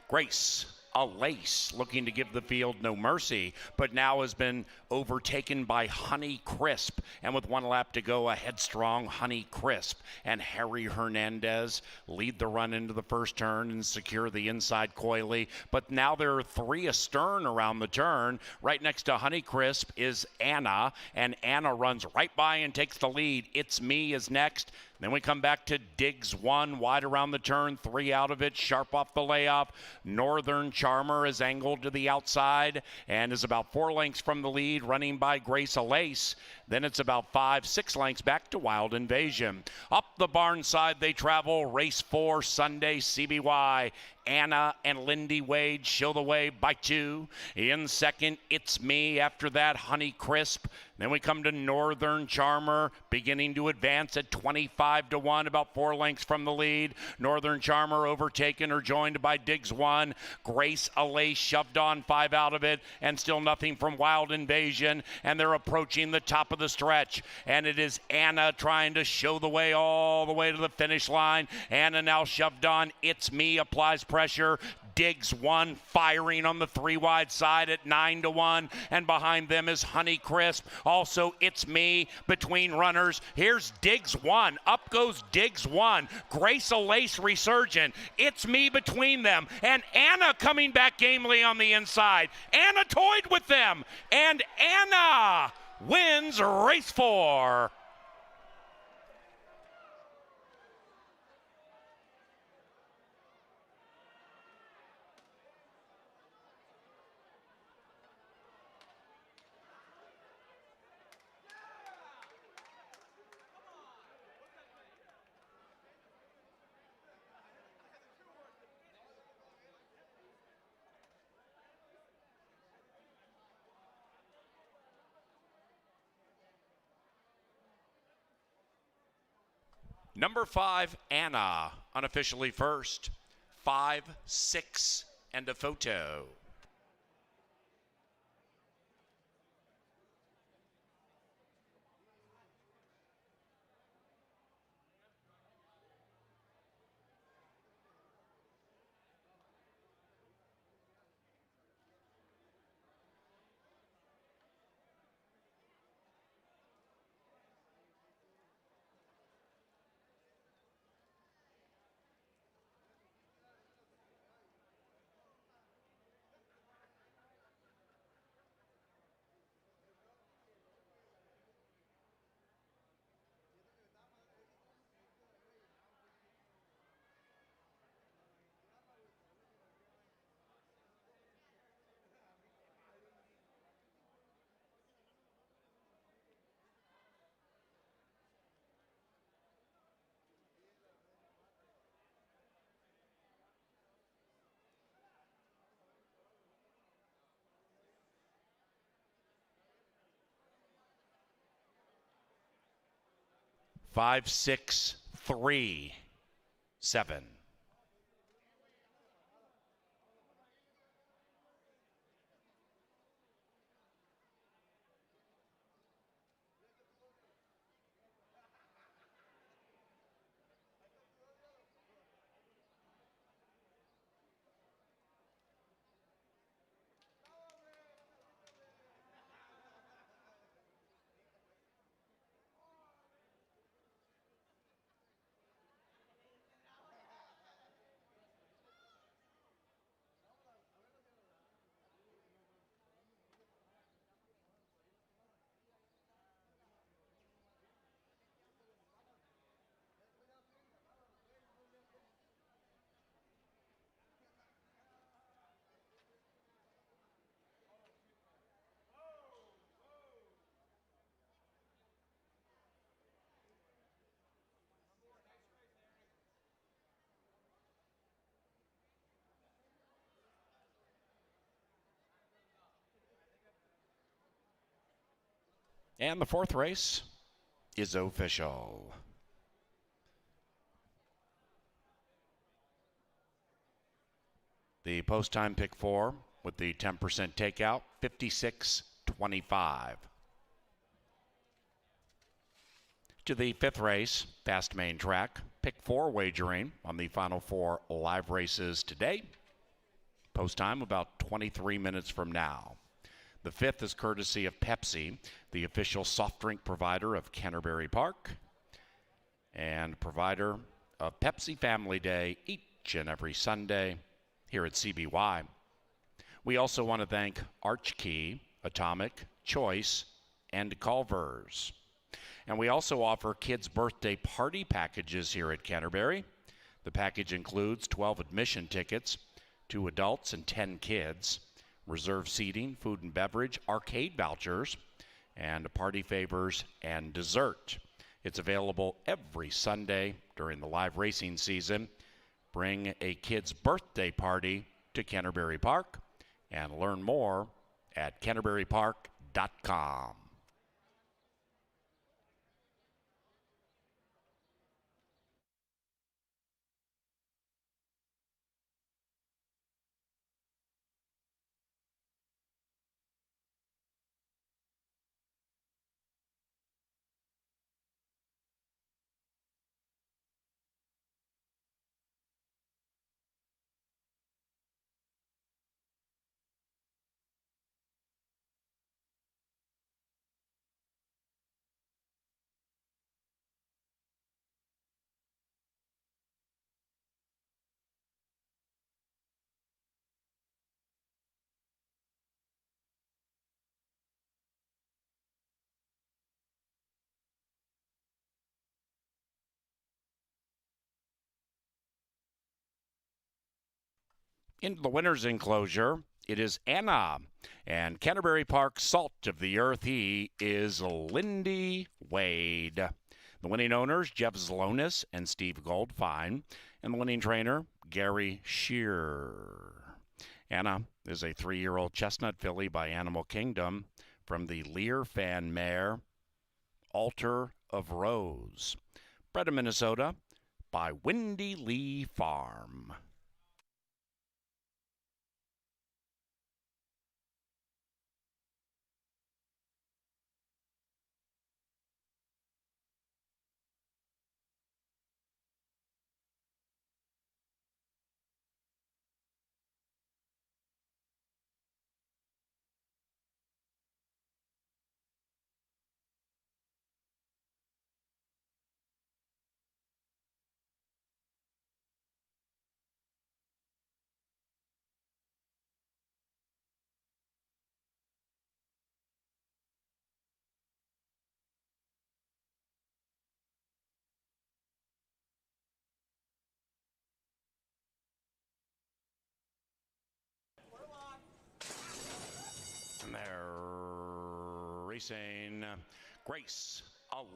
Grace Alace looking to give the field no mercy, but now has been overtaken by Honey Crisp. And with 1 lap to go, a headstrong Honey Crisp and Harry Hernandez lead the run into the first turn and secure the inside coyly. But now there are 3 astern around the turn. Right next to Honey Crisp is Anna, and Anna runs right by and takes the lead. It's Me is next. Then we come back to Diggs 1, wide around the turn, 3 out of it, sharp off the layoff. Northern Charmer is angled to the outside and is about 4 lengths from the lead, running by Grace Alace. Then it's about 5-6 lengths back to Wild Invasion. Up the barn side they travel, race 4, Sunday CBY. Anna and Lindy Wade show the way by 2. In second, It's Me. After that, Honey Crisp. Then we come to Northern Charmer, beginning to advance at 25-1, about 4 lengths from the lead. Northern Charmer overtaken or joined by Diggs 1. Grace Alace shoved on 5 out of it, and still nothing from Wild Invasion. And they're approaching the top of the stretch. And it is Anna trying to show the way all the way to the finish line. Anna now shoved on. It's Me applies pressure. Diggs 1 firing on the 3 wide side at 9-1, and behind them is Honey Crisp. Also, It's Me between runners. Here's Diggs 1. Up goes Diggs 1. Grace Alace resurgent. It's Me between them, and Anna coming back gamely on the inside. Anna toyed with them, and Anna wins race 4. Number 5, Anna, unofficially first. 5, 6, and a photo. Five, 6, 3, 7. And the fourth race is official. The post time pick 4 with the 10% takeout, 56.25. To the fifth race, fast main track, pick 4 wagering on the final 4 live races today. Post time about 23 minutes from now. The fifth is courtesy of Pepsi, the official soft drink provider of Canterbury Park and provider of Pepsi Family Day each and every Sunday here at CBY. We also want to thank Archkey, Atomic, Choice, and Culver's. And we also offer kids' birthday party packages here at Canterbury. The package includes 12 admission tickets, 2 adults and 10 kids, reserved seating, food and beverage, arcade vouchers, and party favors and dessert. It's available every Sunday during the live racing season. Bring a kid's birthday party to Canterbury Park and learn more at canterburypark.com. Into the winner's enclosure, it is Anna. And Canterbury Park Salt of the Earth, he is Lindy Wade. The winning owners, Jeff Zlonis and Steve Goldfine. And the winning trainer, Gary Shear. Anna is a 3-year-old chestnut filly by Animal Kingdom from the Lear Fan mare, Altar of Rose. Bred in Minnesota by Windy Lee Farm. And they're racing Grace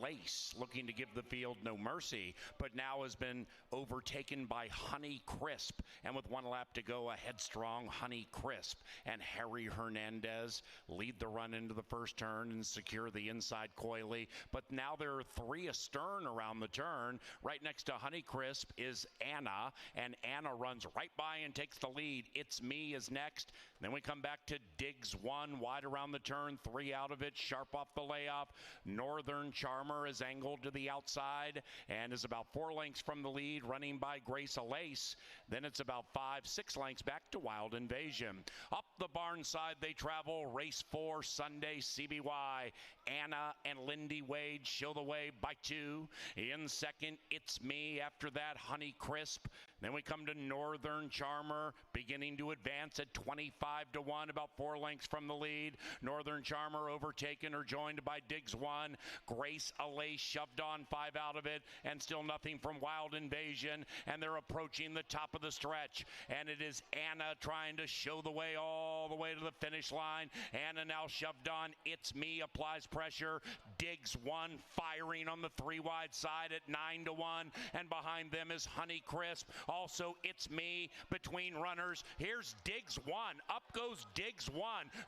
Lace, looking to give the field no mercy, but now has been overtaken by Honey Crisp. And with 1 lap to go, a headstrong Honey Crisp and Harry Hernandez lead the run into the first turn and secure the inside coyly. But now there are 3 astern around the turn. Right next to Honey Crisp is Anna, and Anna runs right by and takes the lead. It's Me is next. Then we come back to Diggs 1, wide around the turn, 3 out of it, sharp off the layoff. Northern Charmer is angled to the outside and is about 4 lengths from the lead, running by Grace Lace. Then it's about 5-6 lengths back to Wild Invasion. Up the barn side they travel, race 4, Sunday, CBY. Anna and Lindy Wade show the way by 2. In second, It's Me. After that, Honey Crisp. Then we come to Northern Charmer, beginning to advance at 25-1, about 4 lengths from the lead. Northern Charmer overtaken or joined by Diggs 1. Grace Allay shoved on 5 out of it, and still nothing from Wild Invasion. And they're approaching the top of the stretch. And it is Anna trying to show the way all the way to the finish line. Anna now shoved on. It's Me applies pressure. Diggs 1 firing on the 3 wide side at 9-1. And behind them is Honey Crisp. Also, It's Me between runners. Here's Diggs 1. Up goes Diggs 1.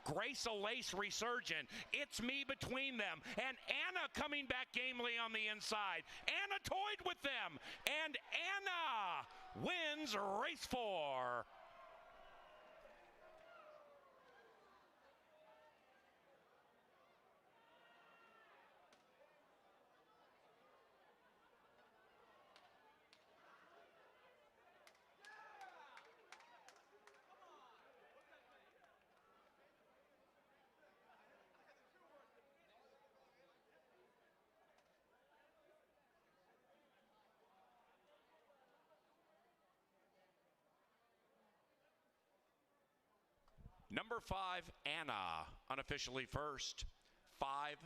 Grace Lace resurgent. It's Me between them. And Anna coming back gamely on the inside. Anna toyed with them. And Anna wins race 4. Number 5, Anna, unofficially first. 5.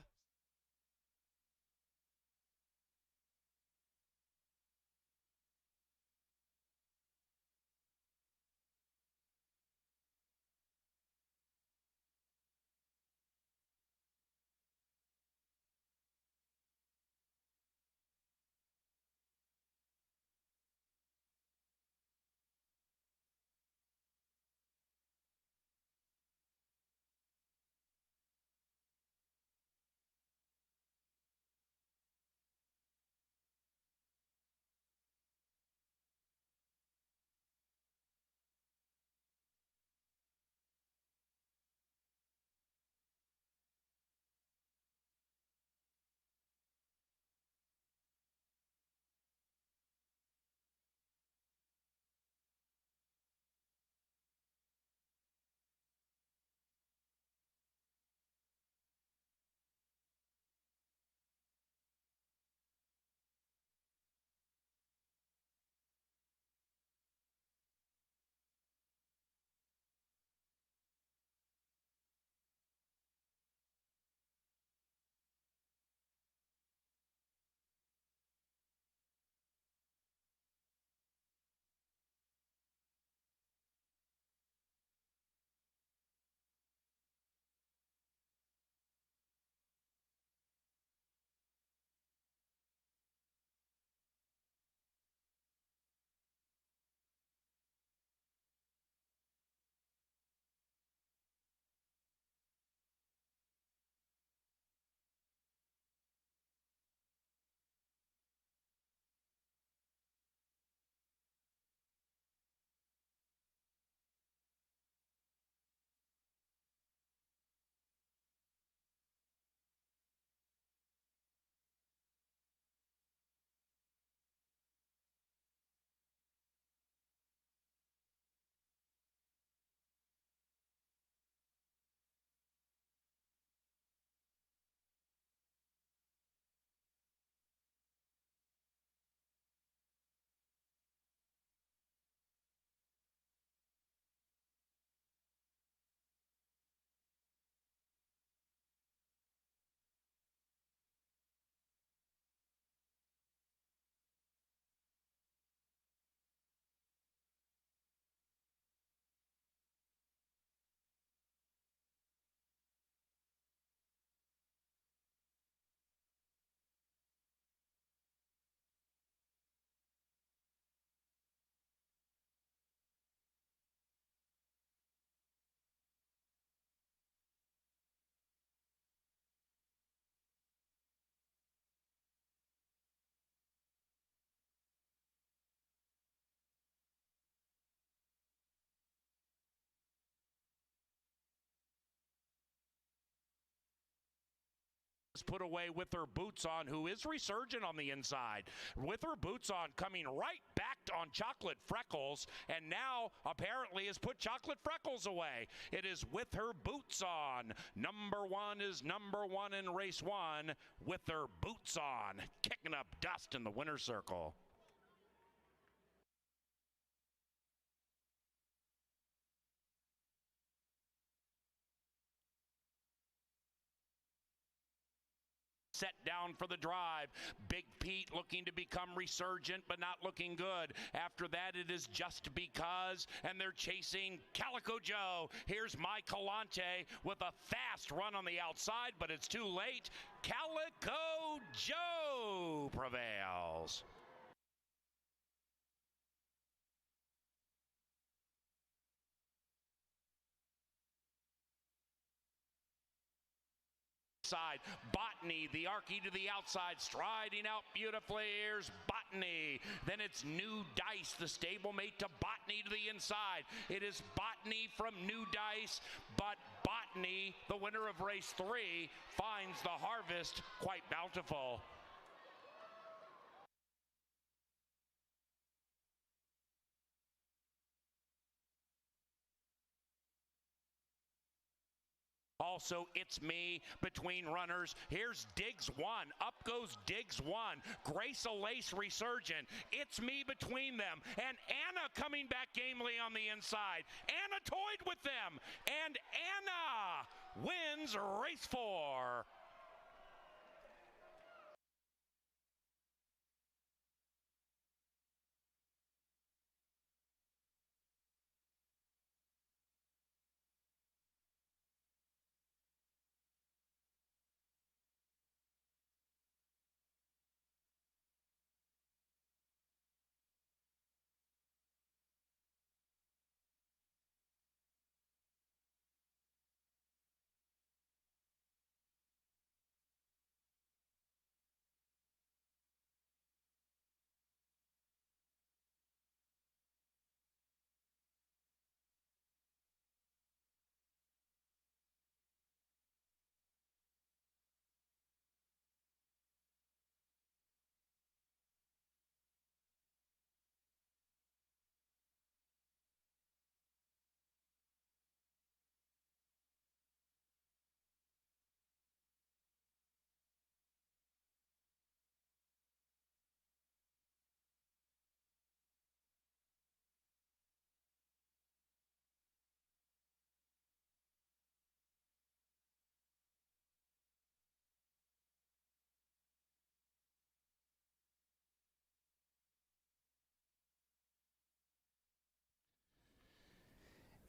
Put away with her boots on, who is resurgent on the inside. With her boots on, coming right back on Chocolate Freckles, and now apparently has put Chocolate Freckles away. It is With Her Boots On. Number 1 is number 1 in race 1, With Her Boots On, kicking up dust in the winner's circle. Set down for the drive. Big Pete looking to become resurgent, but not looking good. After that, it is Just Because, and they're chasing Calico Joe. Here's Mike Calante with a fast run on the outside, but it's too late. Calico Joe prevails. inside. Botany, the Arky to the outside, striding out beautifully. Here's Botany. Then it's New Dice, the stablemate to Botany to the inside. It is Botany from New Dice, but Botany, the winner of race 3, finds the harvest quite bountiful. Also, It's Me between runners. Here's Diggs 1. Up goes Diggs 1. Grace Alace resurgent. It's Me between them. And Anna coming back gamely on the inside. Anna toyed with them. And Anna wins race 4.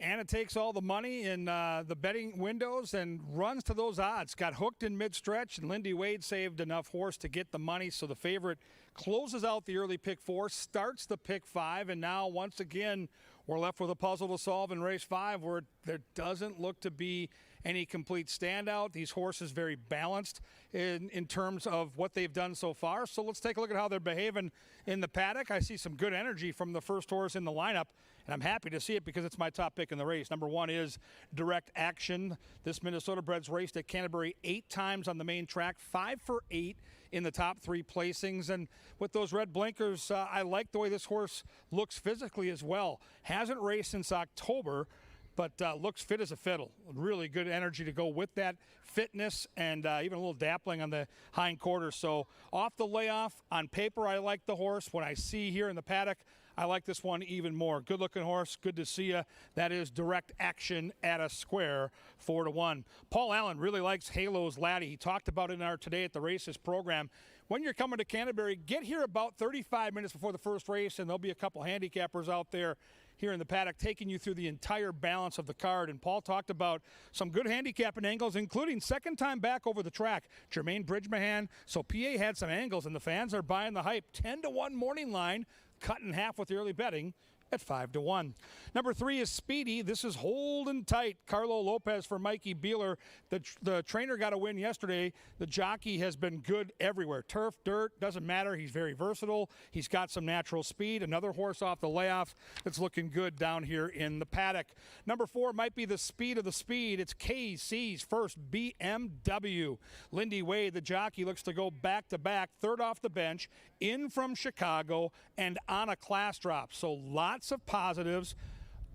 Anna takes all the money in the betting windows and runs to those odds. Got hooked in mid-stretch, and Lindy Wade saved enough horse to get the money. So the favorite closes out the early pick 4, starts the pick 5, and now once again we're left with a puzzle to solve in race 5 where there doesn't look to be any complete standout. These horses very balanced in terms of what they've done so far. So let's take a look at how they're behaving in the paddock. I see some good energy from the first horse in the lineup, and I'm happy to see it because it's my top pick in the race. Number 1 is Direct Action. This Minnesota bred's raced at Canterbury 8 times on the main track, 5 for 8 in the top 3 placings. And with those red blinkers, I like the way this horse looks physically as well. Hasn't raced since October, but looks fit as a fiddle. Really good energy to go with that fitness, and even a little dappling on the hind quarters. So off the layoff, on paper, I like the horse. When I see here in the paddock, I like this one even more. Good looking horse. Good to see you. That is Direct Action at a square, 4-1. Paul Allen really likes Halo's Laddie. He talked about it in our Today at the Races program. When you're coming to Canterbury, get here about 35 minutes before the first race, and there'll be a couple handicappers out there here in the paddock taking you through the entire balance of the card. And Paul talked about some good handicapping angles, including second time back over the track, Jermaine Bridgemahan. So PA had some angles, and the fans are buying the hype. 10-1 morning line, cut in half with the early betting at 5-1. Number 3 is Speedy. This is Holding Tight. Carlo Lopez for Mikey Beeler. The trainer got a win yesterday. The jockey has been good everywhere. Turf, dirt, doesn't matter. He's very versatile. He's got some natural speed. Another horse off the layoff that's looking good down here in the paddock. Number 4 might be the speed of the speed. It's KC's first BMW. Lindy Wade, the jockey, looks to go back-to-back. Third off the bench, in from Chicago, and on a class drop. So lots of positives.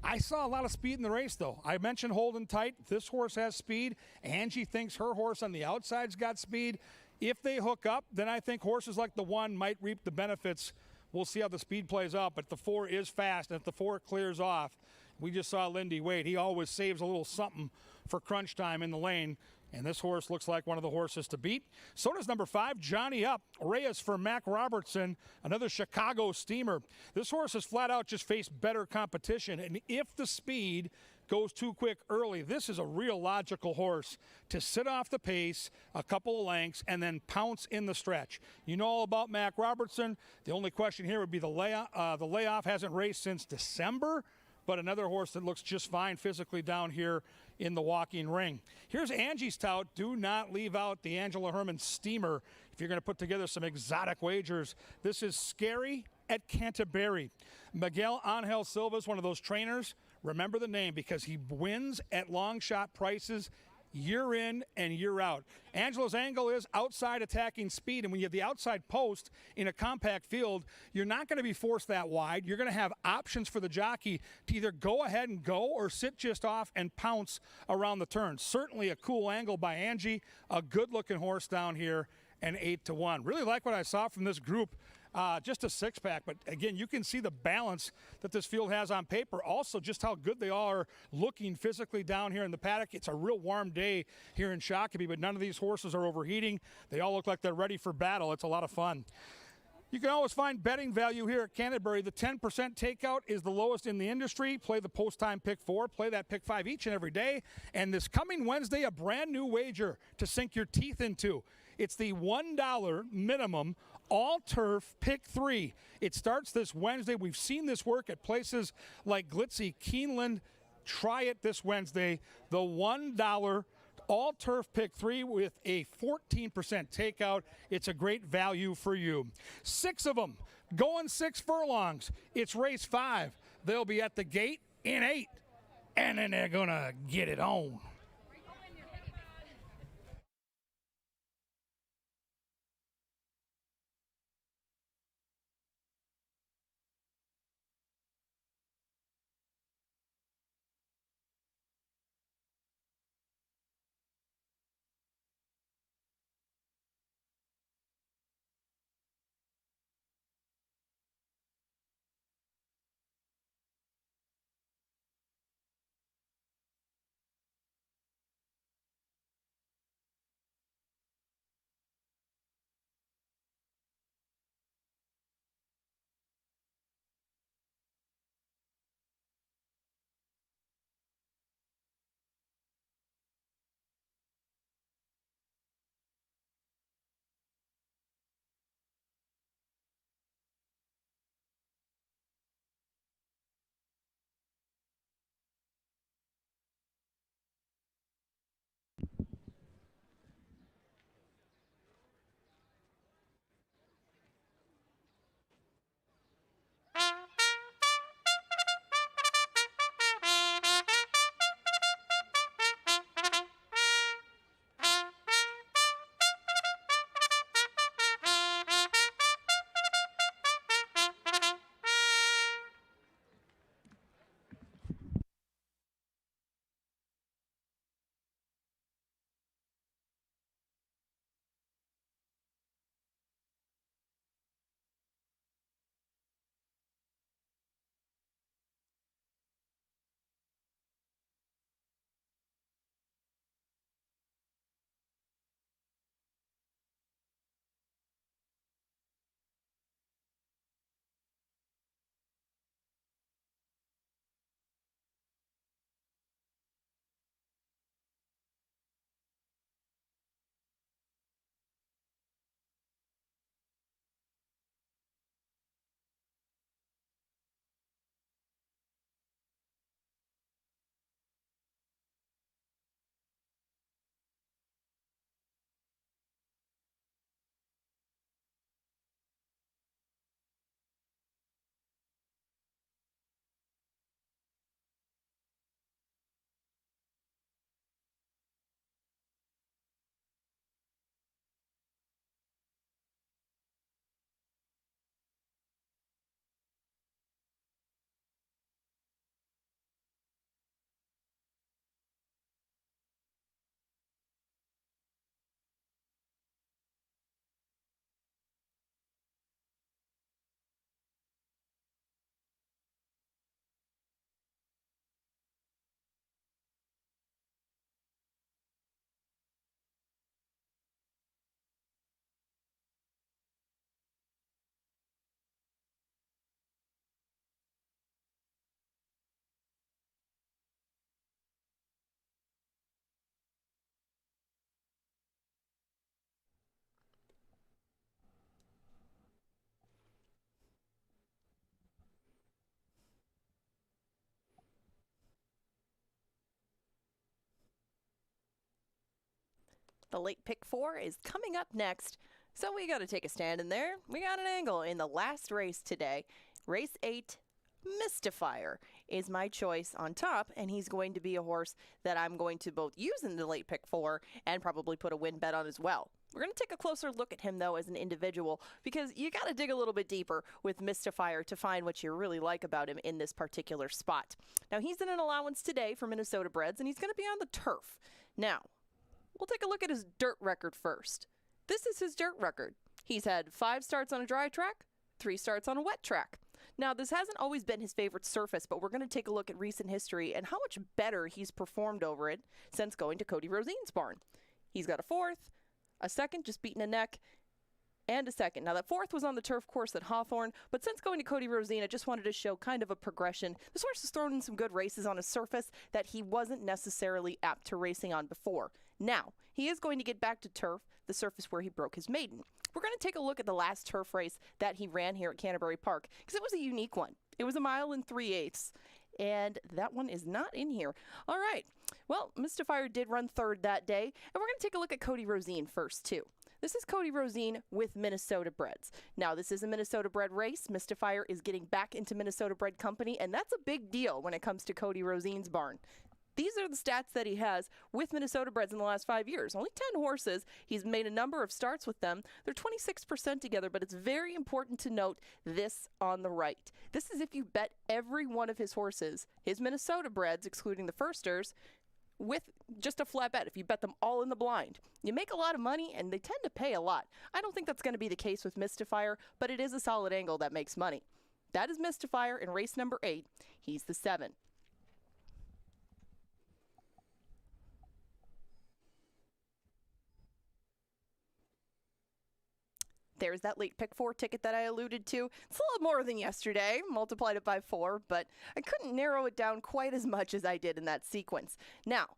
I saw a lot of speed in the race, though. I mentioned Holding Tight. This horse has speed. Angie thinks her horse on the outside's got speed. If they hook up, then I think horses like the 1 might reap the benefits. We'll see how the speed plays out, but the 4 is fast, and if the 4 clears off, we just saw Lindy Wade. He always saves a little something for crunch time in the lane. And this horse looks like one of the horses to beat. So does number 5, Johnny Up. Reyes for Mac Robertson, another Chicago steamer. This horse has flat out just faced better competition. And if the speed goes too quick early, this is a real logical horse to sit off the pace a couple of lengths and then pounce in the stretch. You know all about Mac Robertson. The only question here would be the layoff. The layoff hasn't raced since December, but another horse that looks just fine physically down here in the walking ring. Here's Angie's tout. Do not leave out the Angela Herman Steamer if you're going to put together some exotic wagers. This is Scary at Canterbury. Miguel Angel Silva is one of those trainers. Remember the name because he wins at long shot prices year in and year out. Angela's angle is outside attacking speed, and when you have the outside post in a compact field, you're not going to be forced that wide. You're going to have options for the jockey to either go ahead and go or sit just off and pounce around the turn. Certainly a cool angle by Angie, a good-looking horse down here, and 8-1. Really like what I saw from this group. Just a six-pack, but again, you can see the balance that this field has on paper. Also, just how good they are looking physically down here in the paddock. It's a real warm day here in Shakopee, but none of these horses are overheating. They all look like they're ready for battle. It's a lot of fun. You can always find betting value here at Canterbury. The 10% takeout is the lowest in the industry. Play the post-time pick 4. Play that pick 5 each and every day. And this coming Wednesday, a brand new wager to sink your teeth into. It's the $1 minimum all-turf pick 3. It starts this Wednesday. We've seen this work at places like Glitzy, Keeneland. Try it this Wednesday. The $1 all-turf pick 3 with a 14% takeout. It's a great value for you. 6 of them going 6 furlongs. It's race 5. They'll be at the gate in 8, and then they're going to get it on. The late pick 4 is coming up next. So we got to take a stand in there. We got an angle in the last race today. Race 8, Mystifier is my choice on top, and he's going to be a horse that I'm going to both use in the late pick 4 and probably put a win bet on as well. We're going to take a closer look at him, though, as an individual, because you got to dig a little bit deeper with Mystifier to find what you really like about him in this particular spot. Now, he's in an allowance today for Minnesota Breds, and he's going to be on the turf. Now, we'll take a look at his dirt record first. This is his dirt record. He's had 5 starts on a dry track, 3 starts on a wet track. Now, this hasn't always been his favorite surface, but we're going to take a look at recent history and how much better he's performed over it since going to Cody Rosine's barn. He's got a 4th, a 2nd, just beating a neck, and a 2nd. Now, that 4th was on the turf course at Hawthorne, but since going to Cody Rosine, I just wanted to show kind of a progression. This horse has thrown in some good races on a surface that he wasn't necessarily apt to racing on before. Now, he is going to get back to turf, the surface where he broke his maiden. We're going to take a look at the last turf race that he ran here at Canterbury Park, because it was a unique one. It was a 1 3/8, and that one is not in here. All right. Well, Mystifier did run 3rd that day, and we're going to take a look at Cody Rosine first, too. This is Cody Rosine with Minnesota Breds. Now, this is a Minnesota bred race. Mystifier is getting back into Minnesota bred company, and that's a big deal when it comes to Cody Rosine's barn. These are the stats that he has with Minnesota Breds in the last 5 years. Only 10 horses. He's made a number of starts with them. They're 26% together, but it's very important to note this on the right. This is if you bet every one of his horses, his Minnesota Breds, excluding the firsters, with just a flat bet. If you bet them all in the blind, you make a lot of money, and they tend to pay a lot. I don't think that's going to be the case with Mystifier, but it is a solid angle that makes money. That is Mystifier in race number 8. He's the 7. There's that late pick 4 ticket that I alluded to. It's a little more than yesterday, multiplied it by 4, but I couldn't narrow it down quite as much as I did in that sequence. Now,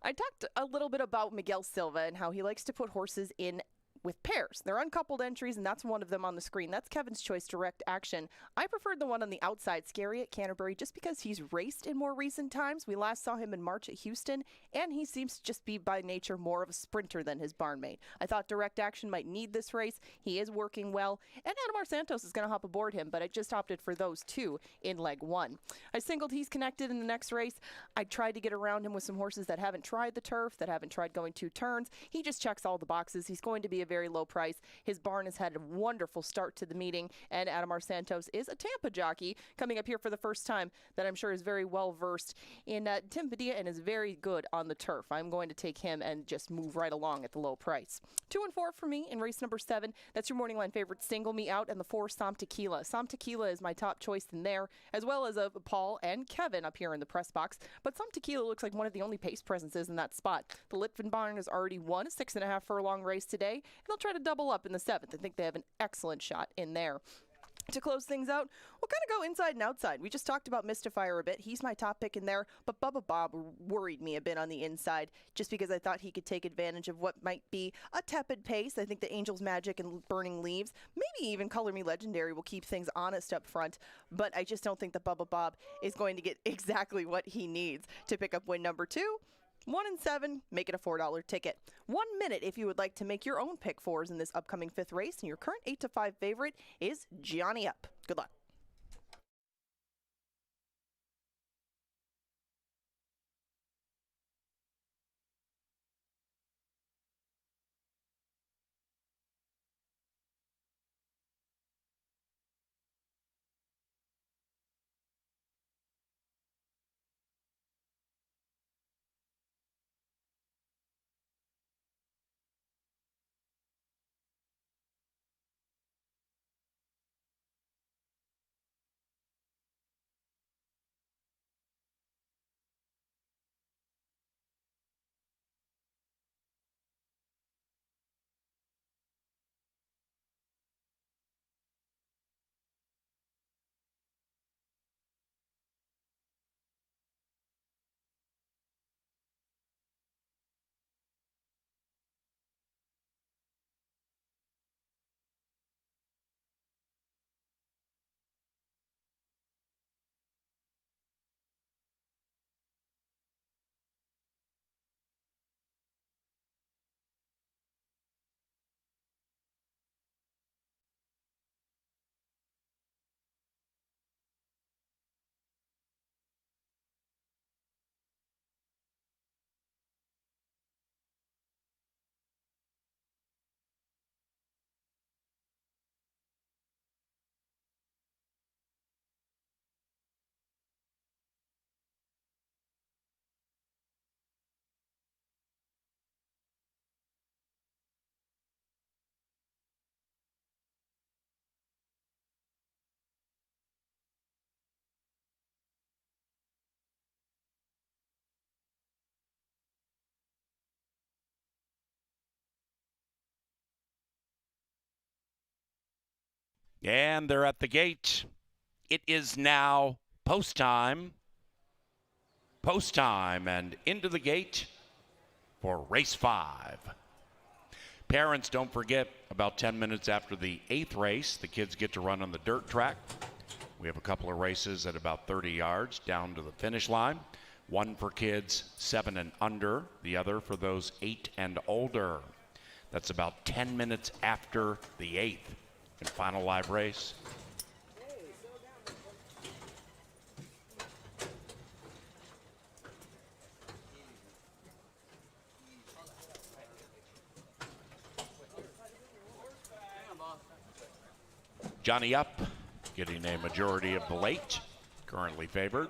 I talked a little bit about Miguel Silva and how he likes to put horses in with pairs. They're uncoupled entries, and that's one of them on the screen. That's Kevin's Choice Direct Action. I preferred the one on the outside, Scary at Canterbury, just because he's raced in more recent times. We last saw him in March at Houston, and he seems to just be by nature more of a sprinter than his barnmate. I thought Direct Action might need this race. He is working well, and Adamar Santos is going to hop aboard him, but I just opted for those 2 in leg 1. I singled He's Connected in the next race. I tried to get around him with some horses that haven't tried the turf, that haven't tried going 2 turns. He just checks all the boxes. He's going to be a very low price. His barn has had a wonderful start to the meeting, and Adamar Santos is a Tampa jockey coming up here for the first time that I'm sure is very well versed in Tim Padilla and is very good on the turf. I'm going to take him and just move right along at the low price. 2 and 4 for me in race number 7. That's your morning line favorite, Single Me Out, and the 4, Som Tequila. Som Tequila is my top choice in there, as well as Paul and Kevin up here in the press box. But Som Tequila looks like one of the only pace presences in that spot. The Litvin barn has already won a 6.5 furlong race today, and they'll try to double up in the 7th. I think they have an excellent shot in there. To close things out, we'll kind of go inside and outside. We just talked about Mystifier a bit. He's my top pick in there, but Bubba Bob worried me a bit on the inside just because I thought he could take advantage of what might be a tepid pace. I think the Angel's Magic and Burning Leaves, maybe even Color Me Legendary, will keep things honest up front, but I just don't think that Bubba Bob is going to get exactly what he needs to pick up win number 2. 1 and 7, make it a $4 ticket. 1 minute if you would like to make your own pick 4s in this upcoming 5th race, and your current 8-5 favorite is Johnny Up. Good luck. And they're at the gate. It is now post time. Post time and into the gate for race 5. Parents, don't forget, about 10 minutes after the 8th race, the kids get to run on the dirt track. We have a couple of races at about 30 yards down to the finish line. One for kids 7 and under, the other for those 8 and older. That's about 10 minutes after the 8th and final live race. Johnny Up getting a majority of the late, currently favored.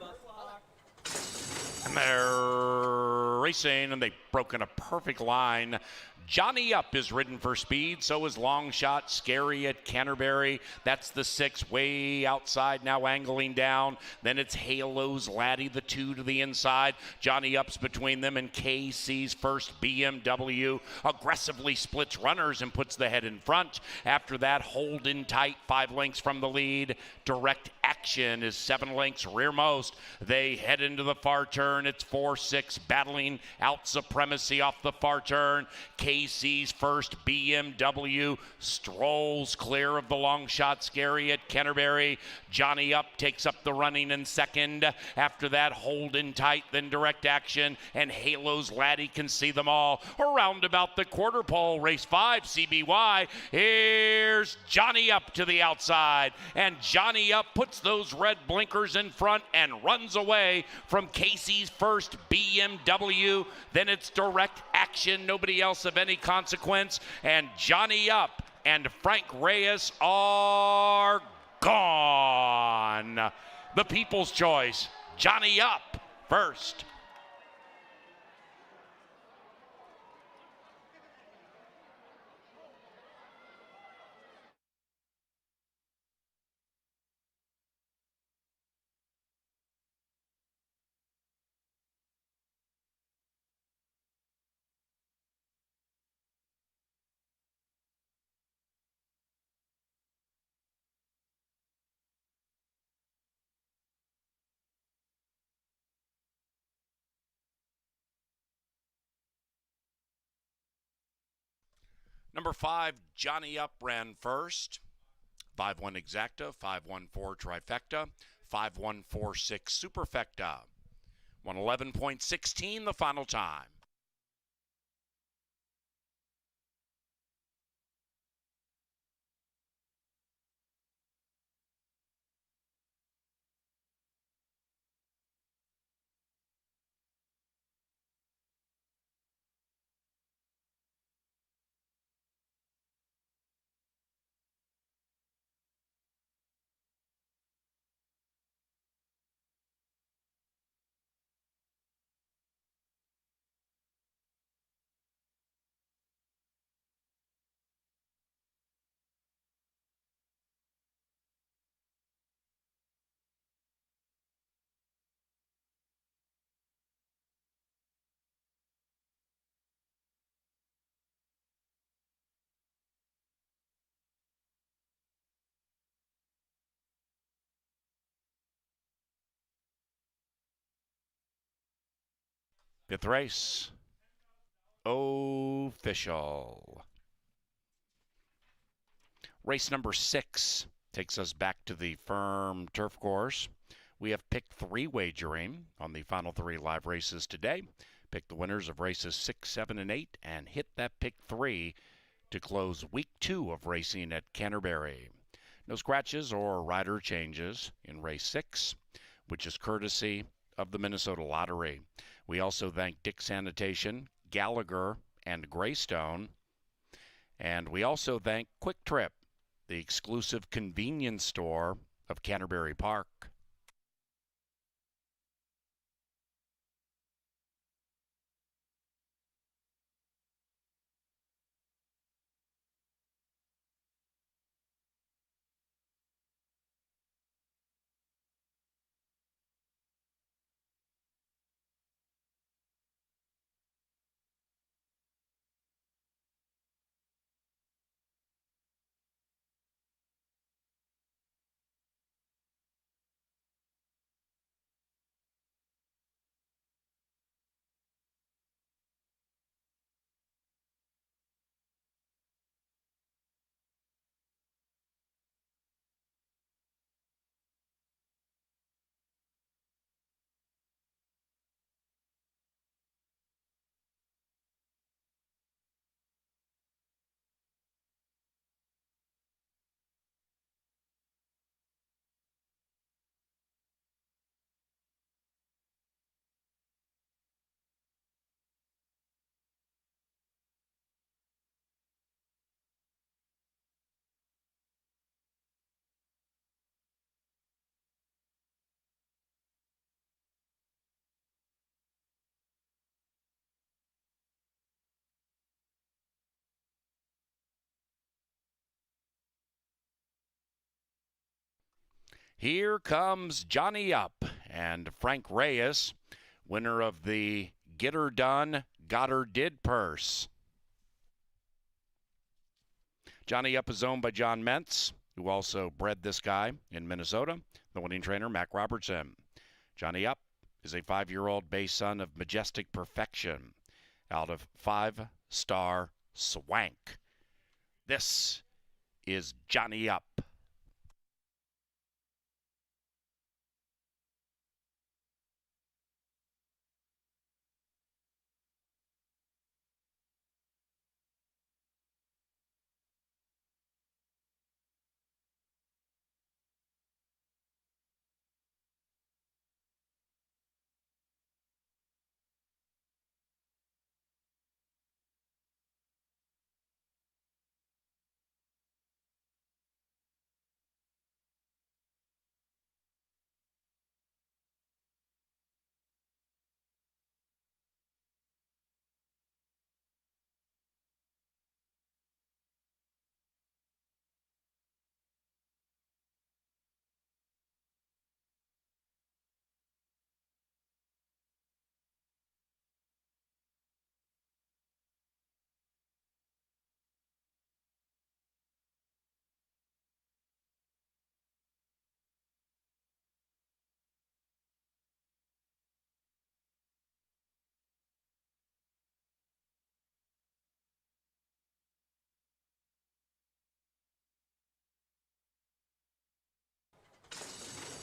And they're racing, and they've broken a perfect line. Johnny Up is ridden for speed. So is Long Shot Scary at Canterbury. That's the 6 way outside, now angling down. Then it's Halo's Laddie, the 2 to the inside. Johnny Up's between them and KC's first BMW. Aggressively splits runners and puts the head in front. After that, Hold in Tight, 5 lengths from the lead. Direct Action is 7 lengths rearmost. They head into the far turn. It's 4-6 battling out supremacy off the far turn. KC's first BMW strolls clear of the Long Shot Scary at Canterbury. Johnny Up takes up the running in second. After that, Hold in Tight, then Direct Action, and Halo's Laddie can see them all. Around about the quarter pole, race 5, CBY. Here's Johnny Up to the outside, and Johnny Up puts those red blinkers in front and runs away from Casey's first BMW. Then it's Direct Action, nobody else of any consequence, and Johnny Up and Frank Reyes are gone. The People's Choice, Johnny Up first. Number 5, Johnny Up ran first. 5-1 exacta, 5-1-4 trifecta, 5-1-4-6 superfecta. 111.16 the final time. Fifth race, official. Race number 6 takes us back to the firm turf course. We have pick 3 wagering on the final 3 live races today. Pick the winners of races 6, 7, and 8 and hit that pick 3 to close week 2 of racing at Canterbury. No scratches or rider changes in race 6, which is courtesy of the Minnesota Lottery. We also thank Dick Sanitation, Gallagher, and Greystone. And we also thank Quick Trip, the exclusive convenience store of Canterbury Park. Here comes Johnny Up and Frank Reyes, winner of the Get Her Done, Got Her Did purse. Johnny Up is owned by John Mentz, who also bred this guy in Minnesota, the winning trainer, Mac Robertson. Johnny Up is a 5-year-old base son of Majestic Perfection out of 5-Star Swank. This is Johnny Up.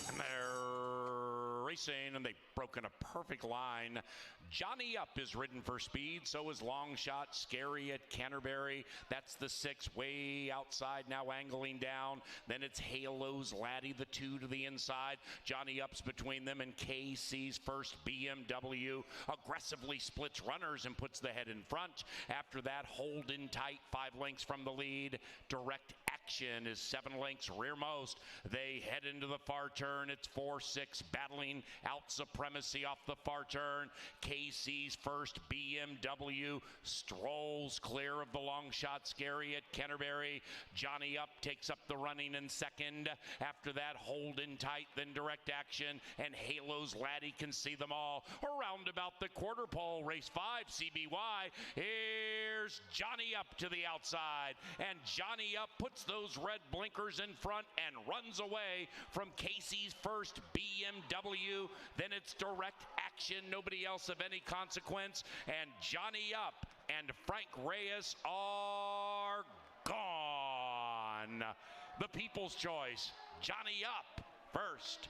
And they're racing, and they've broken a perfect line. Johnny Up is ridden for speed. So is Long Shot Scary at Canterbury. That's the 6 way outside, now angling down. Then it's Halo's Laddie, the 2 to the inside. Johnny Up's between them, and KC's first BMW aggressively splits runners and puts the head in front. After that, Hold in Tight, 5 lengths from the lead. Direct Action is 7 lengths rearmost. They head into the far turn. It's 4-6 battling out supremacy off the far turn. KC's first BMW strolls clear of the Long Shot Scary at Canterbury. Johnny Up takes up the running in second. After that, Hold in Tight, then Direct Action, and Halo's Laddie can see them all. Around about the quarter pole, race 5, CBY. Here's Johnny Up to the outside, and Johnny Up puts those red blinkers in front and runs away from Casey's first BMW. Then it's Direct Action, nobody else of any consequence, and Johnny Up and Frank Reyes are gone. The People's Choice, Johnny Up first.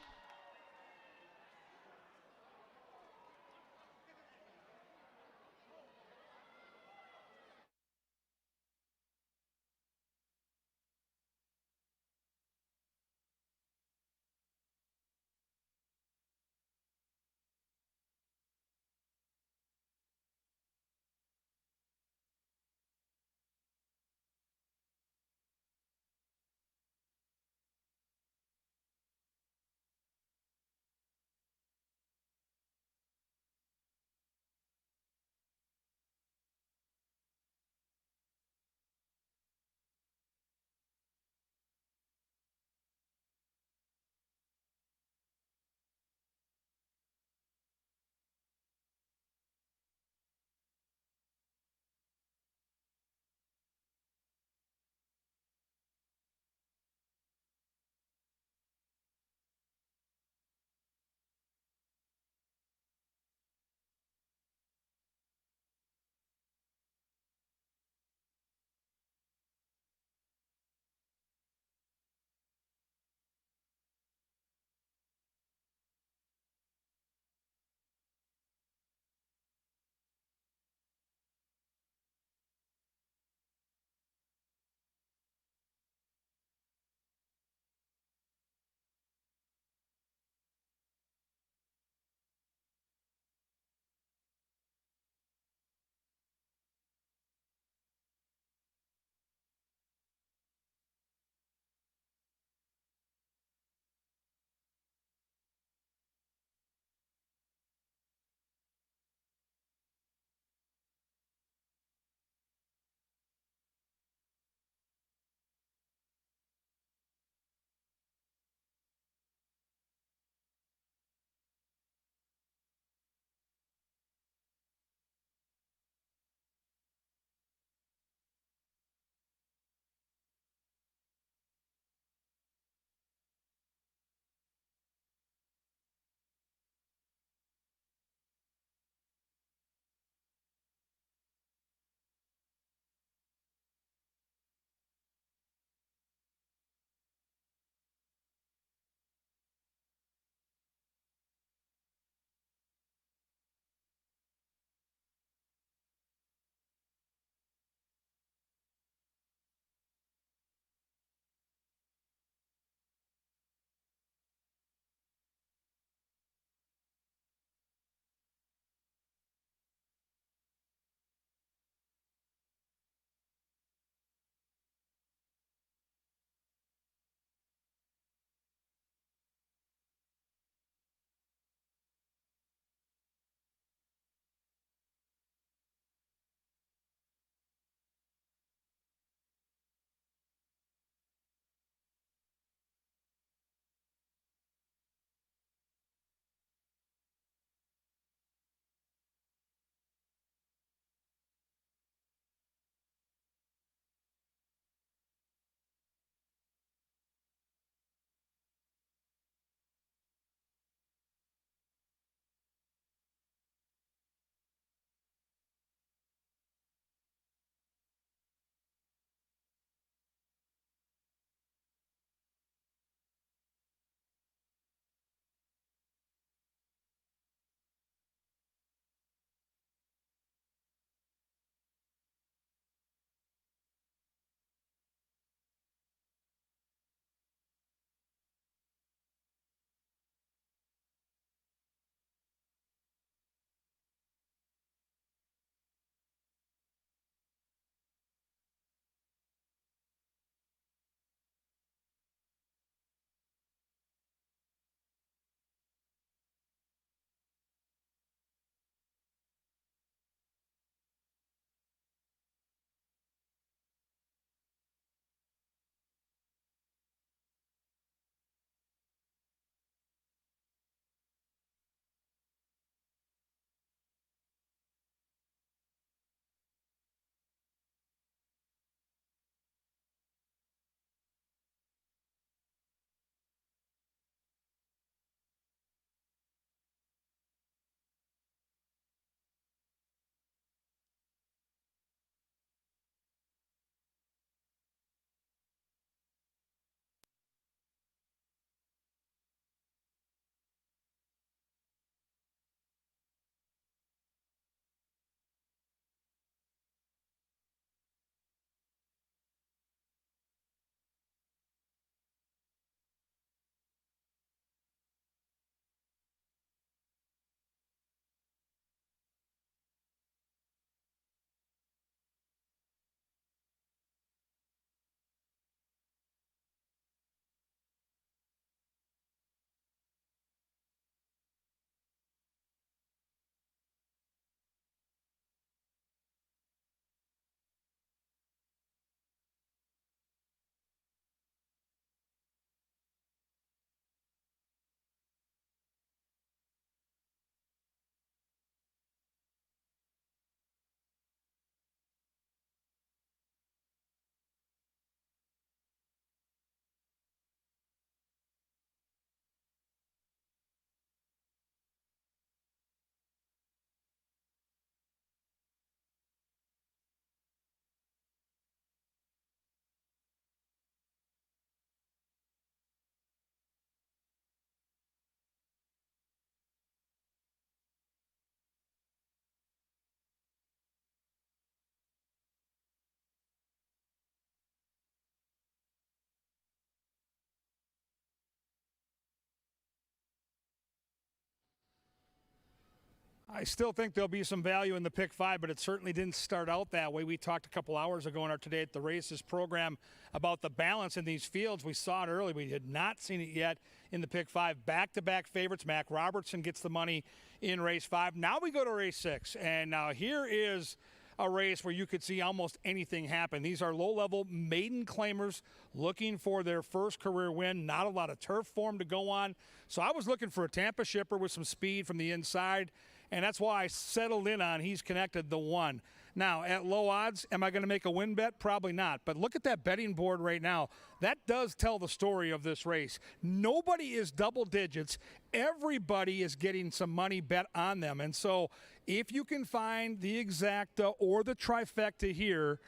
I still think there'll be some value in the pick 5, but it certainly didn't start out that way. We talked a couple hours ago in our Today at the Races program about the balance in these fields. We saw it early. We had not seen it yet in the pick 5. Back-to-back favorites. Mac Robertson gets the money in race 5. Now we go to race 6, and now here is a race where you could see almost anything happen. These are low-level maiden claimers looking for their first career win. Not a lot of turf form to go on. So I was looking for a Tampa shipper with some speed from the inside, and that's why I settled in on He's Connected, the 1. Now, at low odds, am I going to make a win bet? Probably not. But look at that betting board right now. That does tell the story of this race. Nobody is double digits. Everybody is getting some money bet on them. And so if you can find the exacta or the trifecta here,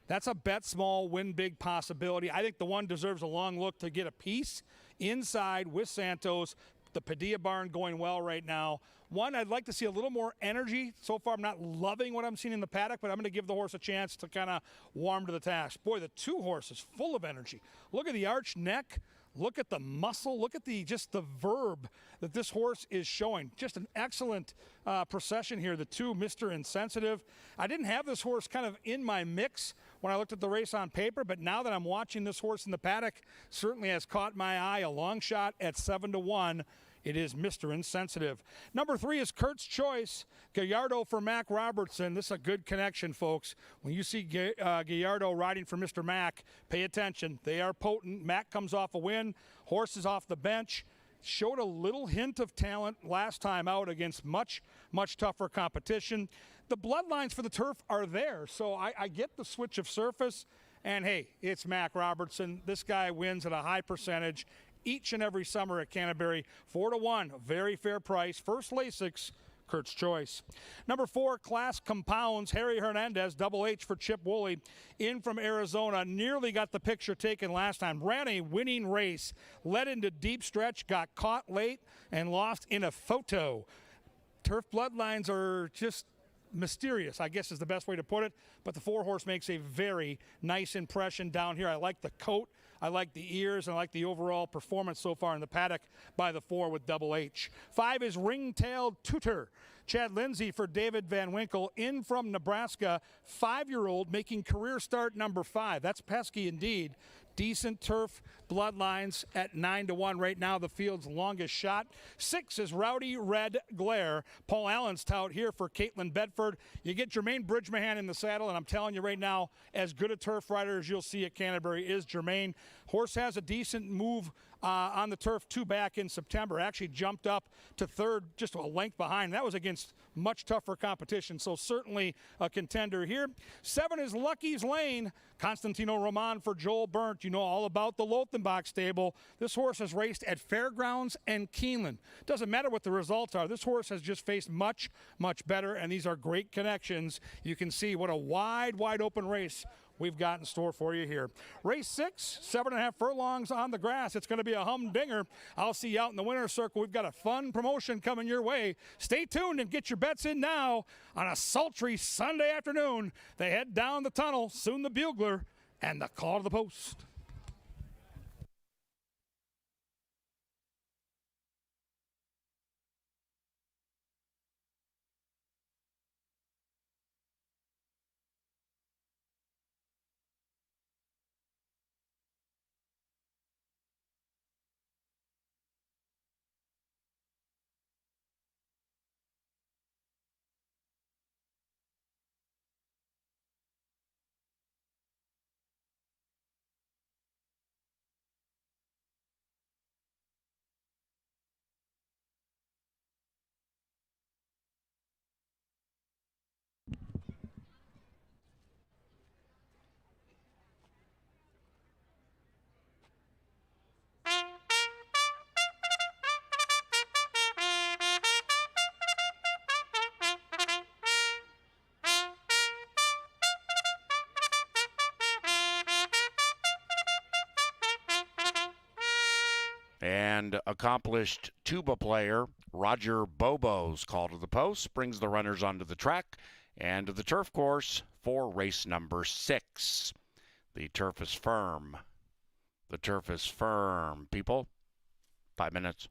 that's a bet small, win big possibility. I think the 1 deserves a long look to get a piece inside with Santos. The Padilla barn going well right now. 1, I'd like to see a little more energy. So far, I'm not loving what I'm seeing in the paddock, but I'm going to give the horse a chance to kind of warm to the task. Boy, the 2 horses full of energy. Look at the arched neck. Look at the muscle. Look at just the verb that this horse is showing. Just an excellent procession here. The 2, Mr. Insensitive. I didn't have this horse kind of in my mix when I looked at the race on paper, but now that I'm watching this horse in the paddock, certainly has caught my eye. A long shot at 7-1. It is Mr. Insensitive. Number 3 is Kurt's Choice. Gallardo for Mac Robertson. This is a good connection, folks. When you see Gallardo riding for Mr. Mac, pay attention. They are potent. Mac comes off a win. Horse is off the bench. Showed a little hint of talent last time out against much, much tougher competition. The bloodlines for the turf are there, so I get the switch of surface. And, hey, it's Mac Robertson. This guy wins at a high percentage each and every summer at Canterbury. 4-1, very fair price. First Lasix, Kurt's Choice. Number 4, Class Compounds. Harry Hernandez, Double H for Chip Woolley, in from Arizona. Nearly got the picture taken last time. Ran a winning race, led into deep stretch, got caught late, and lost in a photo. Turf bloodlines are just mysterious, I guess is the best way to put it. But the 4-horse makes a very nice impression down here. I like the coat. I like the ears, and I like the overall performance so far in the paddock by the 4 with Double H. 5 is Ring-Tailed Tutor. Chad Lindsay for David Van Winkle, in from Nebraska. 5-year-old making career start number 5. That's pesky indeed. Decent turf bloodlines at 9-1 right now, the field's longest shot. 6 is Rowdy Red Glare. Paul Allen's tout here for Caitlin Bedford. You get Jermaine Bridgemahan in the saddle, and I'm telling you right now, as good a turf rider as you'll see at Canterbury is Jermaine. Horse has a decent move on the turf 2 back in September. Actually jumped up to 3rd, just a length behind. That was against much tougher competition, so certainly a contender here. 7 is Lucky's Lane. Constantino Roman for Joel Burnt. You know all about the Lothenbach stable. This horse has raced at Fairgrounds and Keeneland. Doesn't matter what the results are. This horse has just faced much, much better, and these are great connections. You can see what a wide, wide open race we've got in store for you here. Race 6, 7.5 furlongs on the grass. It's going to be a humdinger. I'll see you out in the winner's circle. We've got a fun promotion coming your way. Stay tuned and get your bets in now on a sultry Sunday afternoon. They head down the tunnel, soon the bugler, and the call to the post. And accomplished tuba player Roger Bobo's call to the post brings the runners onto the track and to the turf course for race number 6. The turf is firm. The turf is firm, people. 5 minutes.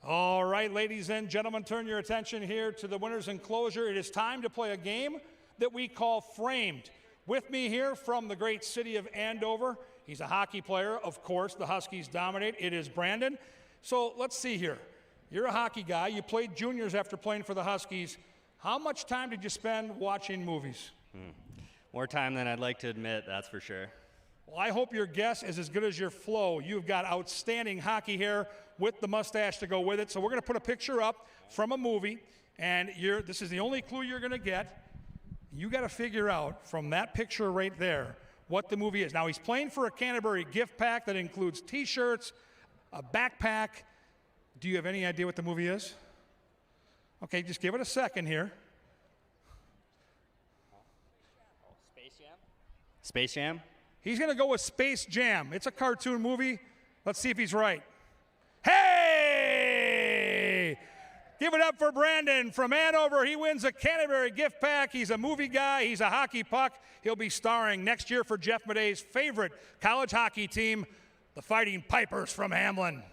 All right, ladies and gentlemen, turn your attention here to the winner's enclosure. It is time to play a game that we call Framed. With me here from the great city of Andover, he's a hockey player. Of course, the Huskies dominate. It is Brandon. So let's see here. You're a hockey guy. You played juniors after playing for the Huskies. How much time did you spend watching movies? More time than I'd like to admit, that's for sure. Well, I hope your guess is as good as your flow. You've got outstanding hockey hair with the mustache to go with it. So we're going to put a picture up from a movie, and this is the only clue you're going to get. You got to figure out from that picture right there what the movie is. Now, he's playing for a Canterbury gift pack that includes T-shirts, a backpack. Do you have any idea what the movie is? Okay, just give it a second here. Space Jam? He's going to go with Space Jam. It's a cartoon movie. Let's see if he's right. Hey! Give it up for Brandon from Andover. He wins a Canterbury gift pack. He's a movie guy. He's a hockey puck. He'll be starring next year for Jeff Madey's favorite college hockey team, the Fighting Pipers from Hamlin.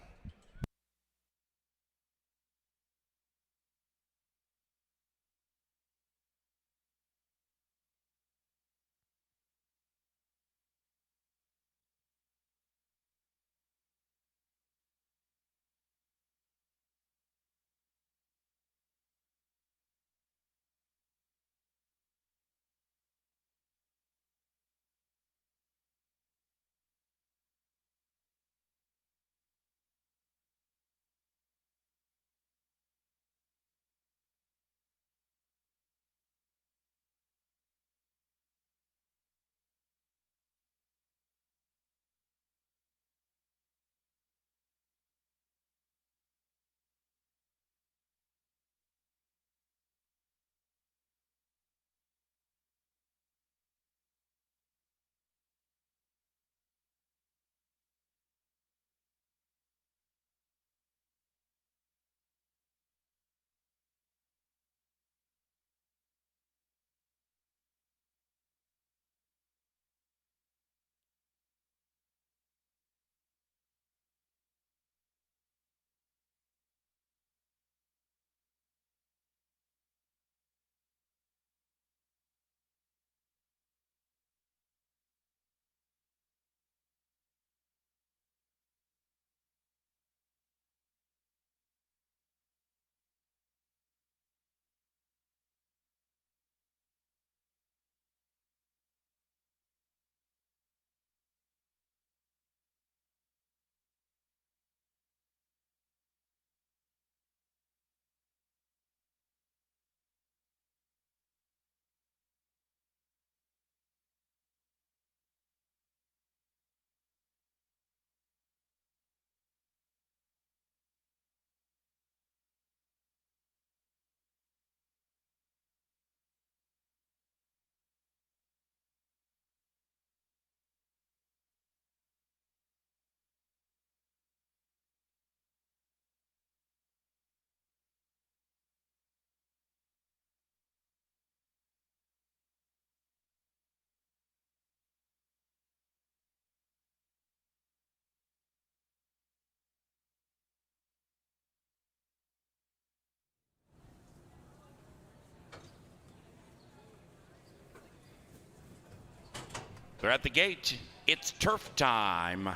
They're at the gate. It's turf time.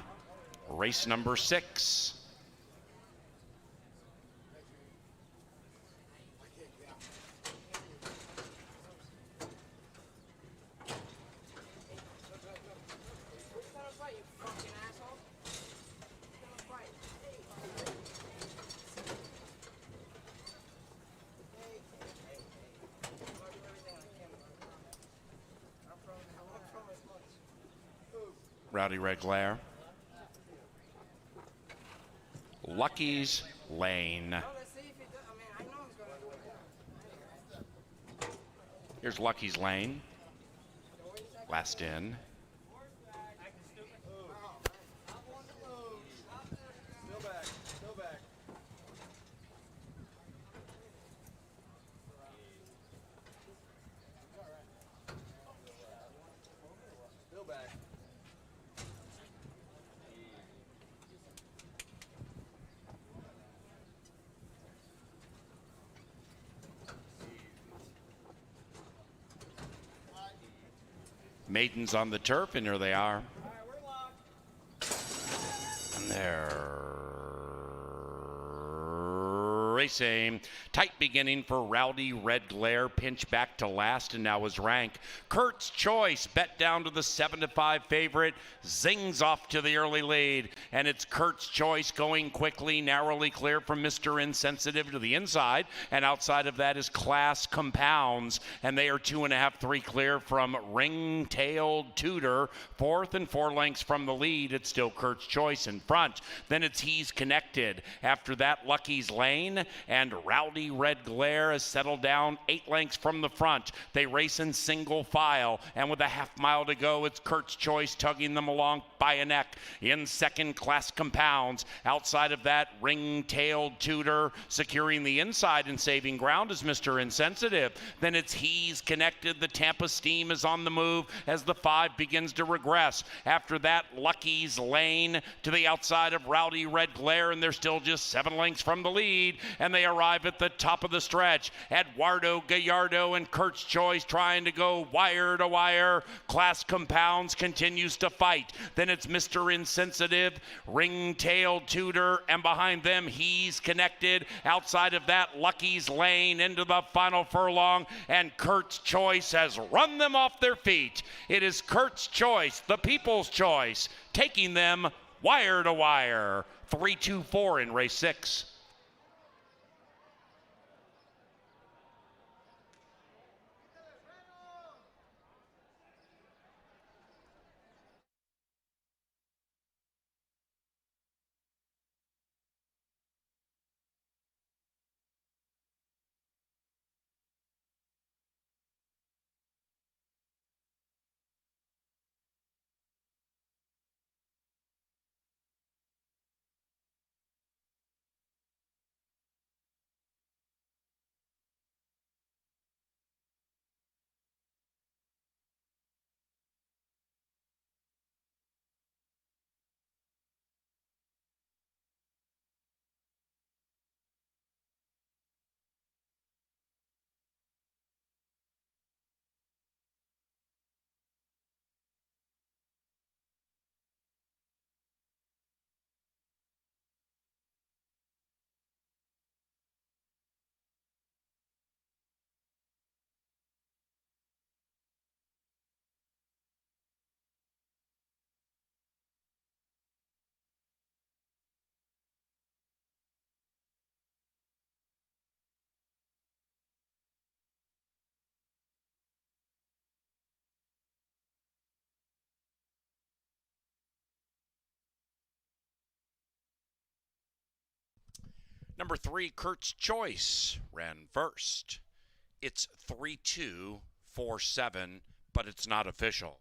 Race number 6. Rowdy Reglair. Lucky's Lane. Here's Lucky's Lane. Last in. Maidens on the turf, and here they are. And they're racing. Tight beginning for Rowdy Red Glare. Pinch back to last, and now is rank. Kurt's Choice bet down to the 7-5 favorite. Zings off to the early lead, and it's Kurt's Choice going quickly, narrowly clear from Mr. Insensitive to the inside, and outside of that is Class Compounds, and they are 2.5, 3 clear from Ring-Tailed Tudor. Fourth and 4 lengths from the lead. It's still Kurt's Choice in front. Then it's He's Connected. After that, Lucky's Lane, and Rowdy Red Glare has settled down 8 lengths from the front. They race in single file, and with a half mile to go, it's Kurt's Choice tugging them along by a neck. In second, Class Compounds. Outside of that, Ring-Tailed Tudor. Securing the inside and saving ground is Mr. Insensitive. Then it's He's Connected. The Tampa Steam is on the move as the 5 begins to regress. After that, Lucky's Lane to the outside of Rowdy Red Glare, and they're still just 7 lengths from the lead, and they arrive at the top of the stretch. Eduardo Gallardo and Kurt's Choice trying to go wire to wire. Class Compounds continues to fight. Then it's Mr. Insensitive, Ring-Tailed Tudor, and behind them, He's Connected. Outside of that, Lucky's Lane into the final furlong, and Kurt's Choice has run them off their feet. It is Kurt's Choice, the people's choice, taking them wire to wire. 3-2-4 in race 6. Number 3, Kurt's Choice, ran first. It's 3-2-4-7, but it's not official.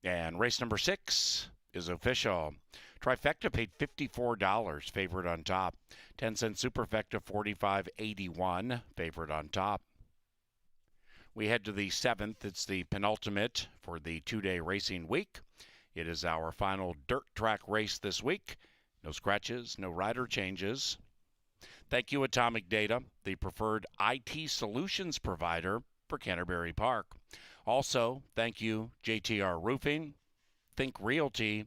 And race number 6 is official. Trifecta paid $54, favorite on top. 10-cent Superfecta, $45.81, favorite on top. We head to the 7th. It's the penultimate for the 2-day racing week. It is our final dirt track race this week. No scratches, no rider changes. Thank you, Atomic Data, the preferred IT solutions provider for Canterbury Park. Also, thank you, JTR Roofing, Think Realty,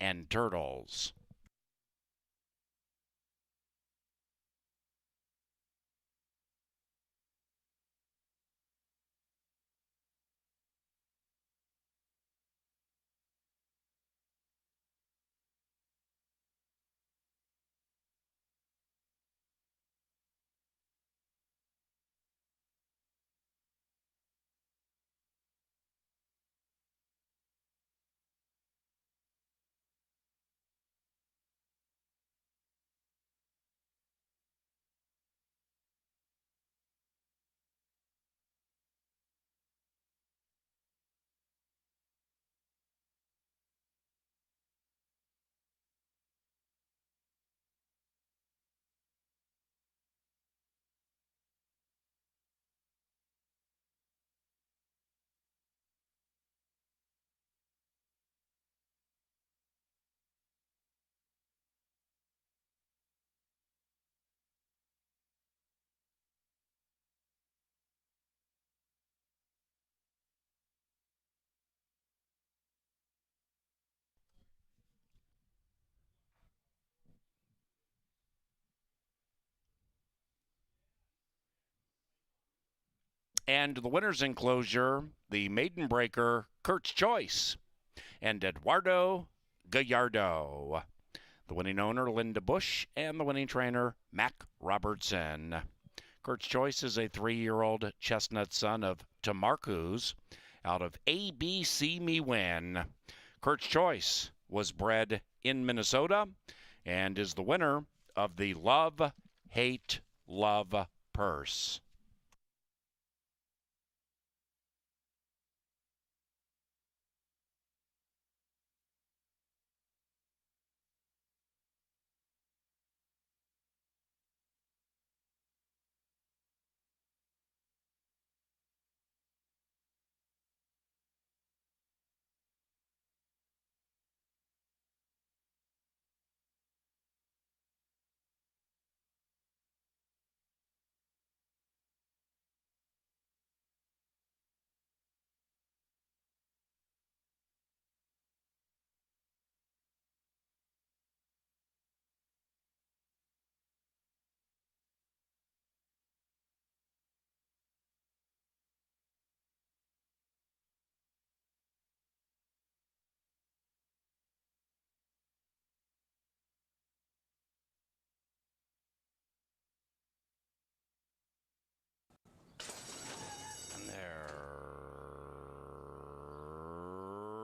and Turtles. And the winner's enclosure, the maiden breaker, Kurt's Choice, and Eduardo Gallardo. The winning owner, Linda Bush, and the winning trainer, Mac Robertson. Kurt's Choice is a 3-year-old chestnut son of Tamarcus out of ABC Me Win. Kurt's Choice was bred in Minnesota and is the winner of the Love, Hate, Love purse.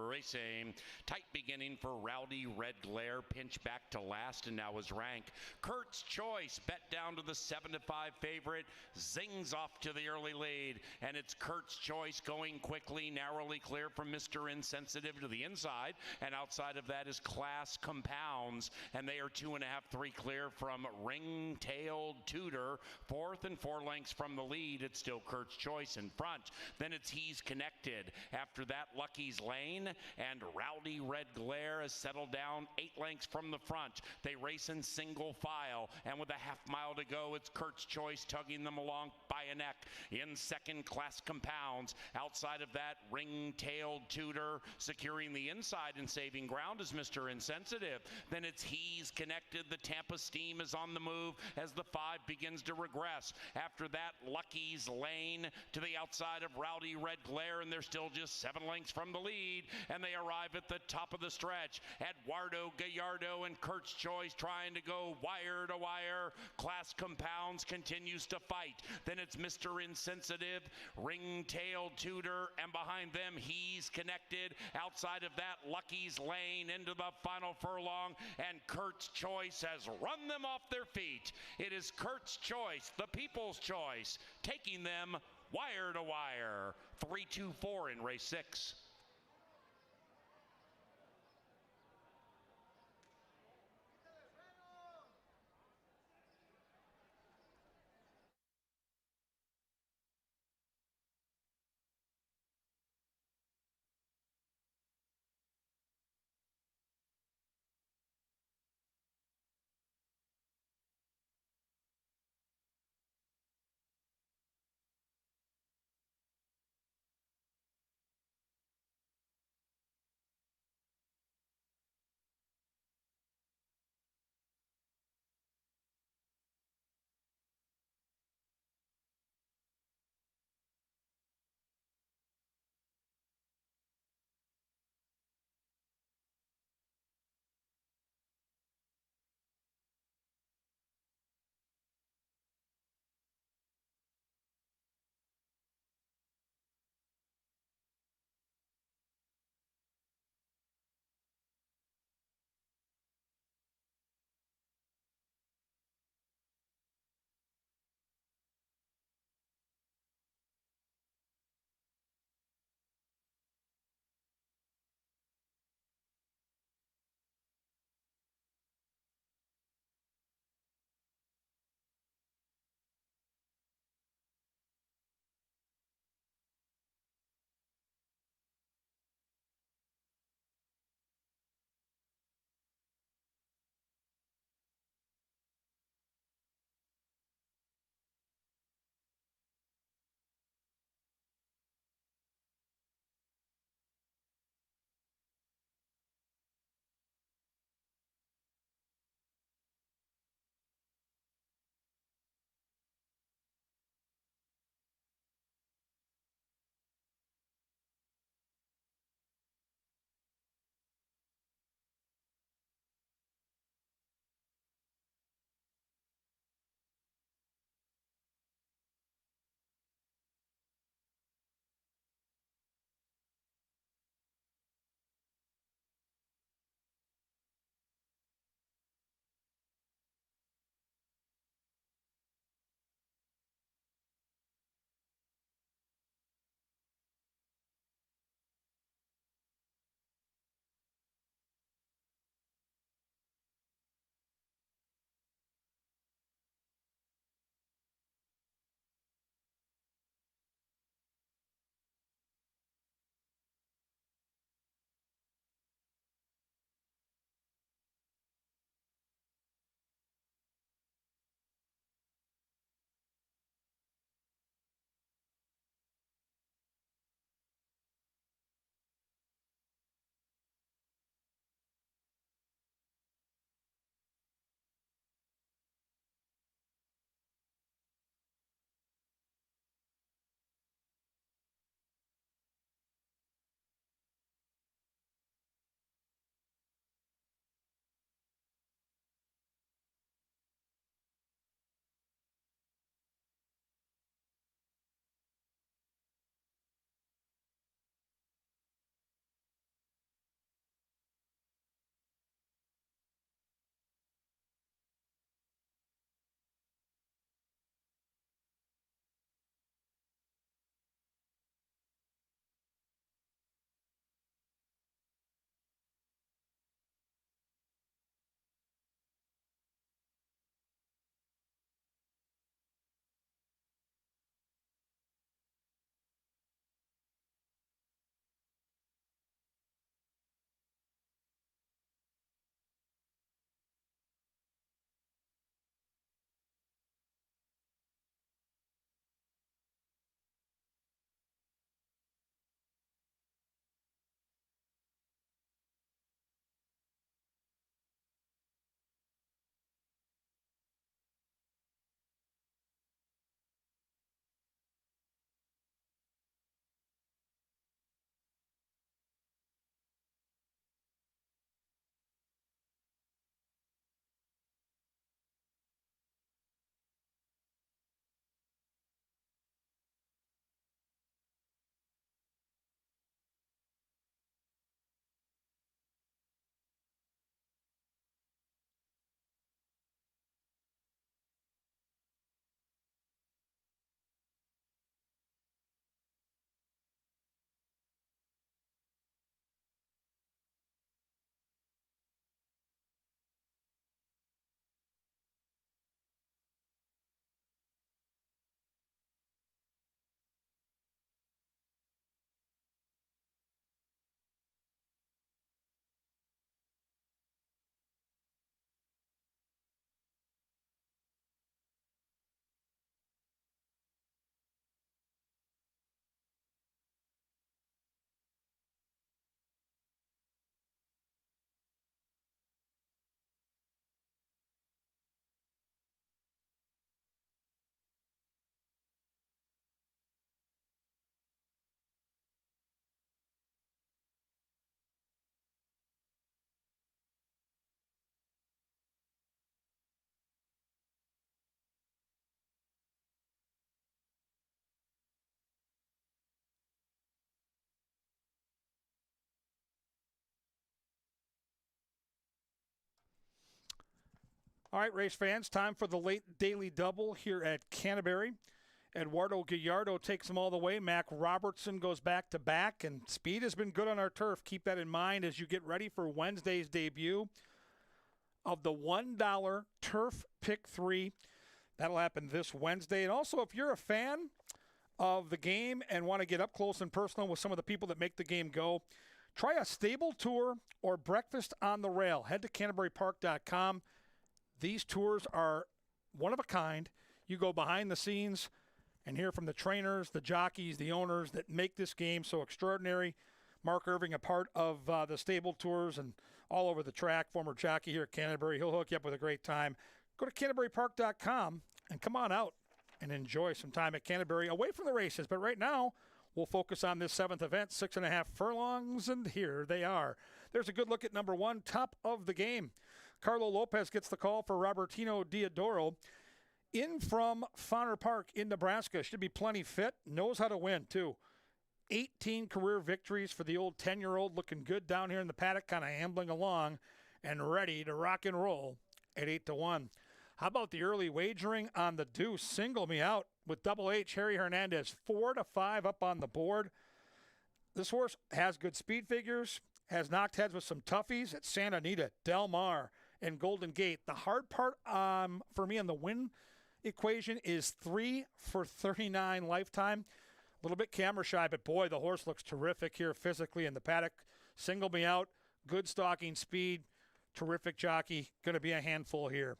Racing. Tight beginning for Rowdy Red Glare. Pinch back to last and now is rank. Kurt's Choice bet down to the 7-5 favorite. Zings off to the early lead. And it's Kurt's Choice going quickly, narrowly clear from Mr. Insensitive to the inside. And outside of that is Class Compounds. And they are 2.5, 3 clear from Ring-Tailed Tudor. 4th and 4 lengths from the lead. It's still Kurt's Choice in front. Then it's He's Connected. After that, Lucky's Lane. And Rowdy Red Glare has settled down 8 lengths from the front. They race in single file, and with a half mile to go, it's Kurt's Choice tugging them along by a neck. In second, Class Compounds. Outside of that, Ring-Tailed Tudor securing the inside and saving ground is Mr. Insensitive. Then it's He's Connected. The Tampa Steam is on the move as the 5 begins to regress. After that, Lucky's Lane to the outside of Rowdy Red Glare, and they're still just 7 lengths from the lead. And they arrive at the top of the stretch. Eduardo Gallardo and Kurt's Choice trying to go wire to wire. Class Compounds continues to fight. Then it's Mr. Insensitive, Ring-Tailed Tudor, and behind them He's Connected. Outside of that, Lucky's Lane into the final furlong, and Kurt's Choice has run them off their feet. It is Kurt's Choice, the people's choice, taking them wire to wire. 3-2-4 in race 6. All right, race fans, time for the late daily double here at Canterbury. Eduardo Gallardo takes them all the way. Mac Robertson goes back to back, and speed has been good on our turf. Keep that in mind as you get ready for Wednesday's debut of the $1 Turf Pick 3. That'll happen this Wednesday. And also, if you're a fan of the game and want to get up close and personal with some of the people that make the game go, try a stable tour or breakfast on the rail. Head to CanterburyPark.com. These tours are one of a kind. You go behind the scenes and hear from the trainers, the jockeys, the owners that make this game so extraordinary. Mark Irving, a part of the stable tours and all over the track, former jockey here at Canterbury. He'll hook you up with a great time. Go to CanterburyPark.com and come on out and enjoy some time at Canterbury away from the races. But right now, we'll focus on this 7th event, 6.5 furlongs, and here they are. There's a good look at number 1, top of the game. Carlo Lopez gets the call for Robertino Diodoro. In from Fauner Park in Nebraska. Should be plenty fit. Knows how to win, too. 18 career victories for the old 10-year-old. Looking good down here in the paddock, kind of ambling along and ready to rock and roll at 8-1. How about the early wagering on the deuce? Single me out with Double H, Harry Hernandez, 4-5 up on the board. This horse has good speed figures, has knocked heads with some toughies at Santa Anita, Del Mar, and Golden Gate. The hard part for me on the win equation is 3 for 39 lifetime. A little bit camera shy, but boy, the horse looks terrific here physically in the paddock. Single me out, good stalking speed, terrific jockey, going to be a handful here.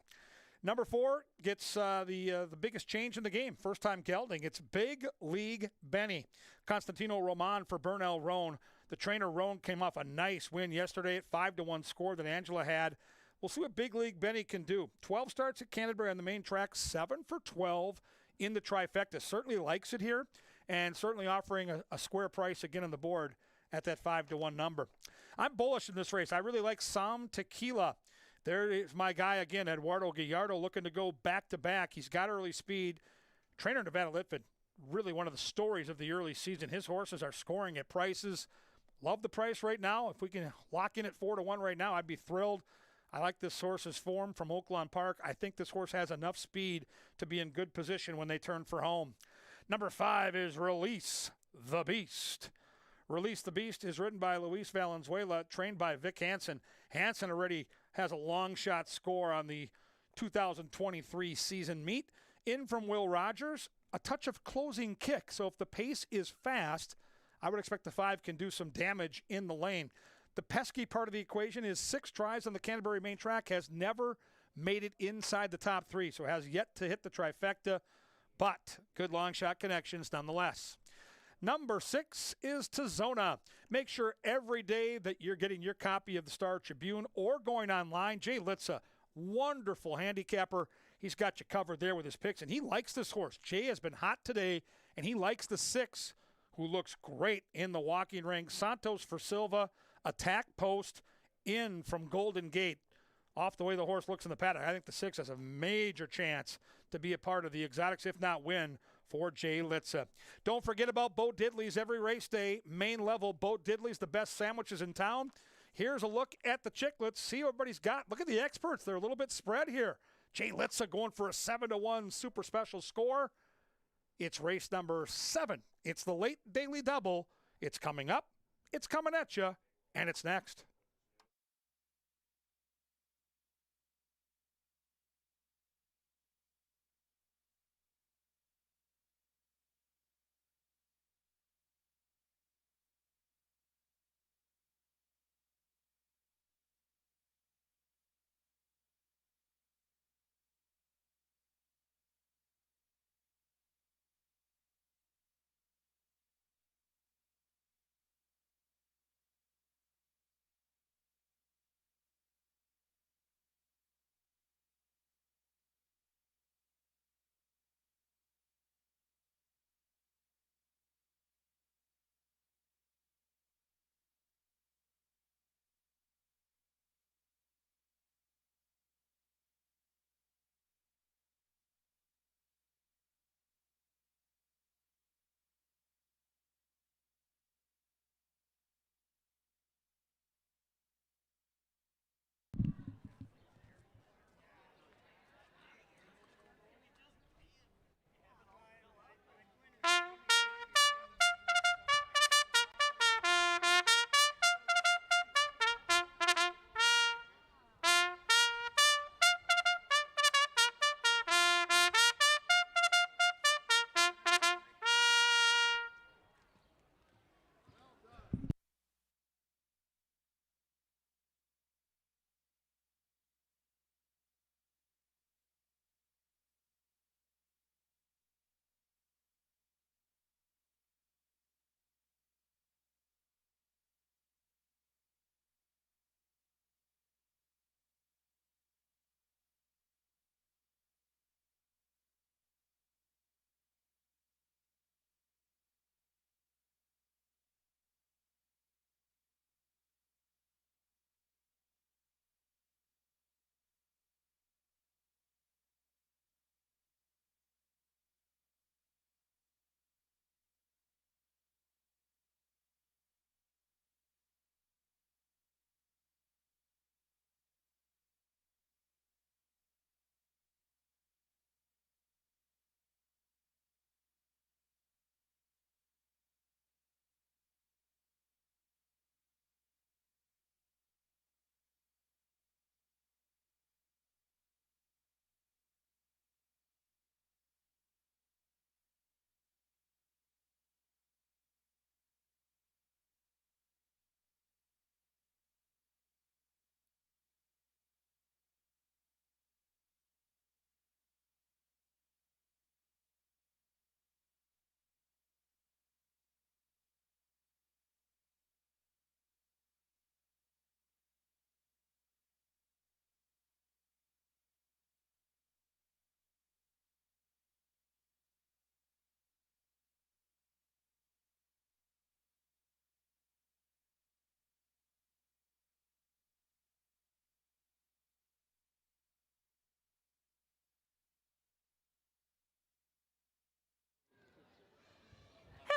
Number 4 gets the biggest change in the game. First time gelding. It's Big League Benny. Constantino Roman for Bernal Roan. The trainer Roan came off a nice win yesterday at 5-1 score that Angela had. We'll see what Big League Benny can do. 12 starts at Canterbury on the main track, 7 for 12 in the trifecta. Certainly likes it here and certainly offering a square price again on the board at that 5-1 number. I'm bullish in this race. I really like Sam Tequila. There is my guy again, Eduardo Gallardo, looking to go back-to-back. He's got early speed. Trainer Nevada Litford, really one of the stories of the early season. His horses are scoring at prices. Love the price right now. If we can lock in at 4-1 right now, I'd be thrilled. I like this horse's form from Oaklawn Park. I think this horse has enough speed to be in good position when they turn for home. Number 5 is Release the Beast. Release the Beast is ridden by Luis Valenzuela, trained by Vic Hansen. Hansen already has a long shot score on the 2023 season meet. In from Will Rogers, a touch of closing kick. So if the pace is fast, I would expect the 5 can do some damage in the lane. The pesky part of the equation is 6 tries on the Canterbury main track, has never made it inside the top 3, so has yet to hit the trifecta, but good long shot connections nonetheless. Number 6 is Tizona. Make sure every day that you're getting your copy of the Star Tribune or going online. Jay Litza, wonderful handicapper. He's got you covered there with his picks, and he likes this horse. Jay has been hot today, and he likes the 6, who looks great in the walking ring. Santos for Silva, attack post in from Golden Gate. Off the way the horse looks in the paddock, I think the 6 has a major chance to be a part of the exotics, if not win, for Jay Litza. Don't forget about Bo Diddley's every race day. Main level, Bo Diddley's the best sandwiches in town. Here's a look at the chicklets. See what everybody's got. Look at the experts. They're a little bit spread here. Jay Litza going for a 7-1 super special score. It's race number 7. It's the late daily double. It's coming up. It's coming at you. And it's next.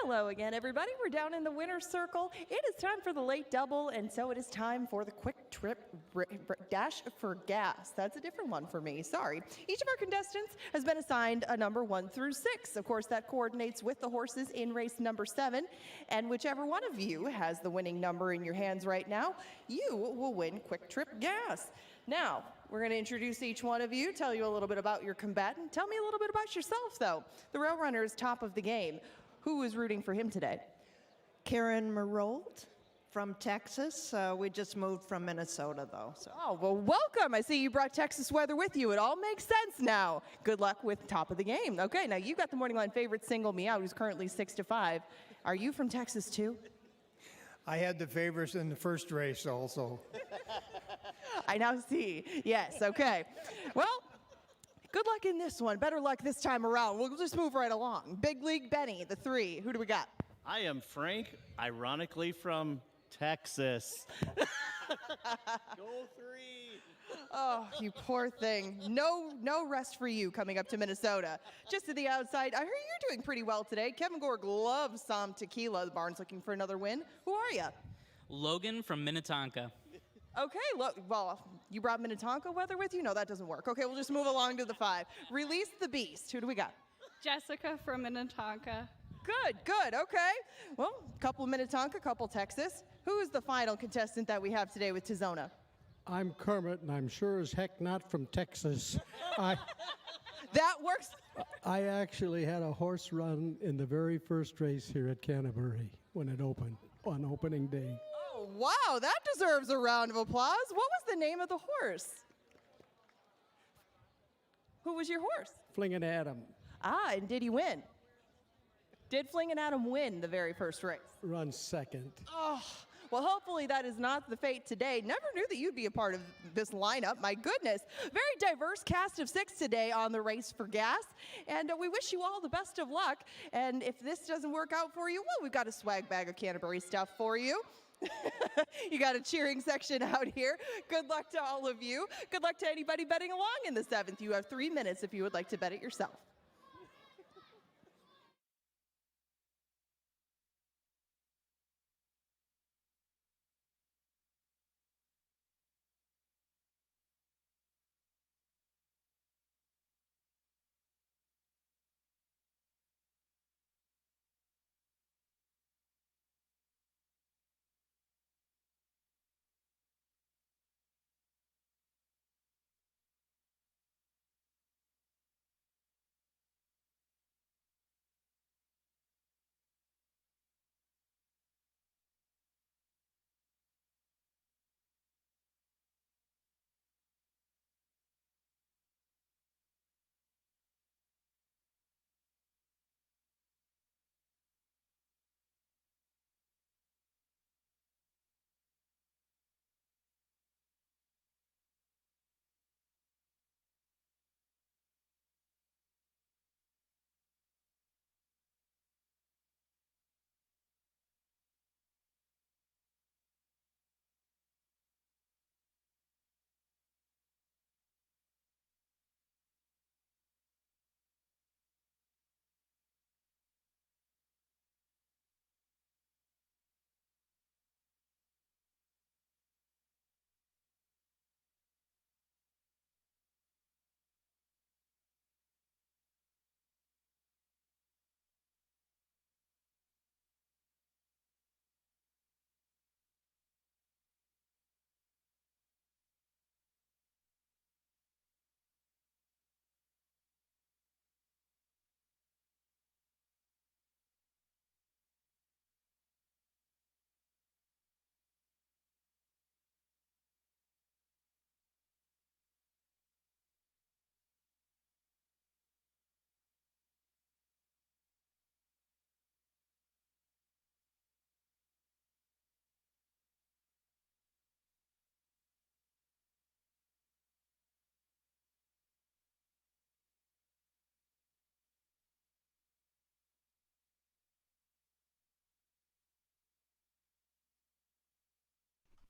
Hello again, everybody. We're down in the winner's circle. It is time for the late double, and so it is time for the quick trip dash for gas. That's a different one for me. Sorry. Each of our contestants has been assigned a number 1 through 6. Of course, that coordinates with the horses in race number 7, and whichever one of you has the winning number in your hands right now, you will win quick trip gas. Now, we're going to introduce each one of you, tell you a little bit about your combatant. Tell me a little bit about yourself, though. The rail runner is top of the game. Who is rooting for him today? Karen Marold from Texas. We just moved from Minnesota, though. So. Oh, well, welcome. I see you brought Texas weather with you. It all makes sense now. Good luck with top of the game. Okay, now you've got the morning line favorite Single Me Out, who's currently 6-5. Are you from Texas, too? I had the favors in the first race also. I now see. Yes, okay. Well, good luck in this one. Better luck this time around. We'll just move right along. Big League Benny, the 3. Who do we got? I am Frank, ironically from Texas. Go 3! Oh, you poor thing. No rest for you coming up to Minnesota. Just to the outside, I hear you're doing pretty well today. Kevin Gorg loves some tequila. The barn's looking for another win. Who are you? Logan from Minnetonka. Okay, look, well, you brought Minnetonka weather with you? No, that doesn't work. Okay, we'll just move along to the 5. Release the Beast. Who do we got? Jessica from Minnetonka. Good, okay. Well, couple Minnetonka, couple Texas. Who is the final contestant that we have today with Tizona? I'm Kermit, and I'm sure as heck not from Texas. That works. I actually had a horse run in the very first race here at Canterbury when it opened on opening day. Oh, wow, that deserves a round of applause. What was the name of the horse? Who was your horse? Flingin' Adam. Ah, and did he win? Did Flingin' Adam win the very first race? Run second. Oh, well, hopefully that is not the fate today. Never knew that you'd be a part of this lineup. My goodness. Very diverse cast of 6 today on the race for gas. And we wish you all the best of luck. And if this doesn't work out for you, well, we've got a swag bag of Canterbury stuff for you. You got a cheering section out here. Good luck to all of you. Good luck to anybody betting along in the 7th. You have 3 minutes if you would like to bet it yourself.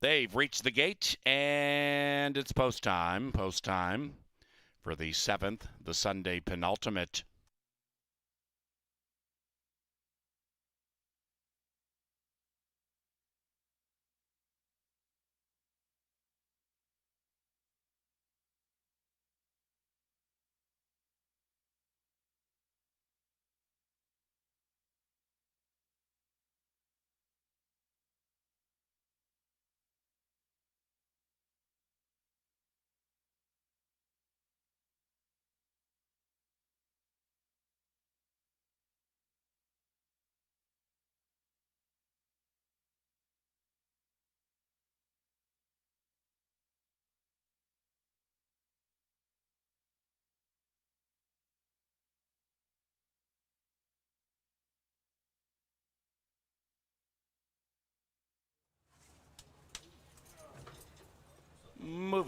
They've reached the gate, and it's post time. Post time for the 7th, the Sunday penultimate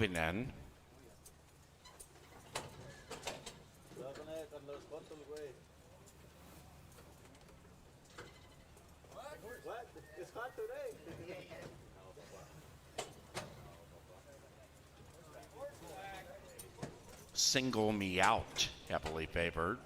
Rovinen. It's hot today. Single Me Out, heavily favored.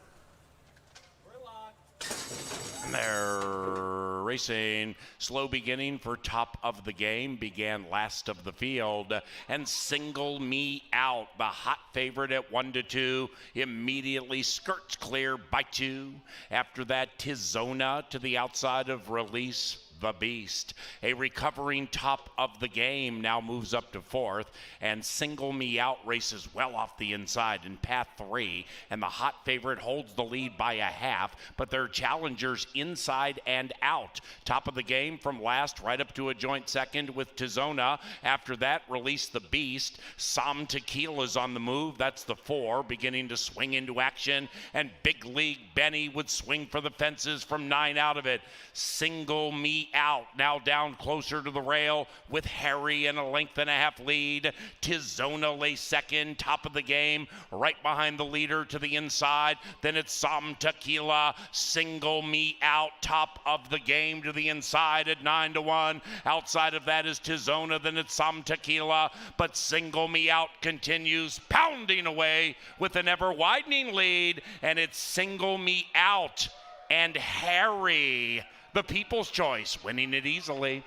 And they're racing. Slow beginning for top of the game. Began last of the field. And Single Me Out, the hot favorite at 1-2, immediately skirts clear by 2. After that, Tizona to the outside of Release the Beast. A recovering top of the game now moves up to 4th, and Single Me Out races well off the inside in path 3, and the hot favorite holds the lead by a half, but their challengers inside and out. Top of the game from last right up to a joint second with Tizona. After that, Release the Beast. Som Tequila's on the move. That's the 4, beginning to swing into action, and Big League Benny would swing for the fences from 9 out of it. Single Me Out now down closer to the rail with Harry in a length and a half lead. Tizona lays second, top of the game, right behind the leader to the inside. Then it's Som Tequila. Single Me Out, top of the game to the inside at 9-1. Outside of that is Tizona, then it's Som Tequila, but Single Me Out continues pounding away with an ever widening lead, and it's Single Me Out and Harry, the People's Choice, winning it easily.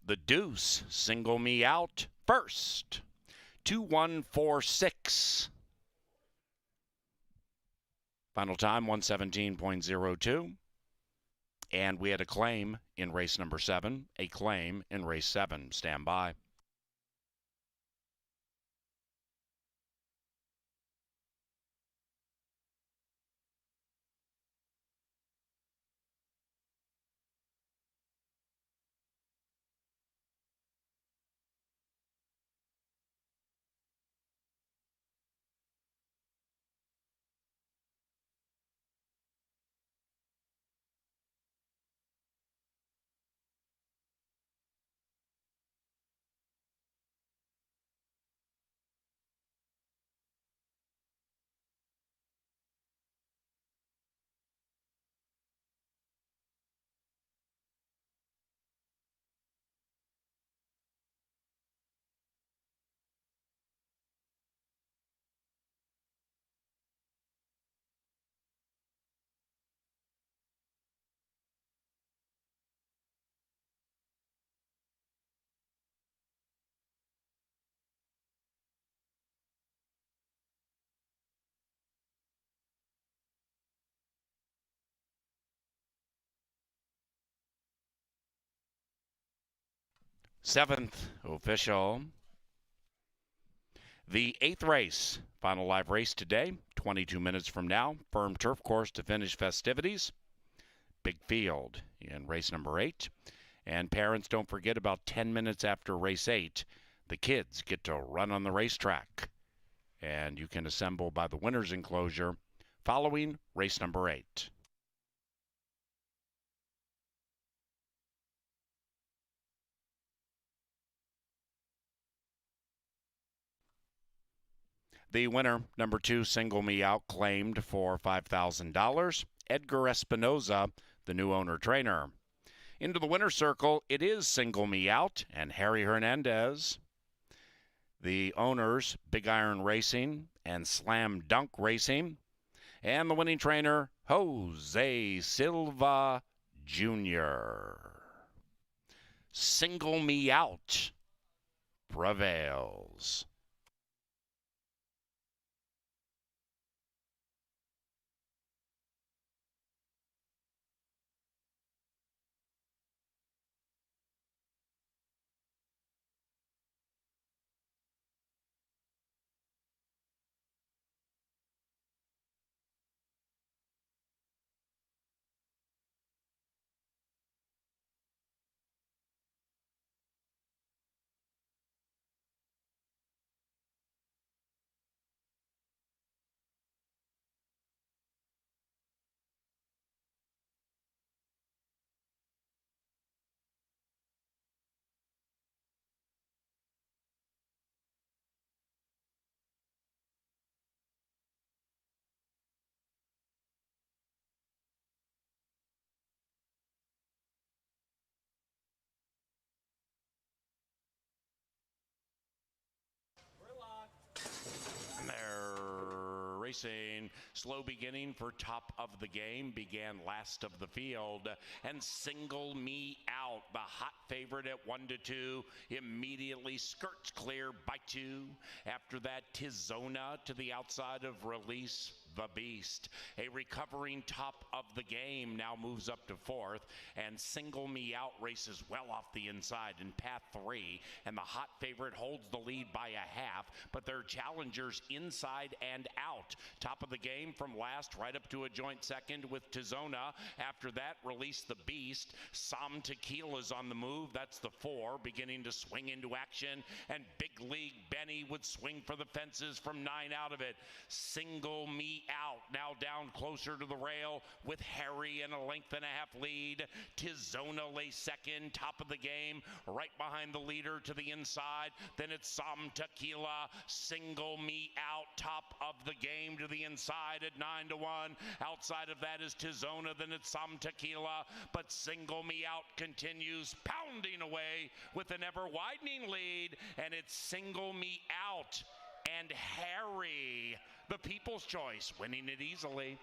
The Deuce, Single Me Out first. 2-1-4-6. Final time 117.02. And we had a claim in race number 7, a claim in race 7. Stand by. Seventh official. The 8th race, final live race today, 22 minutes from now. Firm turf course to finish festivities. Big field in race number 8. And parents, don't forget, about 10 minutes after race 8, the kids get to run on the racetrack. And you can assemble by the winner's enclosure following race number 8. The winner, number 2, Single Me Out, claimed for $5,000. Edgar Espinoza, the new owner-trainer. Into the winner's circle, it is Single Me Out and Harry Hernandez. The owners, Big Iron Racing and Slam Dunk Racing. And the winning trainer, Jose Silva Jr. Single Me Out prevails. racing. Slow beginning for top of the game, began last of the field. And Single Me Out, the hot favorite at 1-2, immediately skirts clear by 2. After that, Tizona to the outside of Release the Beast. A recovering top of the game now moves up to 4th, and Single Me Out races well off the inside in path 3, and the hot favorite holds the lead by a half, but their challengers inside and out. Top of the game from last right up to a joint second with Tizona. After that, Release the Beast. Some Tequila's on the move. That's the 4, beginning to swing into action, and Big League Benny would swing for the fences from 9 out of it. Single Me Out now down closer to the rail with Harry in a length and a half lead. Tizona lay second, top of the game, right behind the leader to the inside. Then it's Some Tequila. Single Me Out, top of the game to the inside at 9-1. Outside of that is Tizona, then it's Some Tequila, but Single Me Out continues pounding away with an ever widening lead, and it's Single Me Out and Harry, the People's Choice, winning it easily.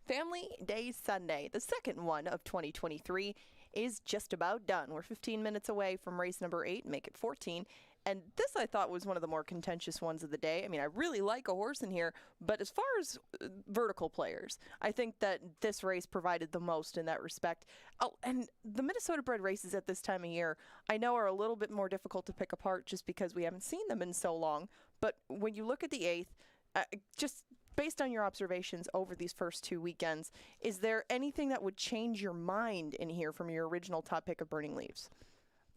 Family Day Sunday, the second one of 2023, is just about done. We're 15 minutes away from race number 8, make it 14. And this I thought was one of the more contentious ones of the day. I mean, I really like a horse in here, but as far as vertical players, I think that this race provided the most in that respect. Oh, and the Minnesota bred races at this time of year, I know are a little bit more difficult to pick apart just because we haven't seen them in so long. But when you look at the 8th, just based on your observations over these first 2 weekends, is there anything that would change your mind in here from your original top pick of Burning Leaves?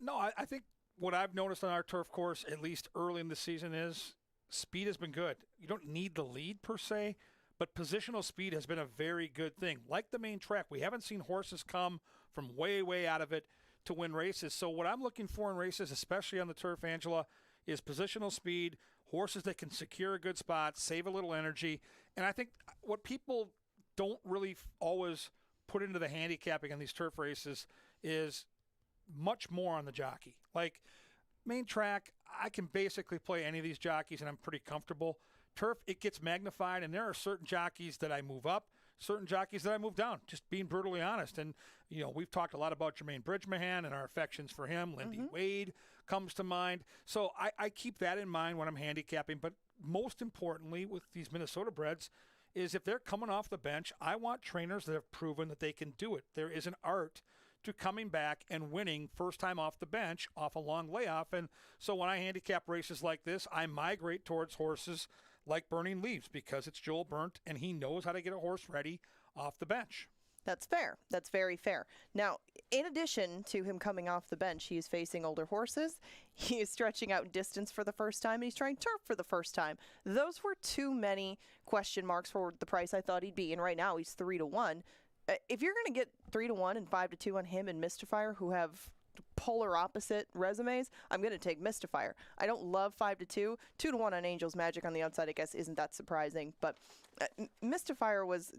No, I think what I've noticed on our turf course, at least early in the season, is speed has been good. You don't need the lead per se, but positional speed has been a very good thing. Like the main track, we haven't seen horses come from way, way out of it to win races. So what I'm looking for in races, especially on the turf, Angela, is positional speed, horses that can secure a good spot, save a little energy. And I think what people don't really always put into the handicapping on these turf races is much more on the jockey. Like main track, I can basically play any of these jockeys and I'm pretty comfortable. Turf, it gets magnified, and there are certain jockeys that I move up, certain jockeys that I move down, just being brutally honest. And, you know, we've talked a lot about Jermaine Bridgmahan and our affections for him. Lindy Wade comes to mind. So I keep that in mind when I'm handicapping. But most importantly with these Minnesota breds is if they're coming off the bench, I want trainers that have proven that they can do it. There is an art to coming back and winning first time off the bench off a long layoff. And so when I handicap races like this, I migrate towards horses like Burning Leaves because it's Joel Burnt and he knows how to get a horse ready off the bench. That's fair. That's very fair. Now, in addition to him coming off the bench, he is facing older horses. He is stretching out distance for the first time, and he's trying turf for the first time. Those were too many question marks for the price I thought he'd be, and right now he's 3-1. If you're going to get 3-1 and 5-2 on him and Mystifier, who have polar opposite resumes, I'm going to take Mystifier. I don't love 5-2. 2-1 on Angel's Magic on the outside, I guess, isn't that surprising. But Mystifier was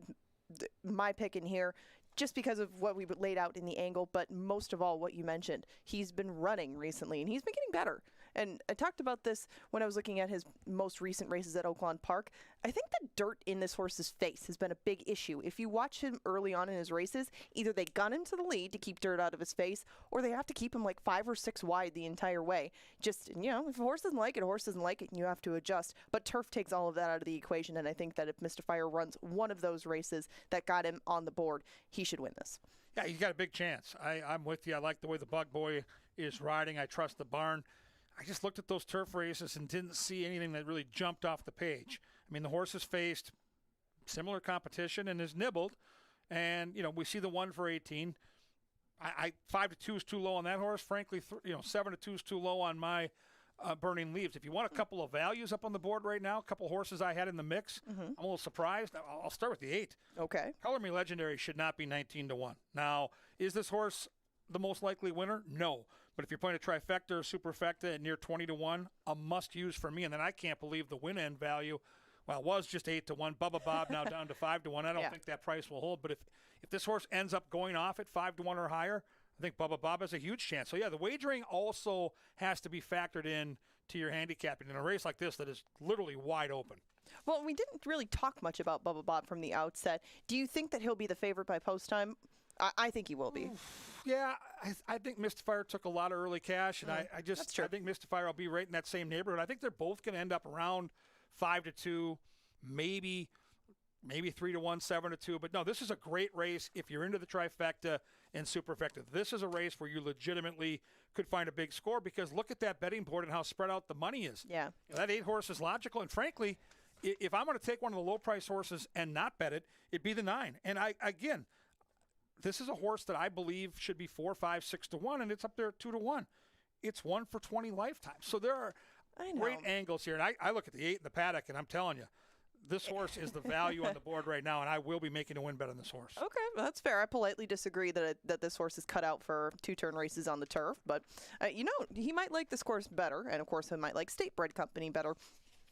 my pick in here just because of what we laid out in the angle, but most of all what you mentioned. He's been running recently, and he's been getting better. And I talked about this when I was looking at his most recent races at Oaklawn Park. I think the dirt in this horse's face has been a big issue. If you watch him early on in his races, either they gun him to the lead to keep dirt out of his face, or they have to keep him like 5 or 6 wide the entire way. Just, you know, if a horse doesn't like it, a horse doesn't like it, and you have to adjust. But turf takes all of that out of the equation, and I think that if Mystifier runs one of those races that got him on the board, he should win this. Yeah, he's got a big chance. I'm with you. I like the way the Bug Boy is riding. I trust the barn. I just looked at those turf races and didn't see anything that really jumped off the page. I mean, the horse has faced similar competition and is nibbled. And, you know, we see the 1 for 18. 5-2 is too low on that horse. Frankly, 7-2 is too low on my Burning Leaves. If you want a couple of values up on the board right now, a couple horses I had in the mix, I'm a little surprised. I'll start with the 8. Okay. Color Me Legendary should not be 19-1. Now, is this horse the most likely winner? No. But if you're playing a trifecta or superfecta at near 20-1, a must-use for me. And then I can't believe the win-end value, well, it was just 8-1. Bubba Bob now down to 5-1. I don't think that price will hold. But if this horse ends up going off at 5-1 or higher, I think Bubba Bob has a huge chance. So, yeah, the wagering also has to be factored in to your handicapping in a race like this that is literally wide open. Well, we didn't really talk much about Bubba Bob from the outset. Do you think that he'll be the favorite by post time? I think he will be. Yeah, I think Mystifier took a lot of early cash, and I think Mystifier will be right in that same neighborhood. I think they're both going to end up around 5-2, maybe 3-1, 7-2. But no, this is a great race if you're into the trifecta and superfecta. This is a race where you legitimately could find a big score because look at that betting board and how spread out the money is. Yeah, that 8 horse is logical, and frankly, if I'm going to take one of the low price horses and not bet it, it'd be the 9. And again. This is a horse that I believe should be 4, 5, 6-1, and it's up there at 2-1. It's 1 for 20 lifetime. So there are great angles here. And I look at the 8 in the paddock, and I'm telling you, this horse is the value on the board right now, and I will be making a win bet on this horse. Okay, well, that's fair. I politely disagree that this horse is cut out for 2-turn races on the turf, but he might like this course better, and of course he might like State Bred Company better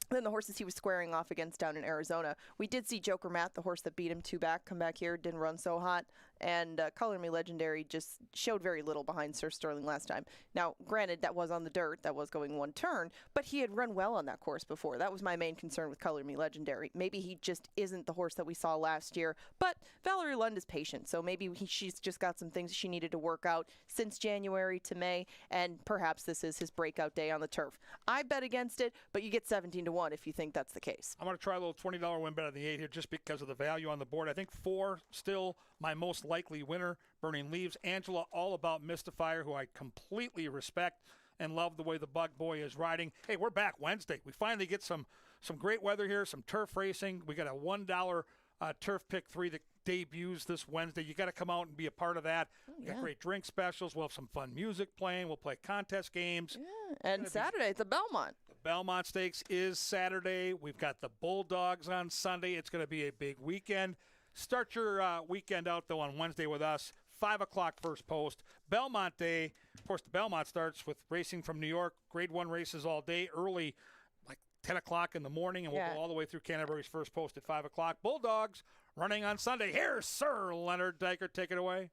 than the horses he was squaring off against down in Arizona. We did see Joker Matt, the horse that beat him 2 back, come back here, didn't run so hot. and Color Me Legendary just showed very little behind Sir Sterling last time. Now, granted, that was on the dirt, that was going one turn, but he had run well on that course before. That was my main concern with Color Me Legendary. Maybe he just isn't the horse that we saw last year, but Valerie Lund is patient, so maybe she's just got some things she needed to work out since January to May, and perhaps this is his breakout day on the turf. I bet against it, but you get 17-1 if you think that's the case. I'm going to try a little $20 win bet on the 8 here just because of the value on the board. I think 4 still my most likely winner. Burning Leaves. Angela, all about Mystifier, who I completely respect and love the way the Bug Boy is riding. Hey, we're back Wednesday. We finally get some great weather here, some turf racing. We got a $1 Turf Pick 3 that debuts this Wednesday. You got to come out and be a part of that. We got great drink specials. We'll have some fun music playing. We'll play contest games. Yeah. And Saturday, it's a Belmont. The Belmont Stakes is Saturday. We've got the Bulldogs on Sunday. It's going to be a big weekend. Start your weekend out, though, on Wednesday with us. 5 o'clock first post. Belmont Day. Of course, the Belmont starts with racing from New York. Grade 1 races all day, early, like 10 o'clock in the morning, and we'll go all the way through Canterbury's first post at 5 o'clock. Bulldogs running on Sunday. Here's Sir Leonard Diker. Take it away.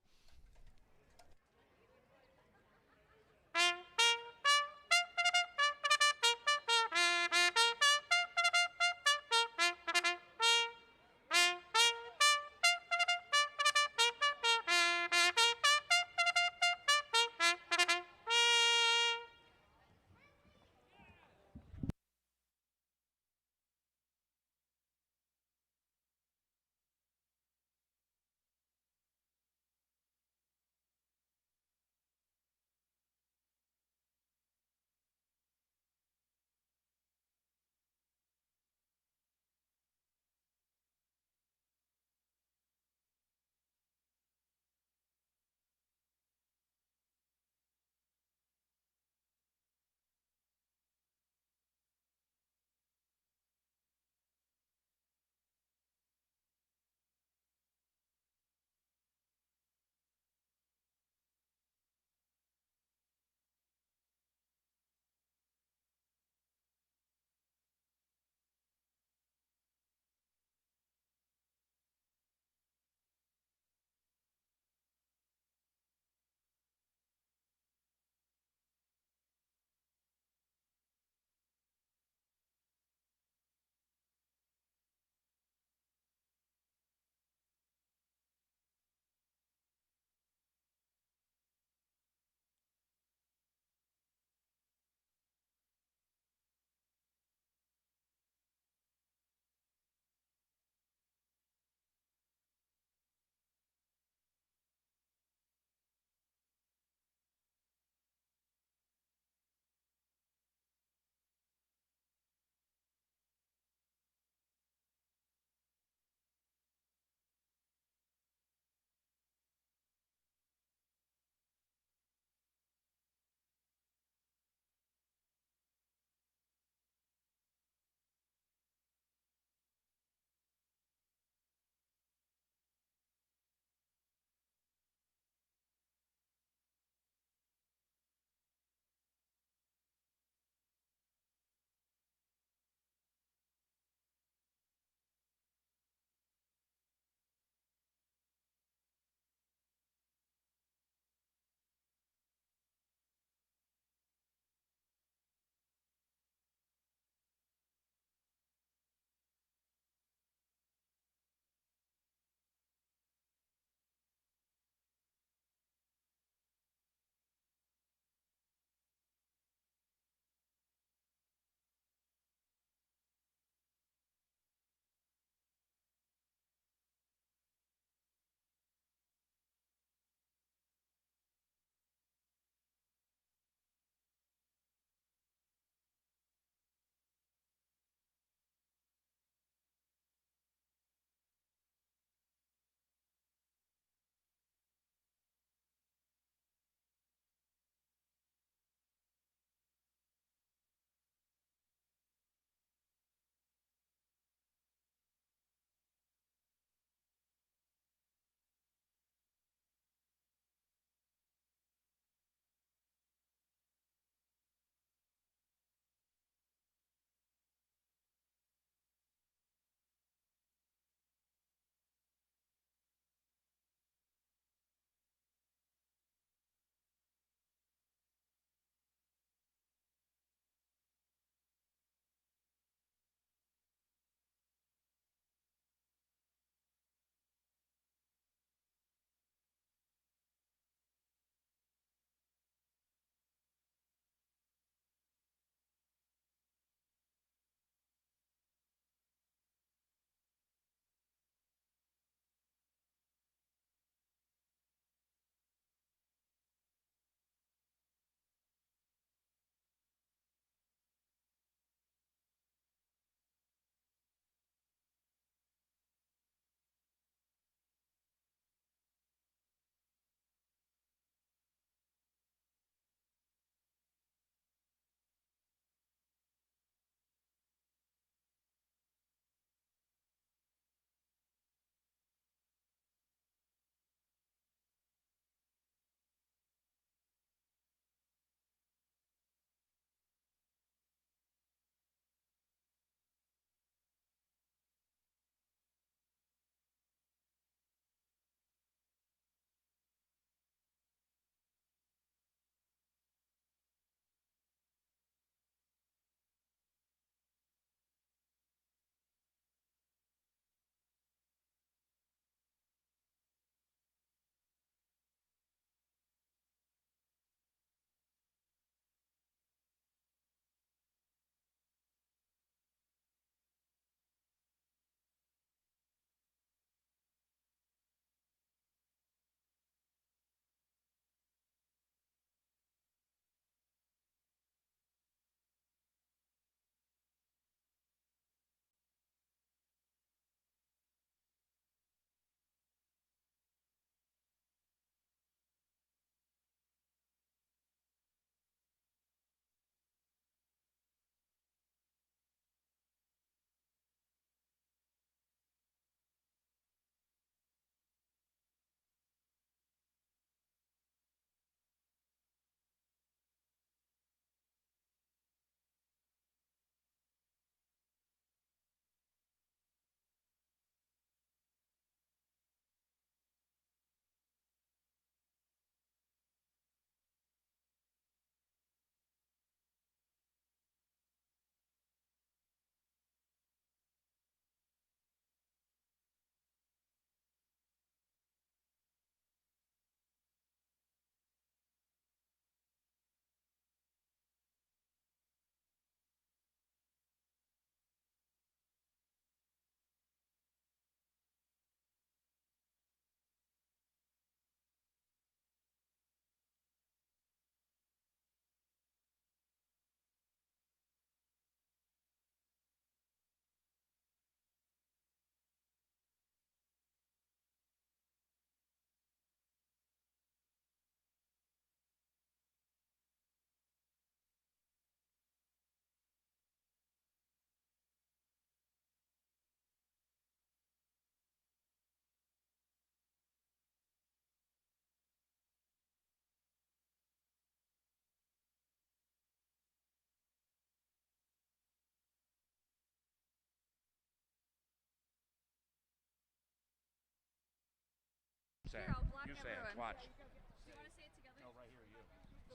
say Here, it. I'll block You say everyone. it. Watch. Do you want to say it together? No, right here, you.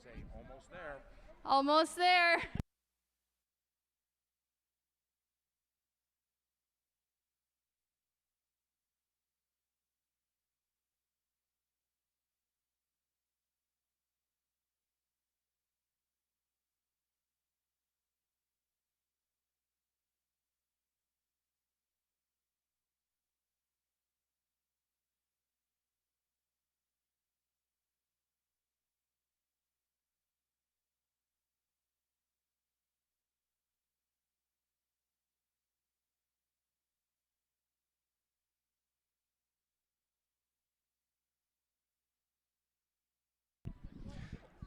Say almost there. Almost there.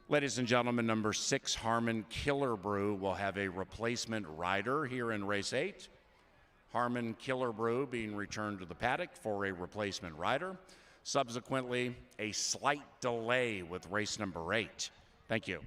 Ladies and gentlemen, number 6, Harmon Killer Brew, will have a replacement rider here in race 8. Harmon Killer Brew being returned to the paddock for a replacement rider. Subsequently, a slight delay with race number 8. Thank you.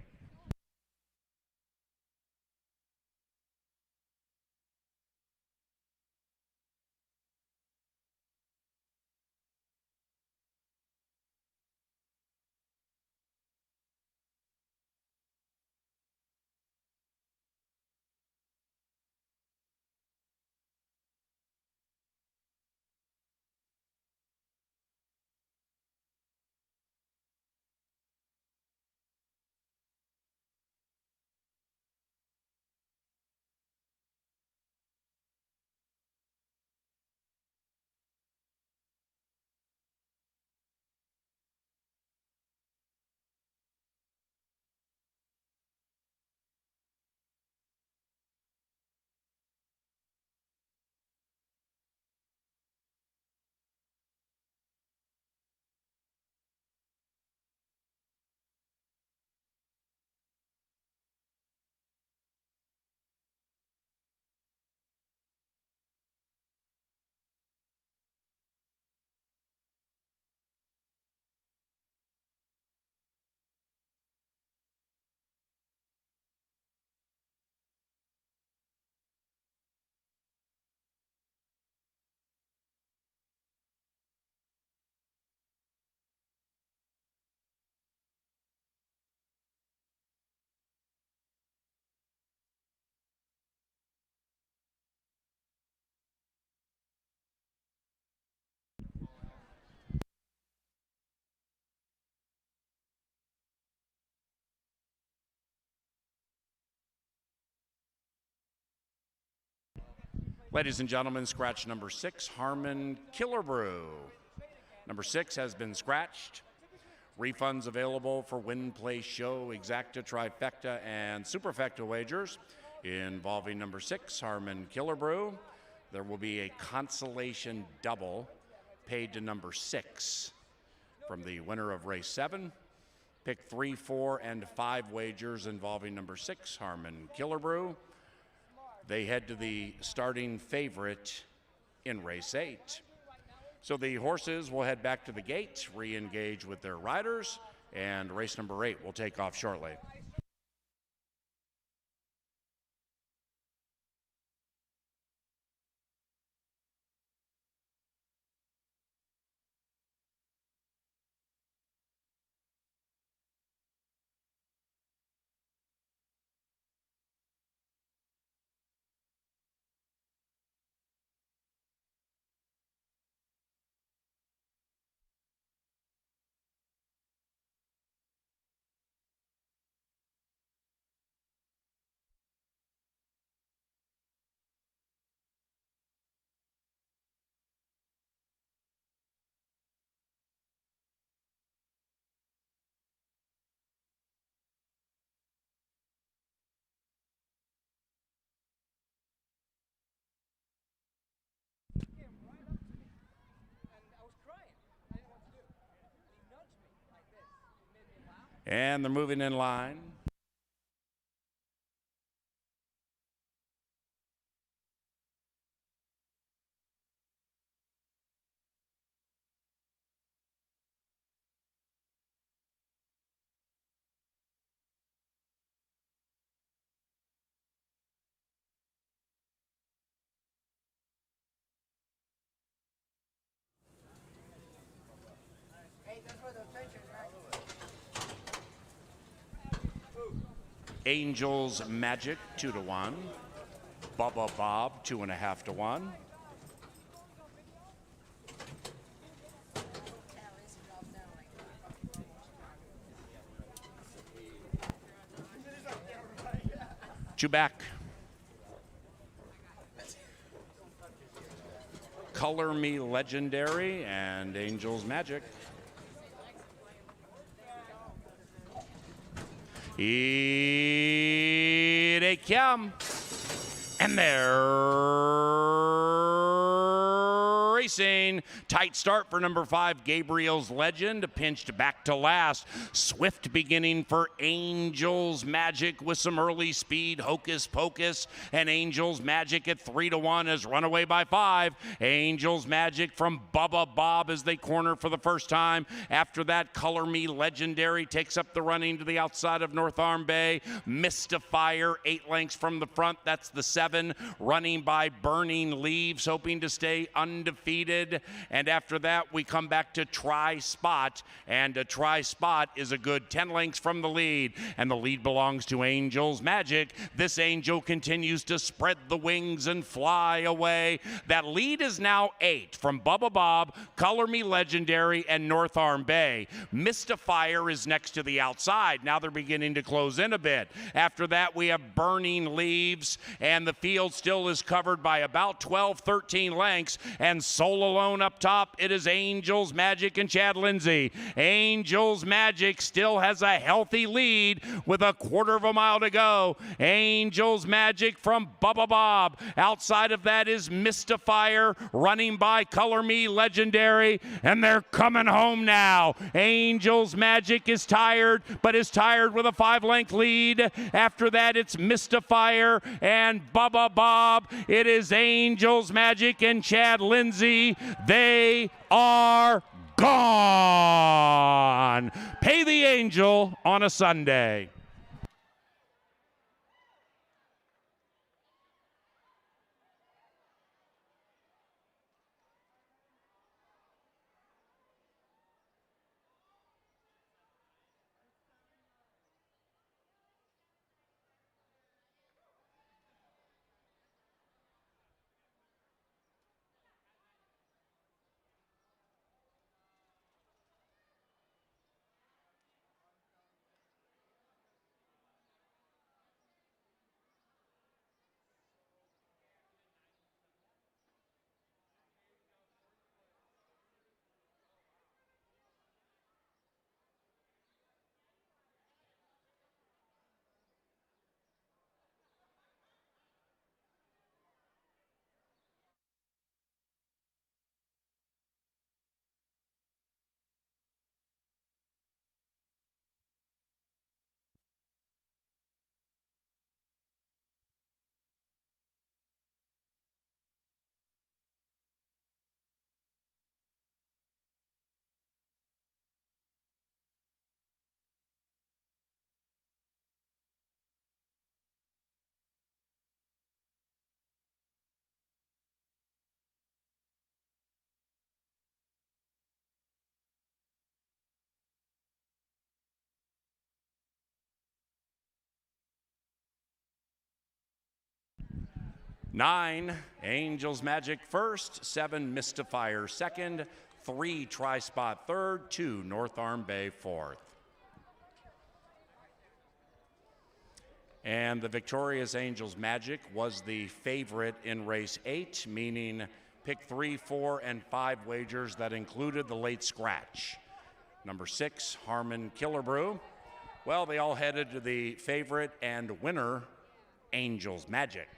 Ladies and gentlemen, scratch number 6, Harmon Killer Brew. Number 6 has been scratched. Refunds available for win, play, show, exacta, trifecta, and superfecta wagers involving number 6, Harmon Killer Brew. There will be a consolation double paid to number 6 from the winner of race 7. Pick 3, 4, and 5 wagers involving number 6, Harmon Killer Brew. They head to the starting favorite in race 8. So the horses will head back to the gate, re-engage with their riders, and race number 8 will take off shortly. And they're moving in line. Angels Magic 2-1. Bubba Bob 2.5-1. Two back. Color Me Legendary and Angels Magic. Here they come. And they're racing. Tight start for number 5, Gabriel's Legend, pinched back to last. Swift beginning for Angels Magic with some early speed. Hocus Pocus and Angels Magic at 3-1 is run away by 5. Angels Magic from Bubba Bob as they corner for the first time. After that, Color Me Legendary takes up the running to the outside of North Arm Bay. Mystifier 8 lengths from the front. That's the 7, running by Burning Leaves, hoping to stay undefeated. And after that, we come back to Try Spot, and Try Spot is a good 10 lengths from the lead, and the lead belongs to Angels Magic. This angel continues to spread the wings and fly away. That lead is now 8 from Bubba Bob, Color Me Legendary, and North Arm Bay. Mystifier is next to the outside. Now they're beginning to close in a bit. After that, we have Burning Leaves, and the field still is covered by about 12, 13 lengths, and sole alone up top, it is Angels Magic and Chad Lindsay. Angels Magic still has a healthy lead with a quarter of a mile to go. Angels Magic from Bubba Bob. Outside of that is Mystifier, running by Color Me Legendary, and they're coming home now. Angels Magic is tired, but is tired with a 5-length lead. After that, it's Mystifier and Bubba Bob. It is Angels Magic and Chad Lindsay. They are gone. Pay the angel on a Sunday. Nine, Angels Magic first, 7, Mystifier second, 3, Try Spot third, 2, North Arm Bay fourth. And the victorious Angels Magic was the favorite in race 8, meaning pick 3, 4, and 5 wagers that included the late scratch. Number 6, Harmon Killebrew. Well, they all headed to the favorite and winner, Angels Magic.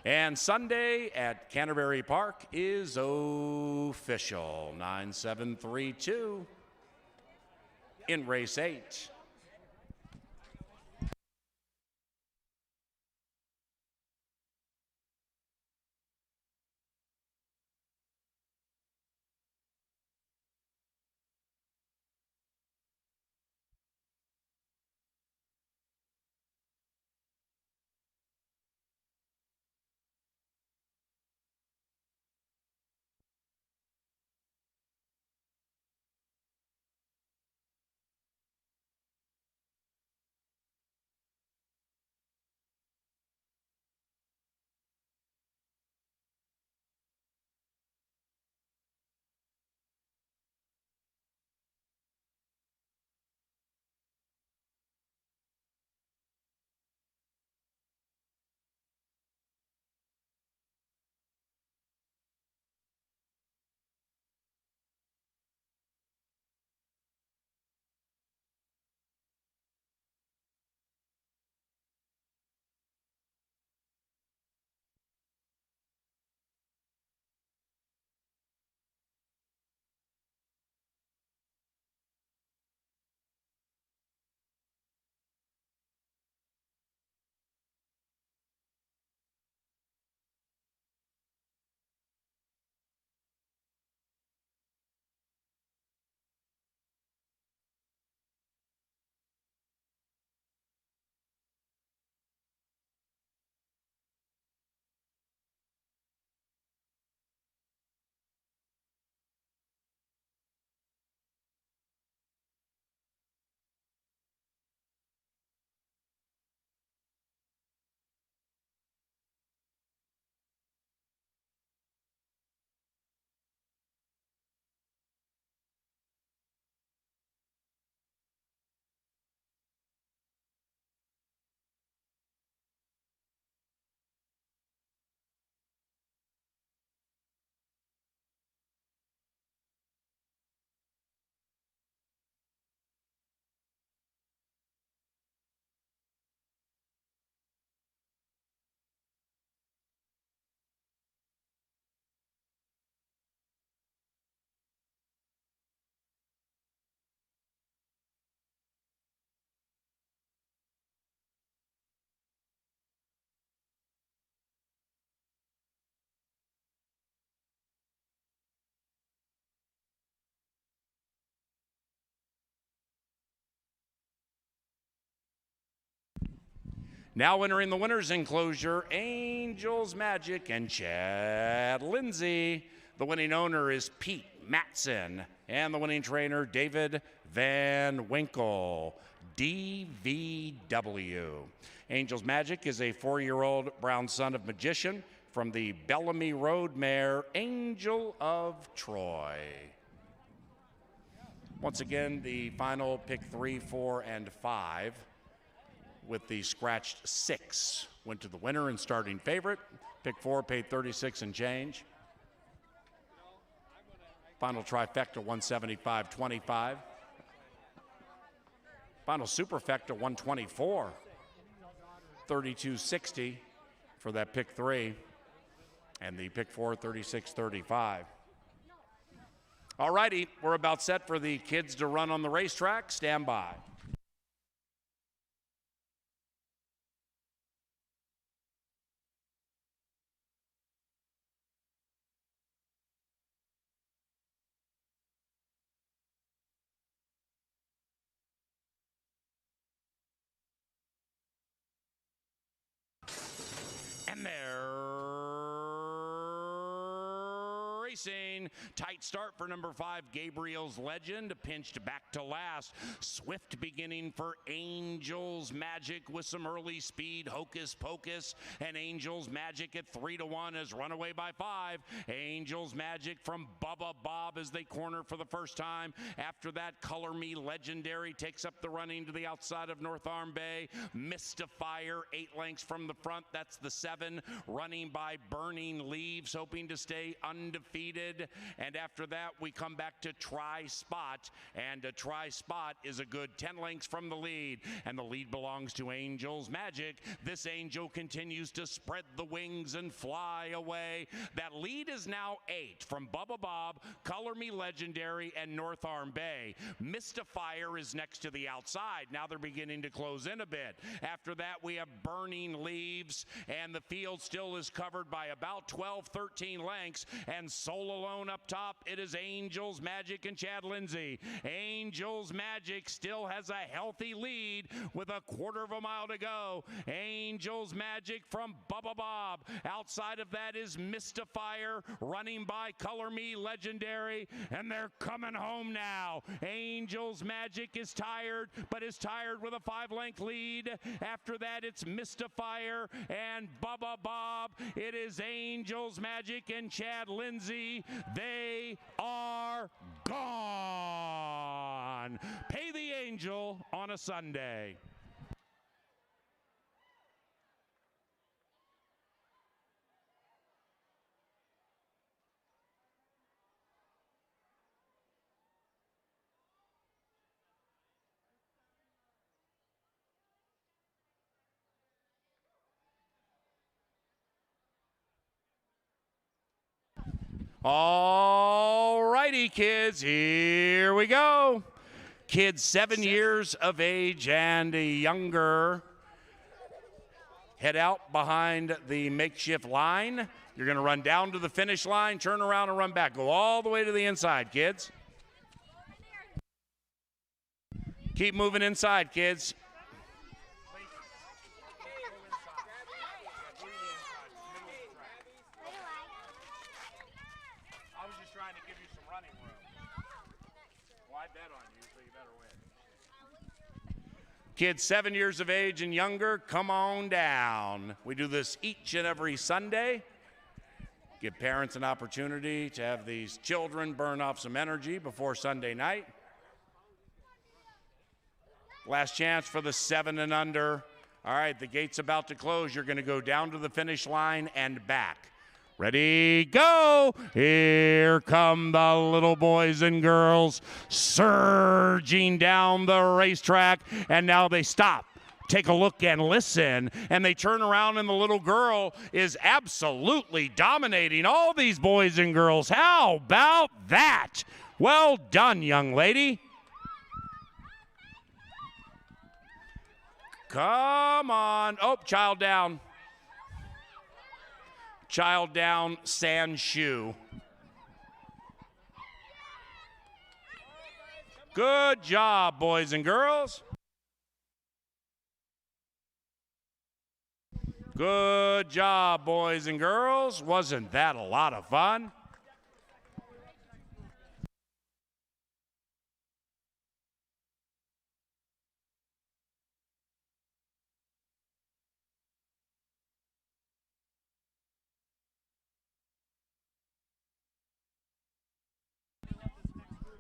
And Sunday at Canterbury Park is official. 9-7-3-2 in race 8. Now entering the winner's enclosure, Angels Magic and Chad Lindsay. The winning owner is Pete Matson, and the winning trainer, David Van Winkle, DVW. Angels Magic is a 4-year-old brown son of Magician from the Bellamy Road mare, Angel of Troy. Once again, the final pick 3, 4, and 5 with the scratched 6 went to the winner and starting favorite. Pick 4 paid 36 and change. Final trifecta 175.25. Final superfecta 124. 32.60 for that pick 3. And the pick 4 36.35. All righty, we're about set for the kids to run on the racetrack. Stand by. And they're racing. Tight start for number 5, Gabriel's Legend, pinched back to last. Swift beginning for Angels Magic with some early speed. Hocus Pocus and Angels Magic at 3-1 as runaway by 5. Angels Magic from Bubba Bob as they corner for the first time. After that, Color Me Legendary takes up the running to the outside of North Arm Bay. Mystifier, 8 lengths from the front. That's the 7, running by Burning Leaves, hoping to stay undefeated. undefeated. And after that, we come back to Tri-Spot. And a Tri-Spot is a good 10 lengths from the lead. And the lead belongs to Angel's Magic. This Angel continues to spread the wings and fly away. That lead is now 8 from Bubba Bob, Color Me Legendary, and North Arm Bay. Mystifier is next to the outside. Now they're beginning to close in a bit. After that, we have Burning Leaves, and the field still is covered by about 12, 13 lengths, and Soul Alone up top, it is Angel's Magic and Chad Lindsay. Angel's Magic still has a healthy lead with a quarter of a mile to go. Angel's Magic from Bubba Bob. Outside of that is Mystifier running by Color Me Legendary, and they're coming home now. Angel's Magic is tired, but is tired with a 5-length lead. After that, it's Mystifier and Bubba Bob. It is Angel's Magic and Chad Lindsay. They are gone. Pay the Angel on a Sunday. All righty, kids, here we go. Kids 7 years of age and younger. Head out behind the makeshift line. You're going to run down to the finish line, turn around and run back. Go all the way to the inside, kids. Keep moving inside, kids. Kids 7 years of age and younger, come on down. We do this each and every Sunday. Give parents an opportunity to have these children burn off some energy before Sunday night. Last chance for the 7 and under. All right, the gate's about to close. You're going to go down to the finish line and back. Ready, go! Here come the little boys and girls surging down the racetrack, and now they stop. Take a look and listen, and they turn around, and the little girl is absolutely dominating all these boys and girls. How about that? Well done, young lady. Come on. Oh, child down. Child down, sand shoe. Good job, boys and girls. Good job, boys and girls. Wasn't that a lot of fun?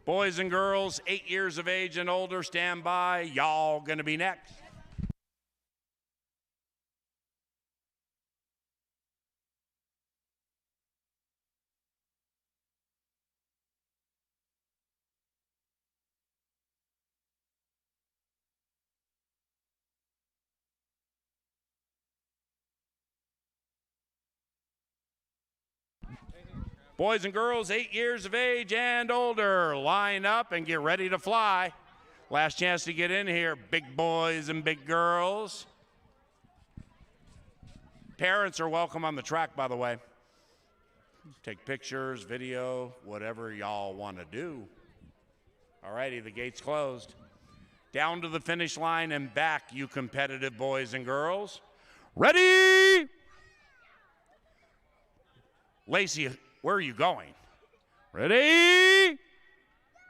Boys and girls, 8 years of age and older, stand by. Y'all gonna be next. Boys and girls, 8 years of age and older, line up and get ready to fly. Last chance to get in here, big boys and big girls. Parents are welcome on the track, by the way. Take pictures, video, whatever y'all want to do. All righty, the gate's closed. Down to the finish line and back, you competitive boys and girls. Ready? Lacey, where are you going? Ready?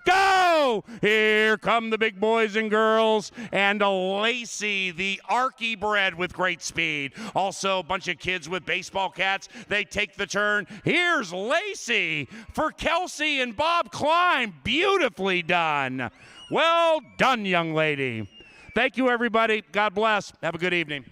Go! Here come the big boys and girls, and Lacey, the Archie bred with great speed. Also, a bunch of kids with baseball cats. They take the turn. Here's Lacey for Kelsey and Bob Klein. Beautifully done. Well done, young lady. Thank you, everybody. God bless. Have a good evening.